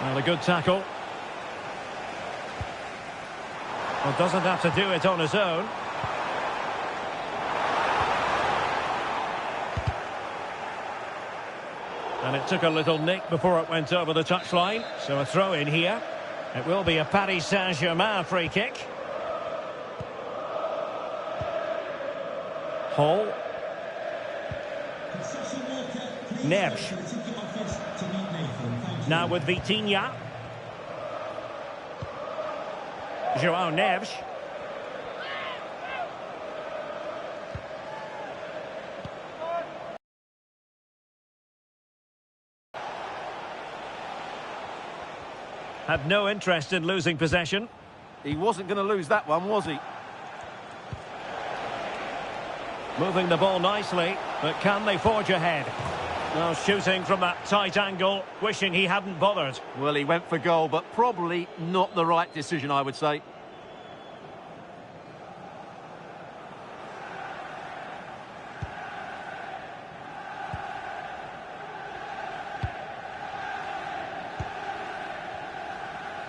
Well, a good tackle. Well, doesn't have to do it on his own. And it took a little nick before it went over the touchline. So a throw in here. It will be a Paris Saint-Germain free kick. Hall. Neves. Now with Vitinha. João Neves. Had no interest in losing possession. He wasn't going to lose that one, was he? Moving the ball nicely, but can they forge ahead? Well, shooting from that tight angle, wishing he hadn't bothered. Well, he went for goal, but probably not the right decision, I would say.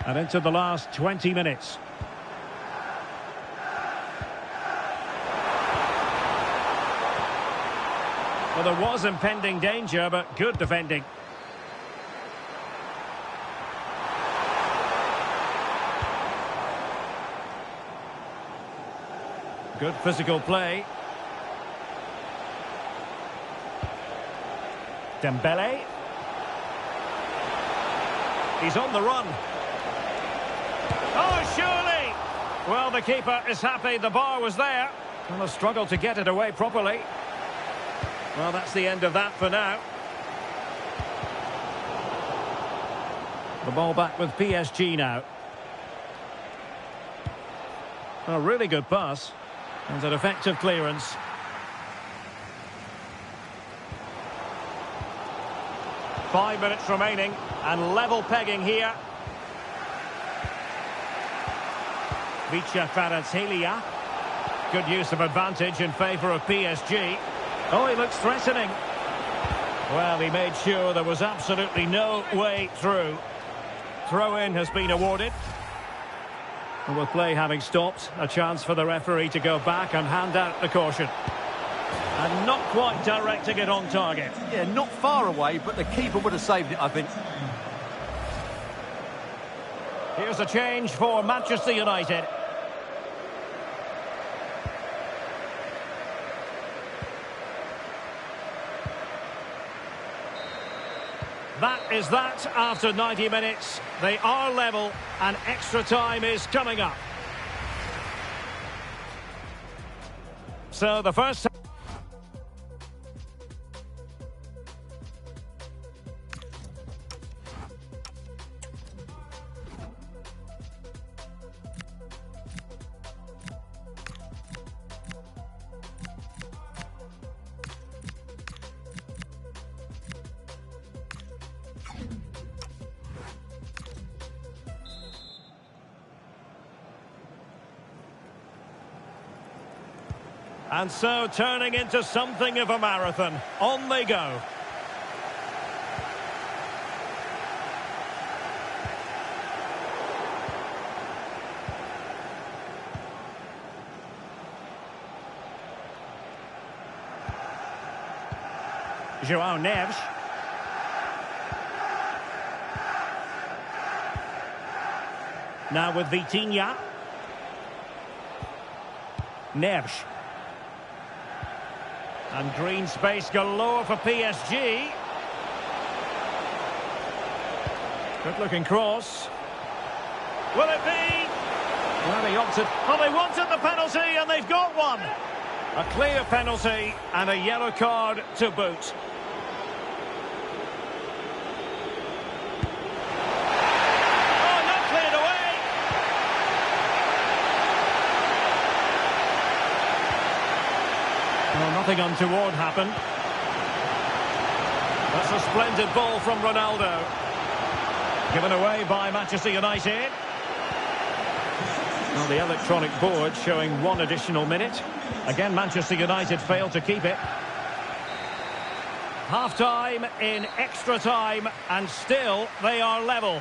And into the last 20 minutes. Well, there was impending danger, but good defending. Good physical play. Dembele. He's on the run. Oh, surely! Well, the keeper is happy the bar was there. And a struggle to get it away properly. Well, that's the end of that for now. The ball back with PSG now. A really good pass. And an effective clearance. Five minutes remaining. And level pegging here. Vicha Kvaratskhelia. Good use of advantage in favour of PSG. Oh, he looks threatening. Well, he made sure there was absolutely no way through. Throw-in has been awarded. And with play having stopped, a chance for the referee to go back and hand out the caution. And not quite directing it on target. Yeah, not far away, but the keeper would have saved it, I think. Here's a change for Manchester United. That is that after 90 minutes. They are level and extra time is coming up. So the first... And so turning into something of a marathon. On they go. João Neves. Now with Vitinha. Neves. And green space galore for PSG. Good-looking cross. Will it be? Well, he opted. Well, they wanted the penalty, and they've got one. A clear penalty and a yellow card to boot. Oh, not cleared away. Well, nothing untoward happened. That's a splendid ball from Ronaldo. Given away by Manchester United. Well, the electronic board showing 1 additional minute. Again, Manchester United failed to keep it. Half-time in extra time, and still they are level.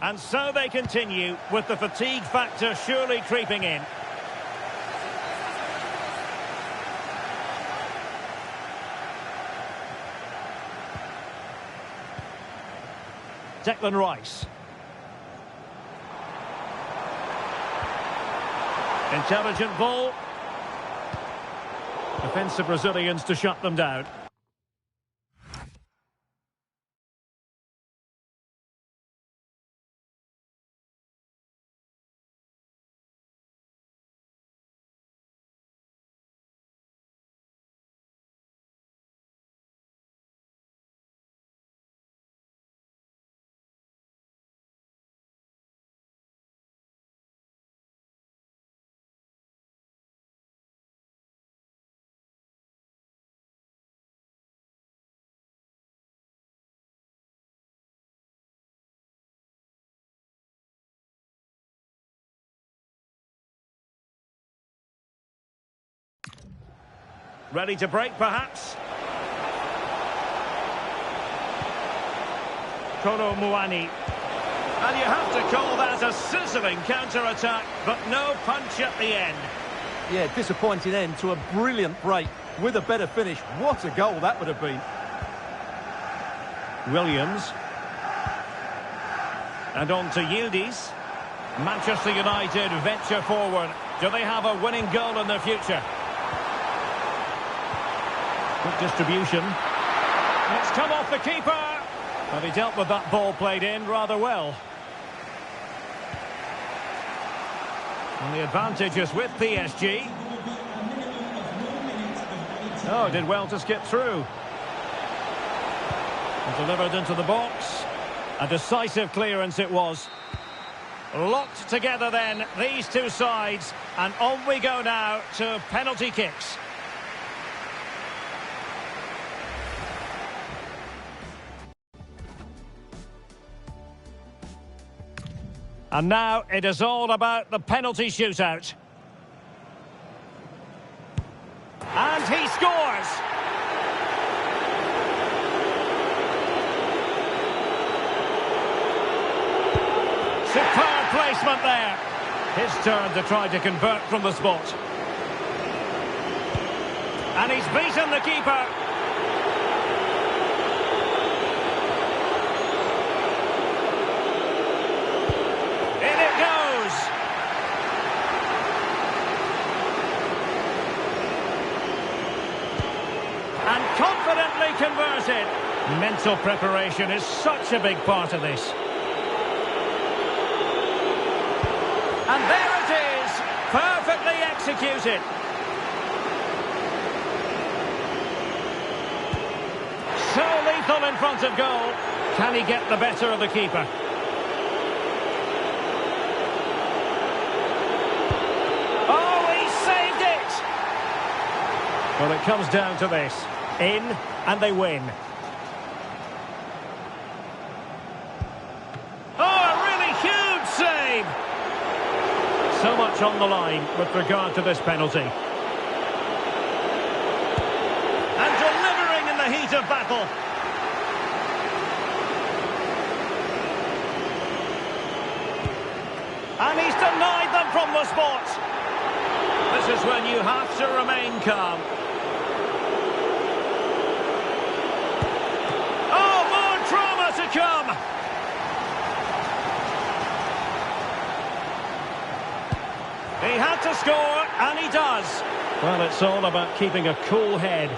And so they continue, with the fatigue factor surely creeping in. Declan Rice. Intelligent ball. Defensive Brazilians to shut them down. Ready to break, perhaps? Kono Muani. And you have to call that a sizzling counter-attack, but no punch at the end. Yeah, disappointing end to a brilliant break. With a better finish, what a goal that would have been. Williams. And on to Yildiz. Manchester United venture forward. Do they have a winning goal in their future? Good distribution. It's come off the keeper. But he dealt with that ball played in rather well. And the advantage is with PSG. Oh, did well to skip through. And delivered into the box. A decisive clearance it was. Locked together then, these two sides. And on we go now to penalty kicks. And now it is all about the penalty shootout. And he scores! Superb placement there. His turn to try to convert from the spot. And he's beaten the keeper. Confidently converted. Mental preparation is such a big part of this. And there it is, perfectly executed. So lethal in front of goal. Can he get the better of the keeper? Oh, he saved it! Well, it comes down to this. In, and they win. Oh, a really huge save! So much on the line with regard to this penalty. And delivering in the heat of battle. And he's denied them from the spot. This is when you have to remain calm. He had to score, and he does. Well, it's all about keeping a cool head.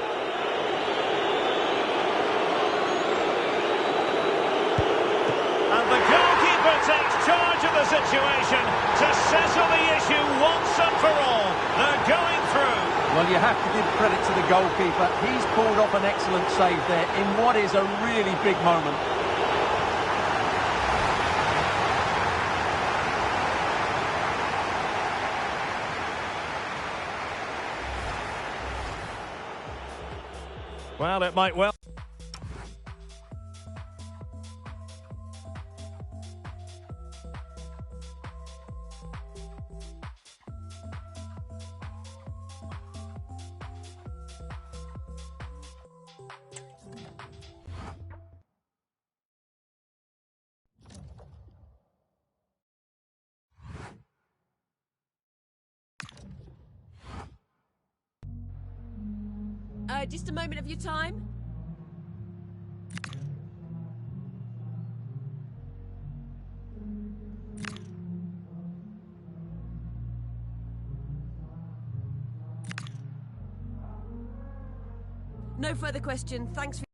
And the goalkeeper takes charge of the situation to settle the issue once and for all. They're going through. Well, you have to give credit to the goalkeeper. He's pulled off an excellent save there in what is a really big moment. Well, it might well. Just a moment of your time. No further questions. Thanks for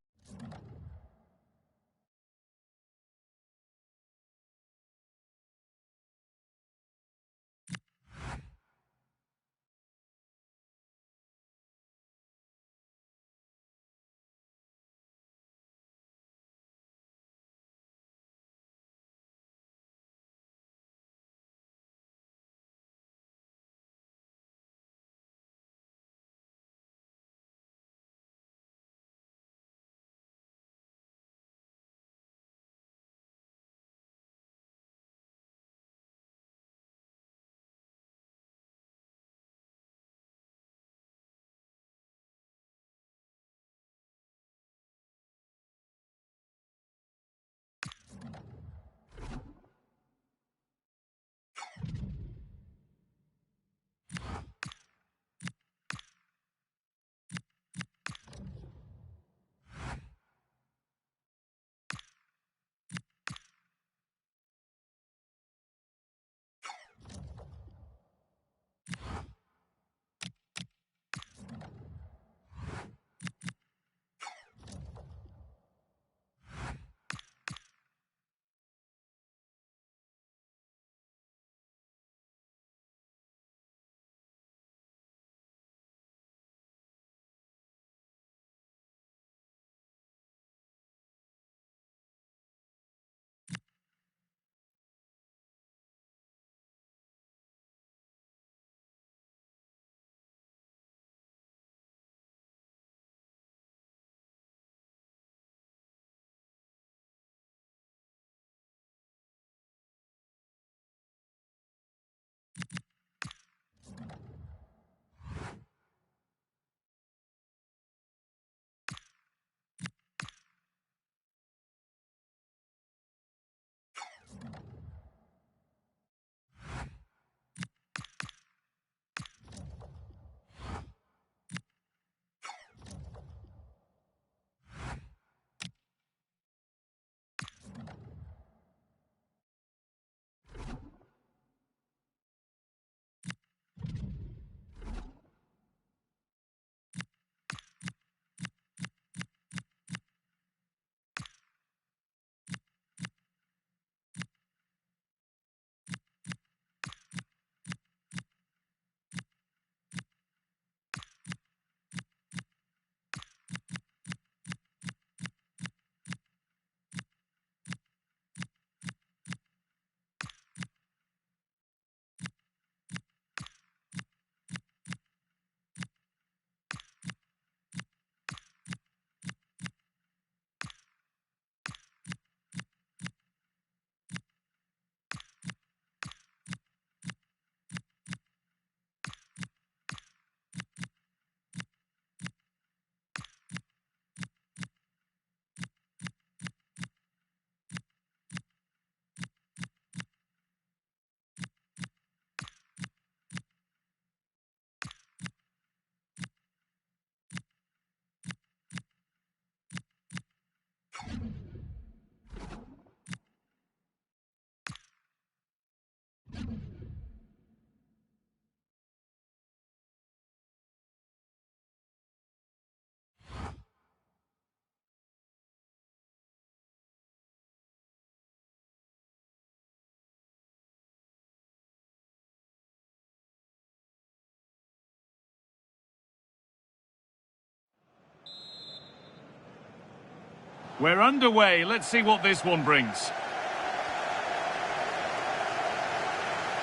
We're underway. Let's see what this one brings.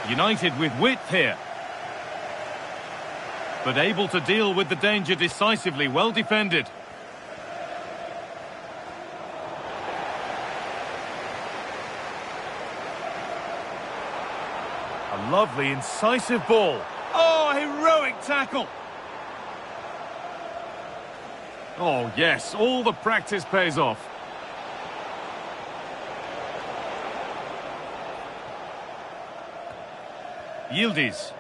United with width here. But able to deal with the danger decisively. Well defended. A lovely, incisive ball. Oh, heroic tackle. Oh, yes, all the practice pays off. Yildiz.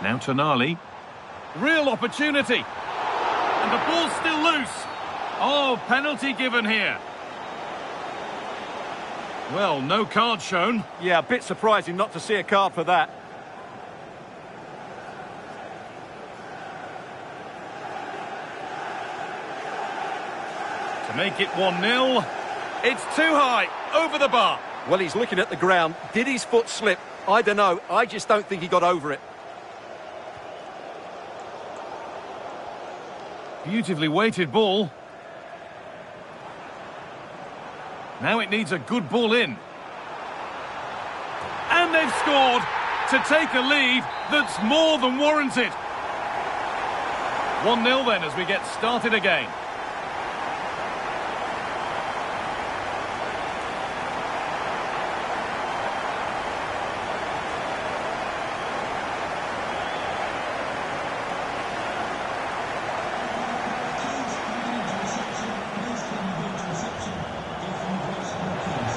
Now Tonali. Real opportunity. And the ball's still loose. Oh, penalty given here. Well, no card shown. Yeah, a bit surprising not to see a card for that. To make it 1-0. It's too high. Over the bar. Well, he's looking at the ground. Did his foot slip? I don't know. I just don't think he got over it. Beautifully weighted ball. Now it needs a good ball in. And they've scored to take a lead that's more than warranted. 1-0 then as we get started again.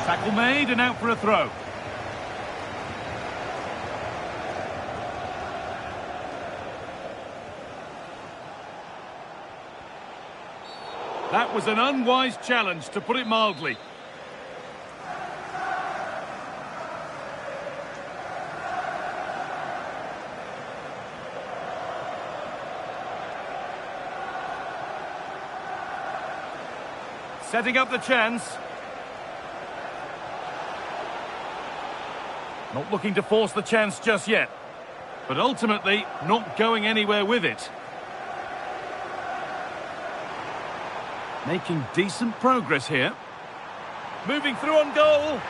Tackle made and out for a throw. That was an unwise challenge, to put it mildly. Setting up the chance. Not looking to force the chance just yet, but ultimately not going anywhere with it. Making decent progress here. Moving through on goal.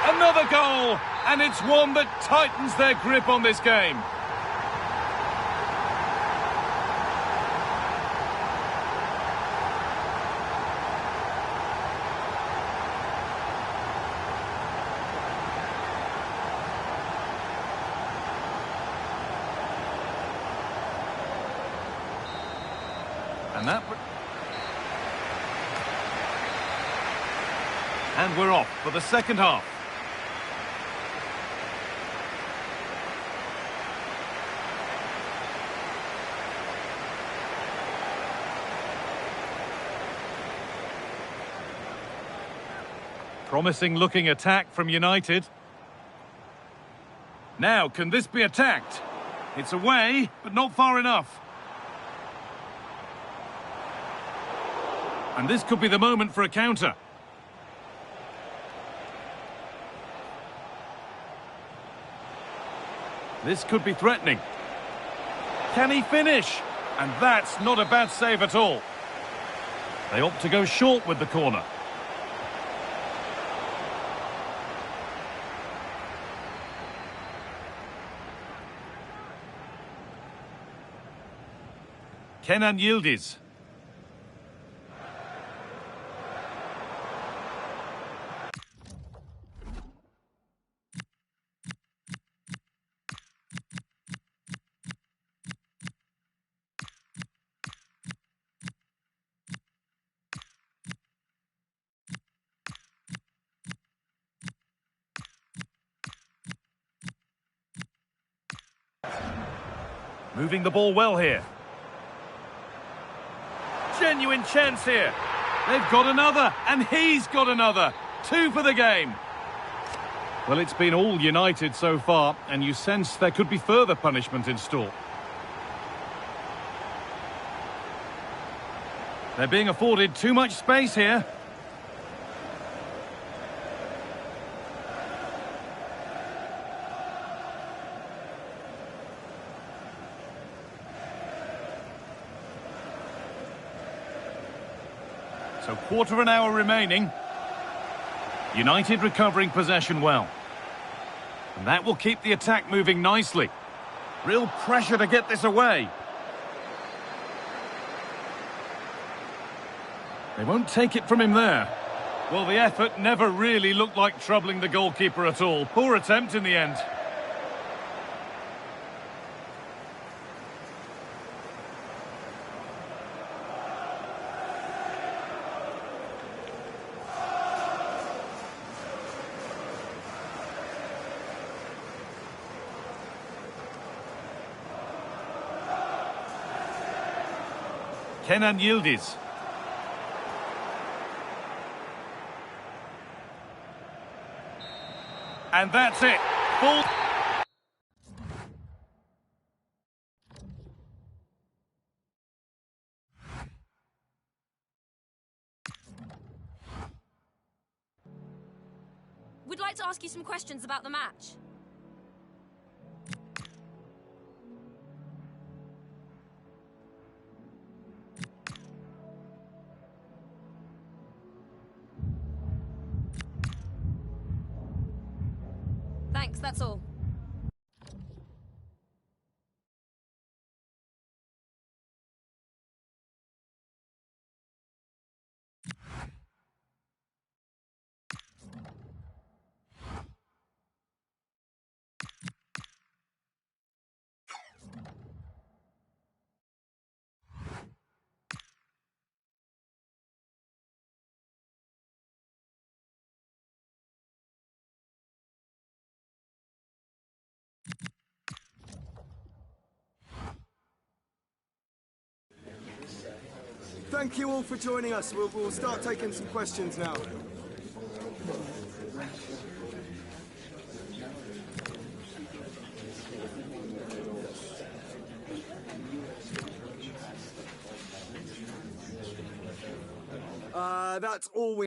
Another goal, and it's one that tightens their grip on this game. And we're off for the second half. Promising looking attack from United. Now, can this be attacked? It's away, but not far enough. And this could be the moment for a counter. This could be threatening. Can he finish? And that's not a bad save at all. They opt to go short with the corner. Kenan Yildiz. Moving the ball well here. Genuine chance here. They've got another, and he's got another. 2 for the game. Well, it's been all United so far, and you sense there could be further punishment in store. They're being afforded too much space here. So quarter of an hour remaining. United recovering possession well. And that will keep the attack moving nicely. Real pressure to get this away. They won't take it from him there. Well, the effort never really looked like troubling the goalkeeper at all. Poor attempt in the end. Kenan Yildiz. And that's it. Full. We'd like to ask you some questions about the match. Thanks, that's all. Thank you all for joining us. We'll start taking some questions now. That's all we...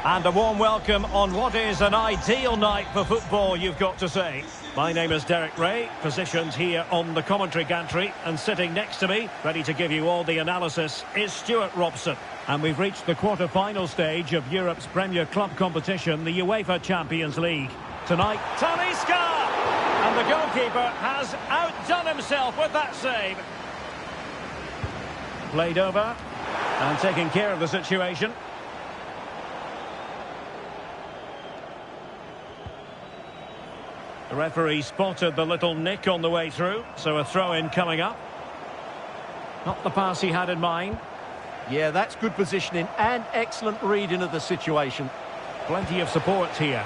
And a warm welcome on what is an ideal night for football, you've got to say. My name is Derek Ray, positioned here on the commentary gantry, and sitting next to me, ready to give you all the analysis, is Stuart Robson. And we've reached the quarter-final stage of Europe's Premier Club competition, the UEFA Champions League. Tonight, Talisca! And the goalkeeper has outdone himself with that save. Played over and taking care of the situation. The referee spotted the little nick on the way through, so a throw-in coming up. Not the pass he had in mind. Yeah, that's good positioning and excellent reading of the situation. Plenty of support here.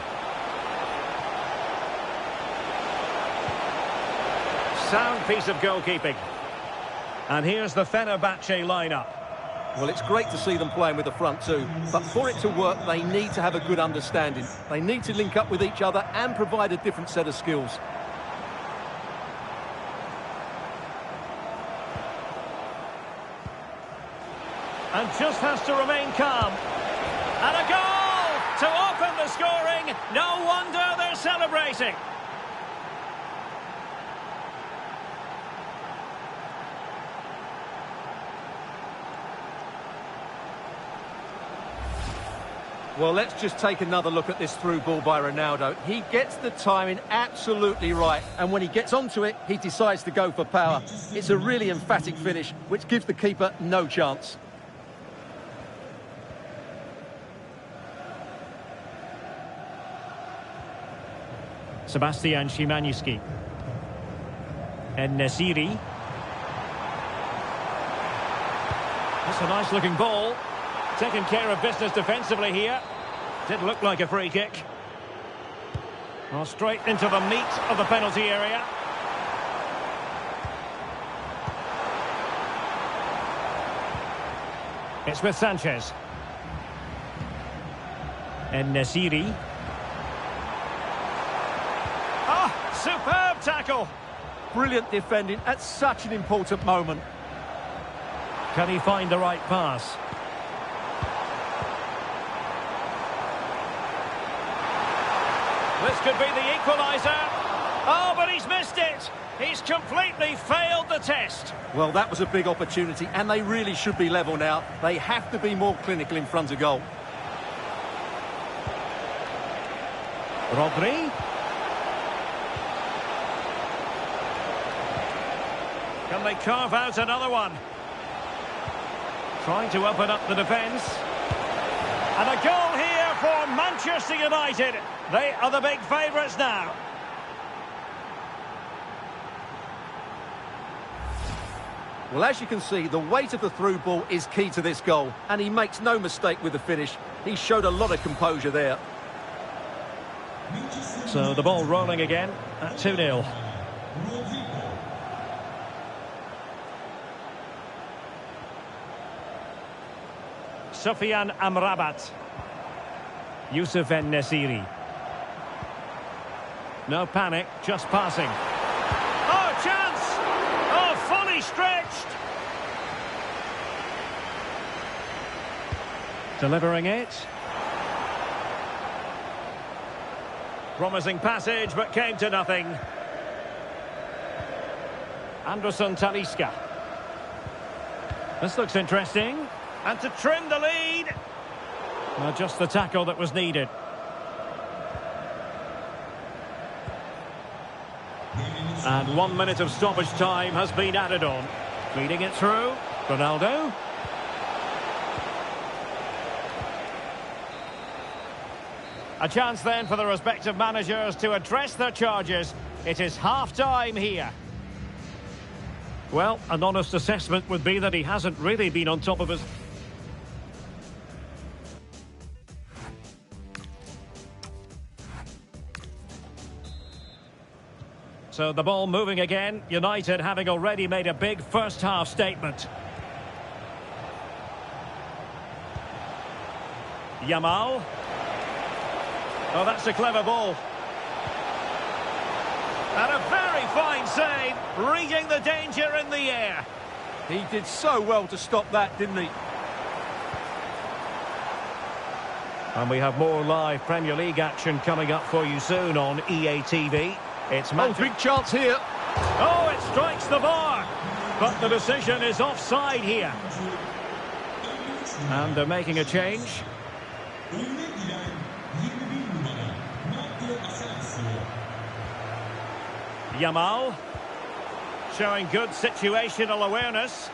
Sound piece of goalkeeping. And here's the Fenerbahce lineup. Well, it's great to see them playing with the front two, but for it to work, they need to have a good understanding. They need to link up with each other and provide a different set of skills. And just has to remain calm. And a goal to open the scoring. No wonder they're celebrating. Well, let's just take another look at this through ball by Ronaldo. He gets the timing absolutely right, and when he gets onto it, he decides to go for power. It's a really emphatic finish, which gives the keeper no chance. Sebastian Szymanski. En-Nesyri. That's a nice-looking ball. Taking care of business defensively here. Did look like a free kick. Well, straight into the meat of the penalty area. It's with Sanchez. En-Nesyri. Ah, superb tackle. Brilliant defending at such an important moment. Can he find the right pass? This could be the equaliser. Oh, but he's missed it. He's completely failed the test. Well, that was a big opportunity, and they really should be level now. They have to be more clinical in front of goal. Rodri. Can they carve out another one? Trying to open up the defence. And a goal here for Manchester United. They are the big favourites now. Well, as you can see, the weight of the through ball is key to this goal, and he makes no mistake with the finish. He showed a lot of composure there. So the ball rolling again at 2-0. Sofyan Amrabat. Youssef En-Nesyri. No panic, just passing. Oh, chance! Oh, fully stretched! Delivering it. Promising passage, but came to nothing. Anderson Talisca. This looks interesting. And to trim the lead. Well, just the tackle that was needed. And 1 minute of stoppage time has been added on. Feeding it through. Ronaldo. A chance then for the respective managers to address their charges. It is half-time here. Well, an honest assessment would be that he hasn't really been on top of his... So the ball moving again. United having already made a big first-half statement. Yamal. Oh, that's a clever ball. And a very fine save, reading the danger in the air. He did so well to stop that, didn't he? And we have more live Premier League action coming up for you soon on EA TV. It's big chance here. Oh, it strikes the bar. But the decision is offside here. And they're making a change. Yamal. Showing good situational awareness.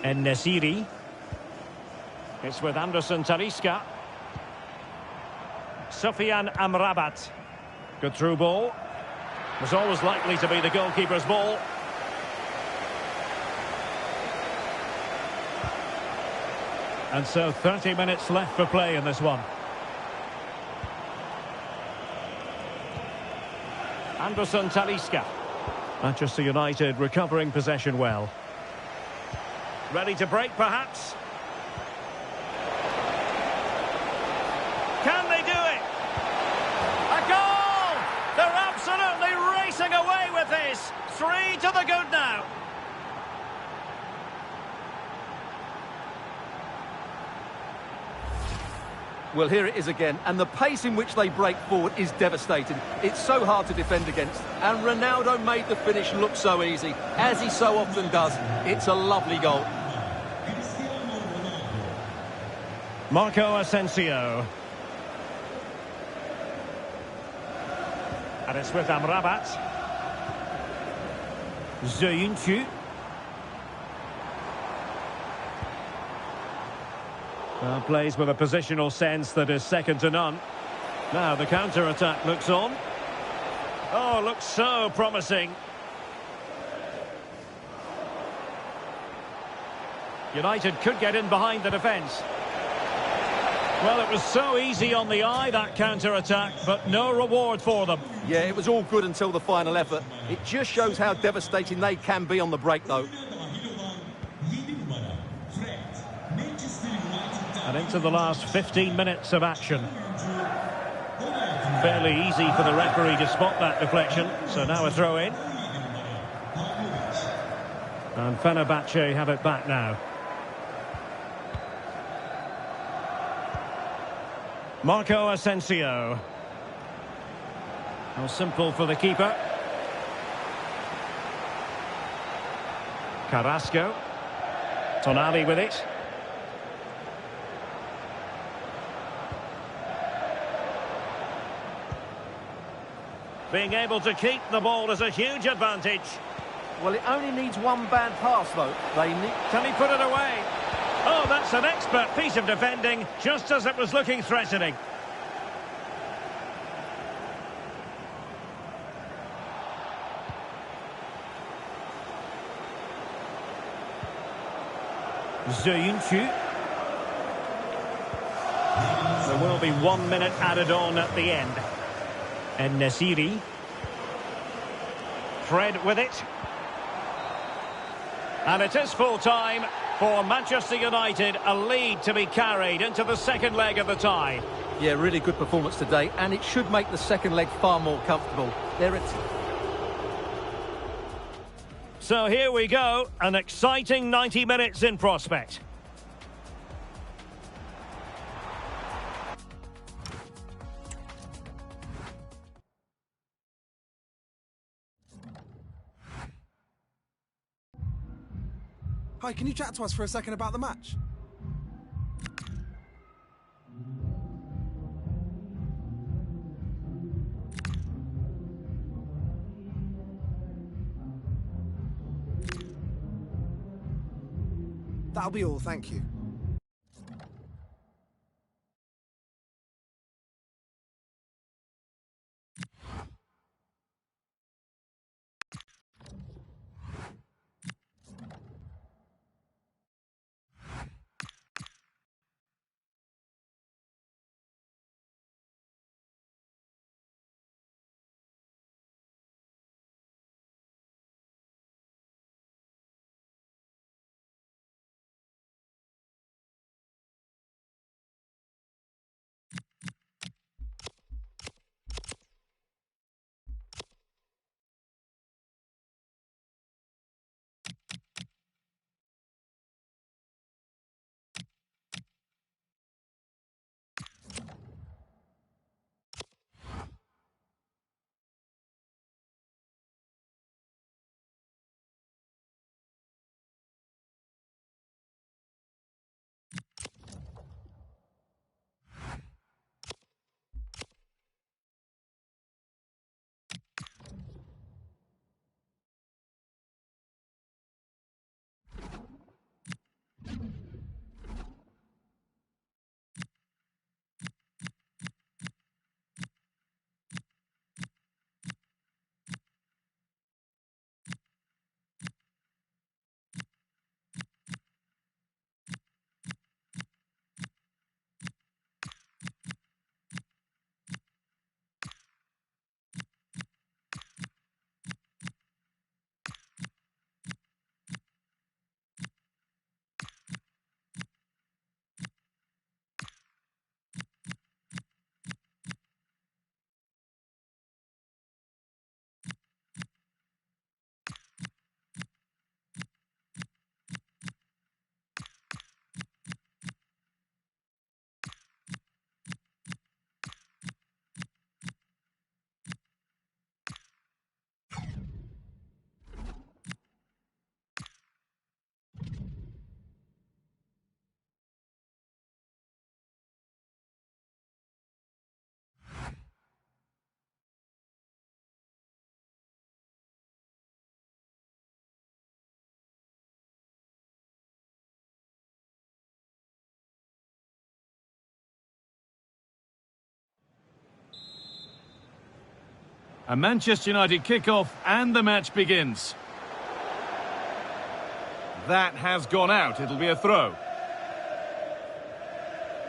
En-Nesyri. It's with Anderson Talisca. Sufyan Amrabat. Good through ball. Was always likely to be the goalkeeper's ball. And so 30 minutes left for play in this one. Anderson Talisca. Manchester United recovering possession well. Ready to break, perhaps? Can they do it? A goal! They're absolutely racing away with this. 3 to the good now. Well, here it is again, and the pace in which they break forward is devastating. It's so hard to defend against, and Ronaldo made the finish look so easy, as he so often does. It's a lovely goal. Marco Asensio. And it's with Amrabat. Fenkchu. Plays with a positional sense that is second to none. Now the counter-attack looks on. Oh, looks so promising. United could get in behind the defence. Well, it was so easy on the eye, that counter-attack, but no reward for them. Yeah, it was all good until the final effort. It just shows how devastating they can be on the break, though. And into the last 15 minutes of action. Fairly easy for the referee to spot that deflection. So now a throw in. And Fenerbahce have it back now. Marco Asensio. How simple for the keeper. Carrasco. Tonali with it. Being able to keep the ball is a huge advantage. Well, it only needs one bad pass, though. Can he put it away? Oh, that's an expert piece of defending, just as it was looking threatening. Fenkchu. There will be 1 minute added on at the end. And Nasiri. Fred with it. And it is full time for Manchester United, a lead to be carried into the second leg of the tie. Yeah, really good performance today, and it should make the second leg far more comfortable. There it's... So here we go, an exciting 90 minutes in prospect. Hi, can you chat to us for a second about the match? That'll be all, thank you. A Manchester United kickoff and the match begins. That has gone out. It'll be a throw.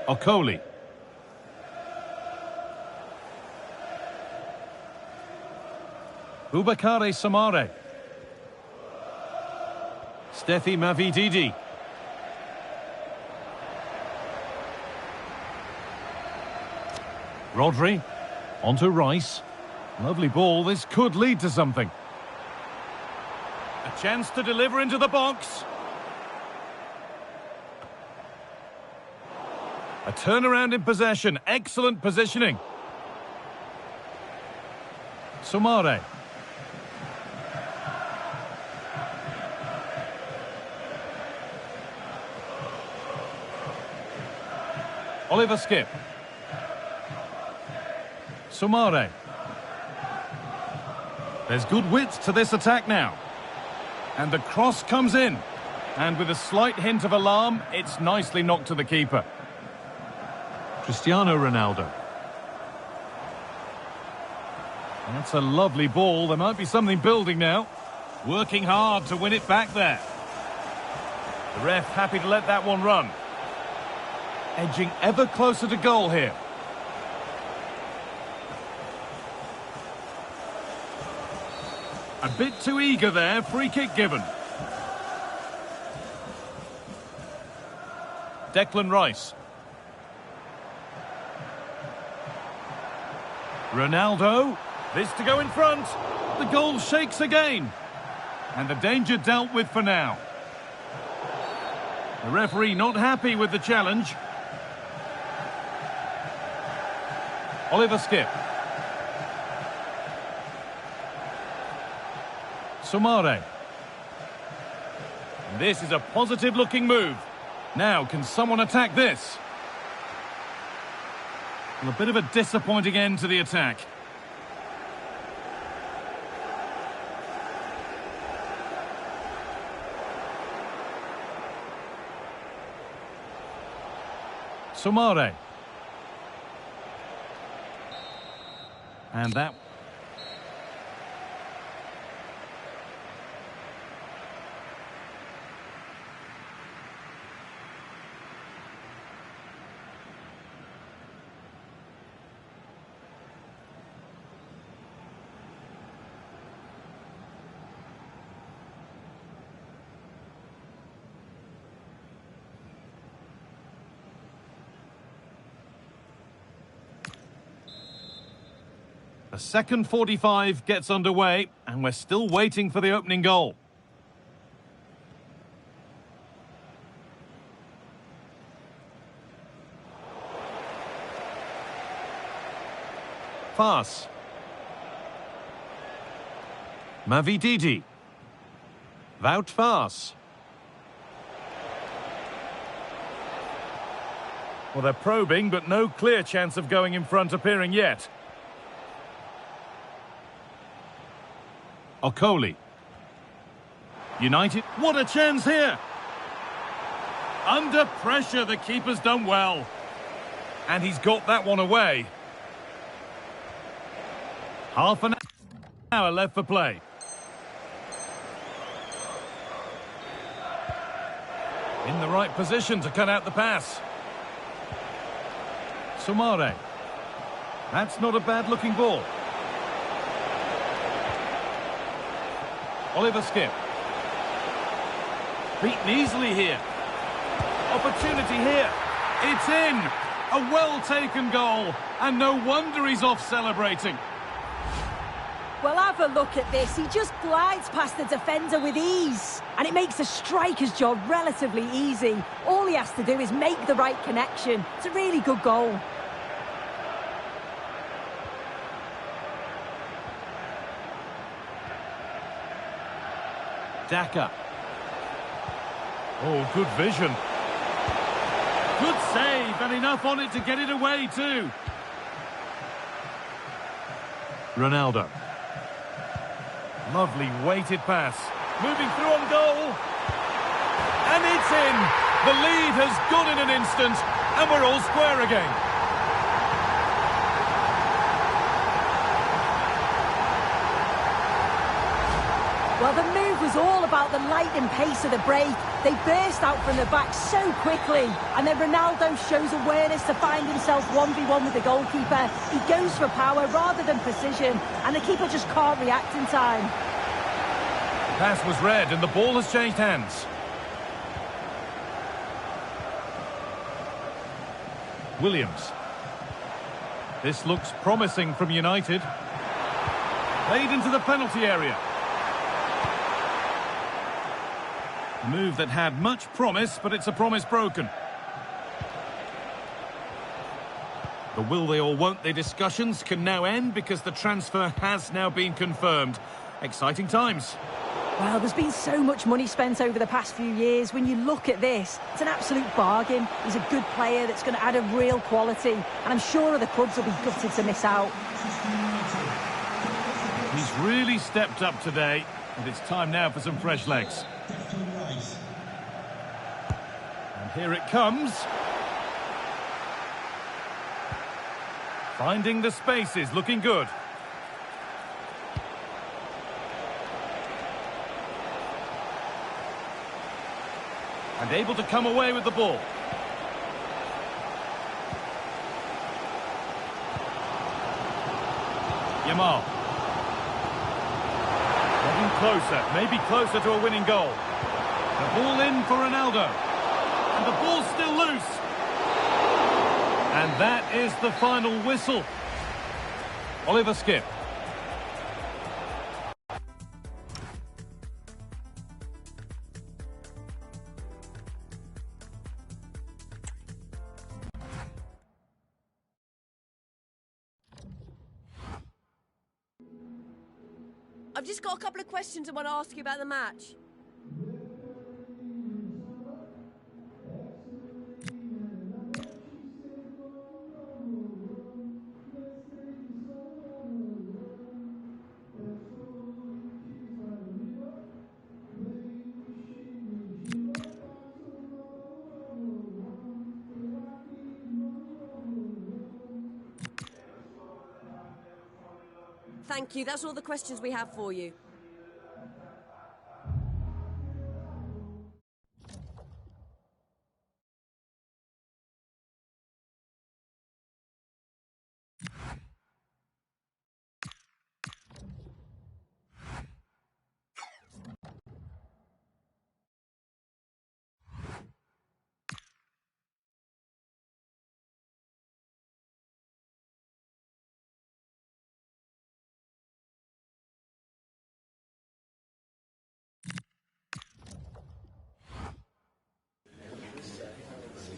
Okoli. Bubakare Samare. Stefi Mavididi. Rodri. Onto Rice. Lovely ball. This could lead to something. A chance to deliver into the box. A turnaround in possession. Excellent positioning. Sumare. Oliver Skip. Sumare. There's good width to this attack now. And the cross comes in. And with a slight hint of alarm, it's nicely knocked to the keeper. Cristiano Ronaldo. That's a lovely ball. There might be something building now. Working hard to win it back there. The ref happy to let that one run. Edging ever closer to goal here. A bit too eager there. Free kick given. Declan Rice. Ronaldo. This to go in front. The goal shakes again. And the danger dealt with for now. The referee not happy with the challenge. Oliver Skip. Sumare. This is a positive looking move. Now, can someone attack this? Well, a bit of a disappointing end to the attack. Sumare. And that... The second 45 gets underway, and we're still waiting for the opening goal. Pass. Mavididi. Wout Vaas. Well, they're probing, but no clear chance of going in front appearing yet. Okoli. United. What a chance here! Under pressure, the keeper's done well. And he's got that one away. Half an hour left for play. In the right position to cut out the pass. Sumare. That's not a bad-looking ball. Oliver Skip. Beaten easily here. Opportunity here. It's in. A well-taken goal. And no wonder he's off celebrating. Well, have a look at this. He just glides past the defender with ease. And it makes the striker's job relatively easy. All he has to do is make the right connection. It's a really good goal. Daka. Oh, good vision. Good save, and enough on it to get it away too. Ronaldo. Lovely weighted pass. Moving through on goal. And it's in. The lead has gone in an instant, and we're all square again. Well, the move was all about the lightning pace of the break. They burst out from the back so quickly. And then Ronaldo shows awareness to find himself 1v1 with the goalkeeper. He goes for power rather than precision. And the keeper just can't react in time. The pass was read and the ball has changed hands. Williams. This looks promising from United. Played into the penalty area. A move that had much promise, but it's a promise broken. The will they or won't they discussions can now end because the transfer has now been confirmed. Exciting times. Well, there's been so much money spent over the past few years. When you look at this, it's an absolute bargain. He's a good player that's going to add a real quality. And I'm sure other clubs will be gutted to miss out. He's really stepped up today, and it's time now for some fresh legs. And here it comes. Finding the spaces, looking good. And able to come away with the ball. Yamal. Getting closer, maybe closer to a winning goal. The ball in for Ronaldo. And the ball's still loose. And that is the final whistle. Oliver Skip. I've just got a couple of questions I want to ask you about the match. Thank you. That's all the questions we have for you.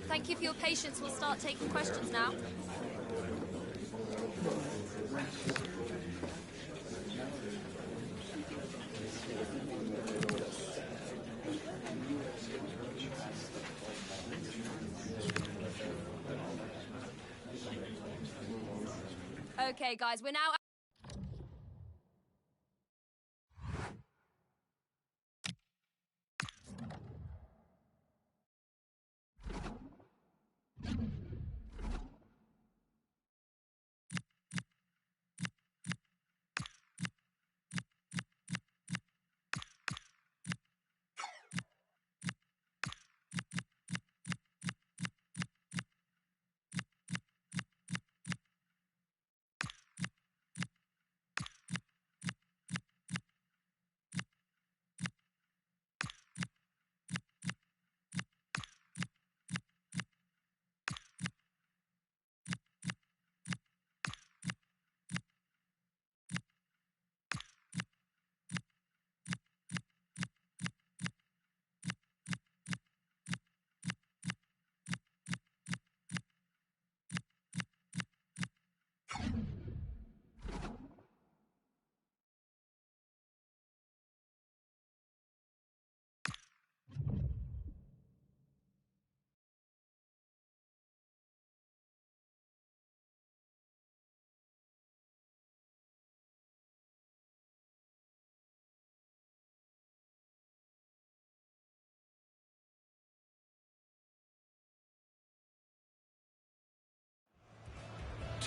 Thank you for your patience. We'll start taking questions now. Okay, guys, we're now...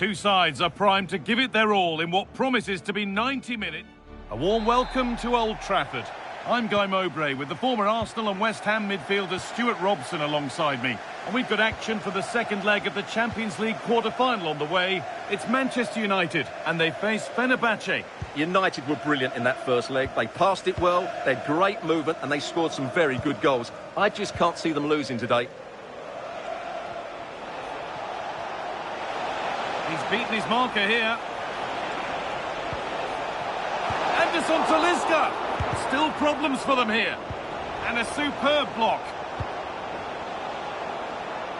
Two sides are primed to give it their all in what promises to be 90 minutes. A warm welcome to Old Trafford. I'm Guy Mowbray with the former Arsenal and West Ham midfielder Stuart Robson alongside me. And we've got action for the second leg of the Champions League quarter-final on the way. It's Manchester United and they face Fenerbahce. United were brilliant in that first leg. They passed it well, they had great movement and they scored some very good goals. I just can't see them losing today. He's beaten his marker here. Anderson to Liska. Still problems for them here. And a superb block.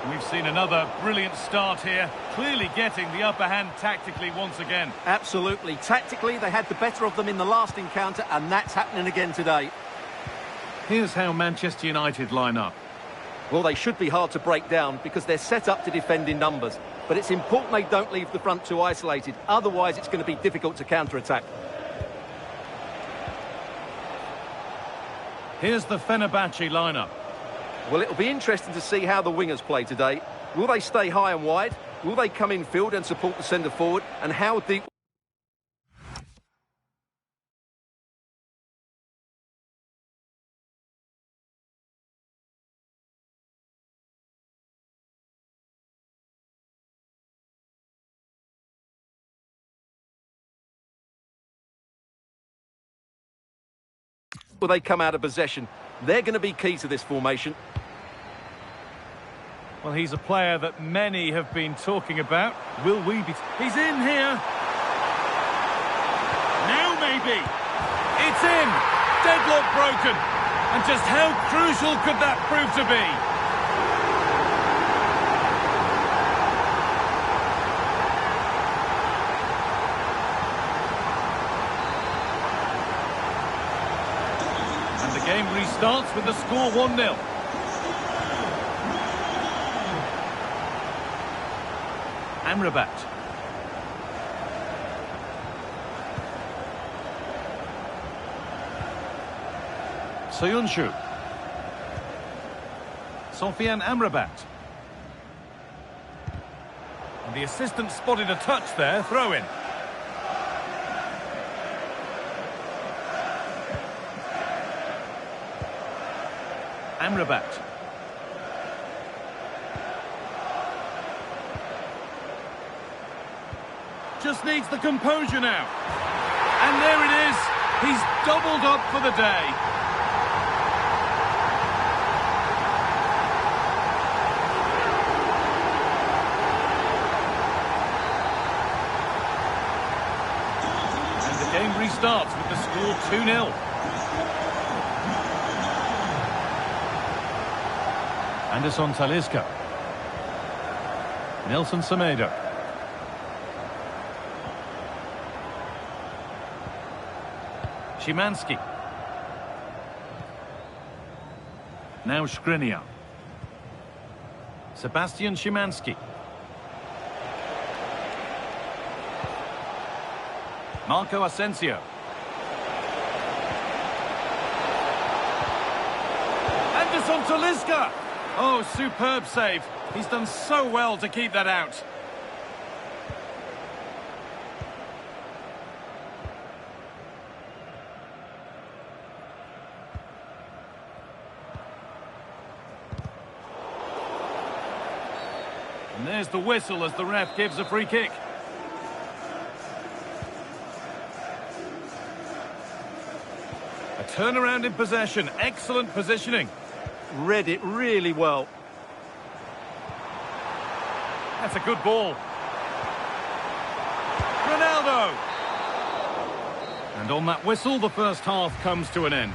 We've seen another brilliant start here. Clearly getting the upper hand tactically once again. Absolutely. Tactically, they had the better of them in the last encounter, and that's happening again today. Here's how Manchester United line up. Well, they should be hard to break down because they're set up to defend in numbers. But it's important they don't leave the front two isolated. Otherwise, it's going to be difficult to counter-attack. Here's the Fenerbahce lineup. Well, it'll be interesting to see how the wingers play today. Will they stay high and wide? Will they come in field and support the centre forward? And how deep... will they come out of possession? They're going to be key to this formation. Well, he's a player that many have been talking about. Will we be... He's in here! Now maybe! It's in! Deadlock broken! And just how crucial could that prove to be? And the game restarts with the score 1-0. Amrabat. Soyuncu. Sofian Amrabat. And the assistant spotted a touch there, throw in. Amrabat. Just needs the composure now. And there it is. He's doubled up for the day. And the game restarts with the score 2-0. Anderson Talisca. Nelson Semedo. Szymanski. Now Skriniar. Sebastian Szymanski. Marco Asensio. Anderson Talisca. Oh, superb save. He's done so well to keep that out. And there's the whistle as the ref gives a free kick. A turnaround in possession. Excellent positioning. Read it really well. That's a good ball. Ronaldo. And on that whistle, the first half comes to an end.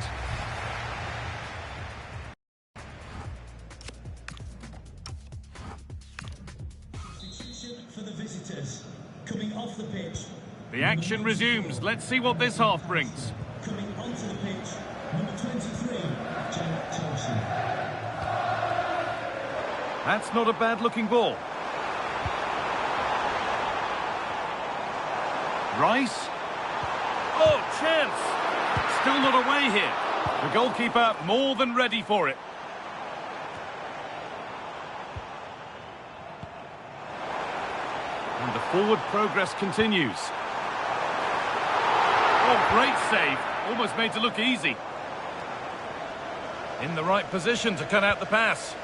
For the visitors, coming off the pitch. The action resumes. Let's see what this half brings. Coming onto the pitch, number 23, Chelsea. That's not a bad-looking ball. Rice. Oh, chance. Still not away here. The goalkeeper more than ready for it. And the forward progress continues. Oh, great save. Almost made to look easy. In the right position to cut out the pass.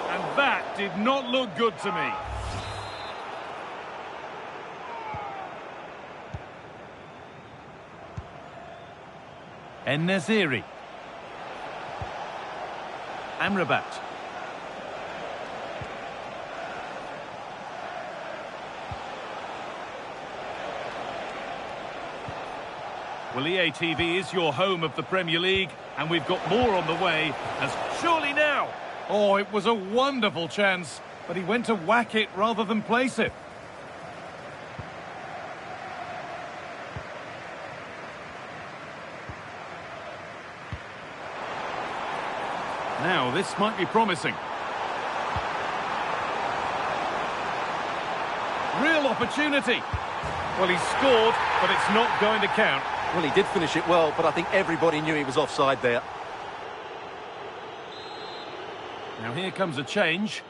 And that did not look good to me. En-Nesyri. Amrabat. Well, EATV is your home of the Premier League, and we've got more on the way, as surely now. Oh, it was a wonderful chance, but he went to whack it rather than place it. Now, this might be promising. Real opportunity. Well, he scored, but it's not going to count. Well, he did finish it well, but I think everybody knew he was offside there. Now here comes a change.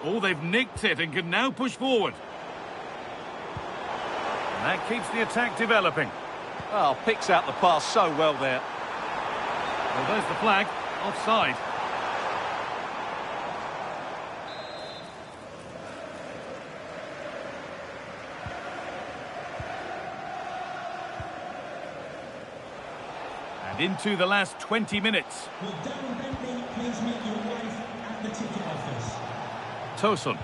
Oh, they've nicked it and can now push forward. And that keeps the attack developing. Oh, picks out the pass so well there. Well, there's the flag. Offside. And into the last 20 minutes. Will Darren Bentley please make your wife at the ticket office? Tosun.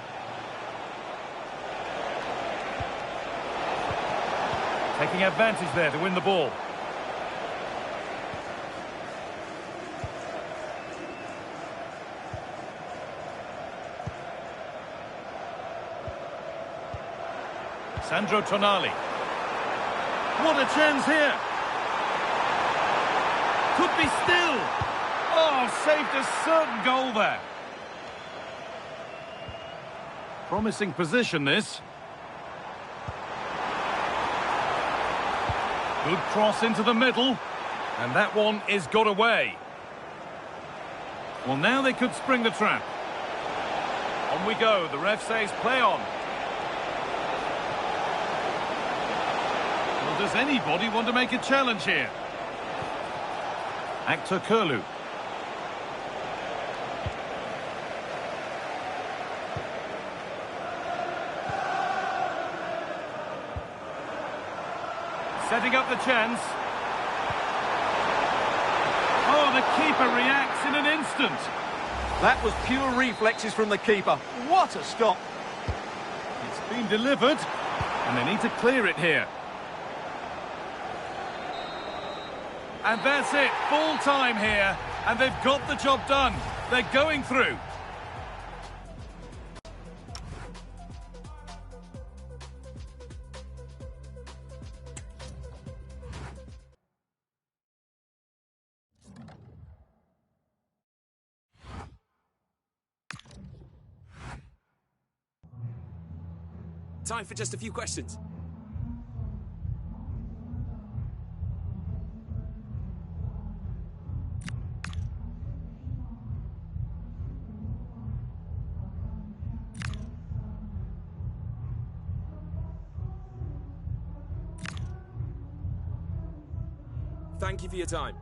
Taking advantage there to win the ball. Sandro Tonali. What a chance here. Could be still. Oh, saved a certain goal there. Promising position, this. Good cross into the middle. And that one is got away. Well, now they could spring the trap. On we go. The ref says play on. Well, does anybody want to make a challenge here? Actor Kurlu. Setting up the chance. Oh, the keeper reacts in an instant. That was pure reflexes from the keeper. What a stop. It's been delivered, and they need to clear it here. And that's it, full time here, and they've got the job done. They're going through. Time for just a few questions. Thank you for your time.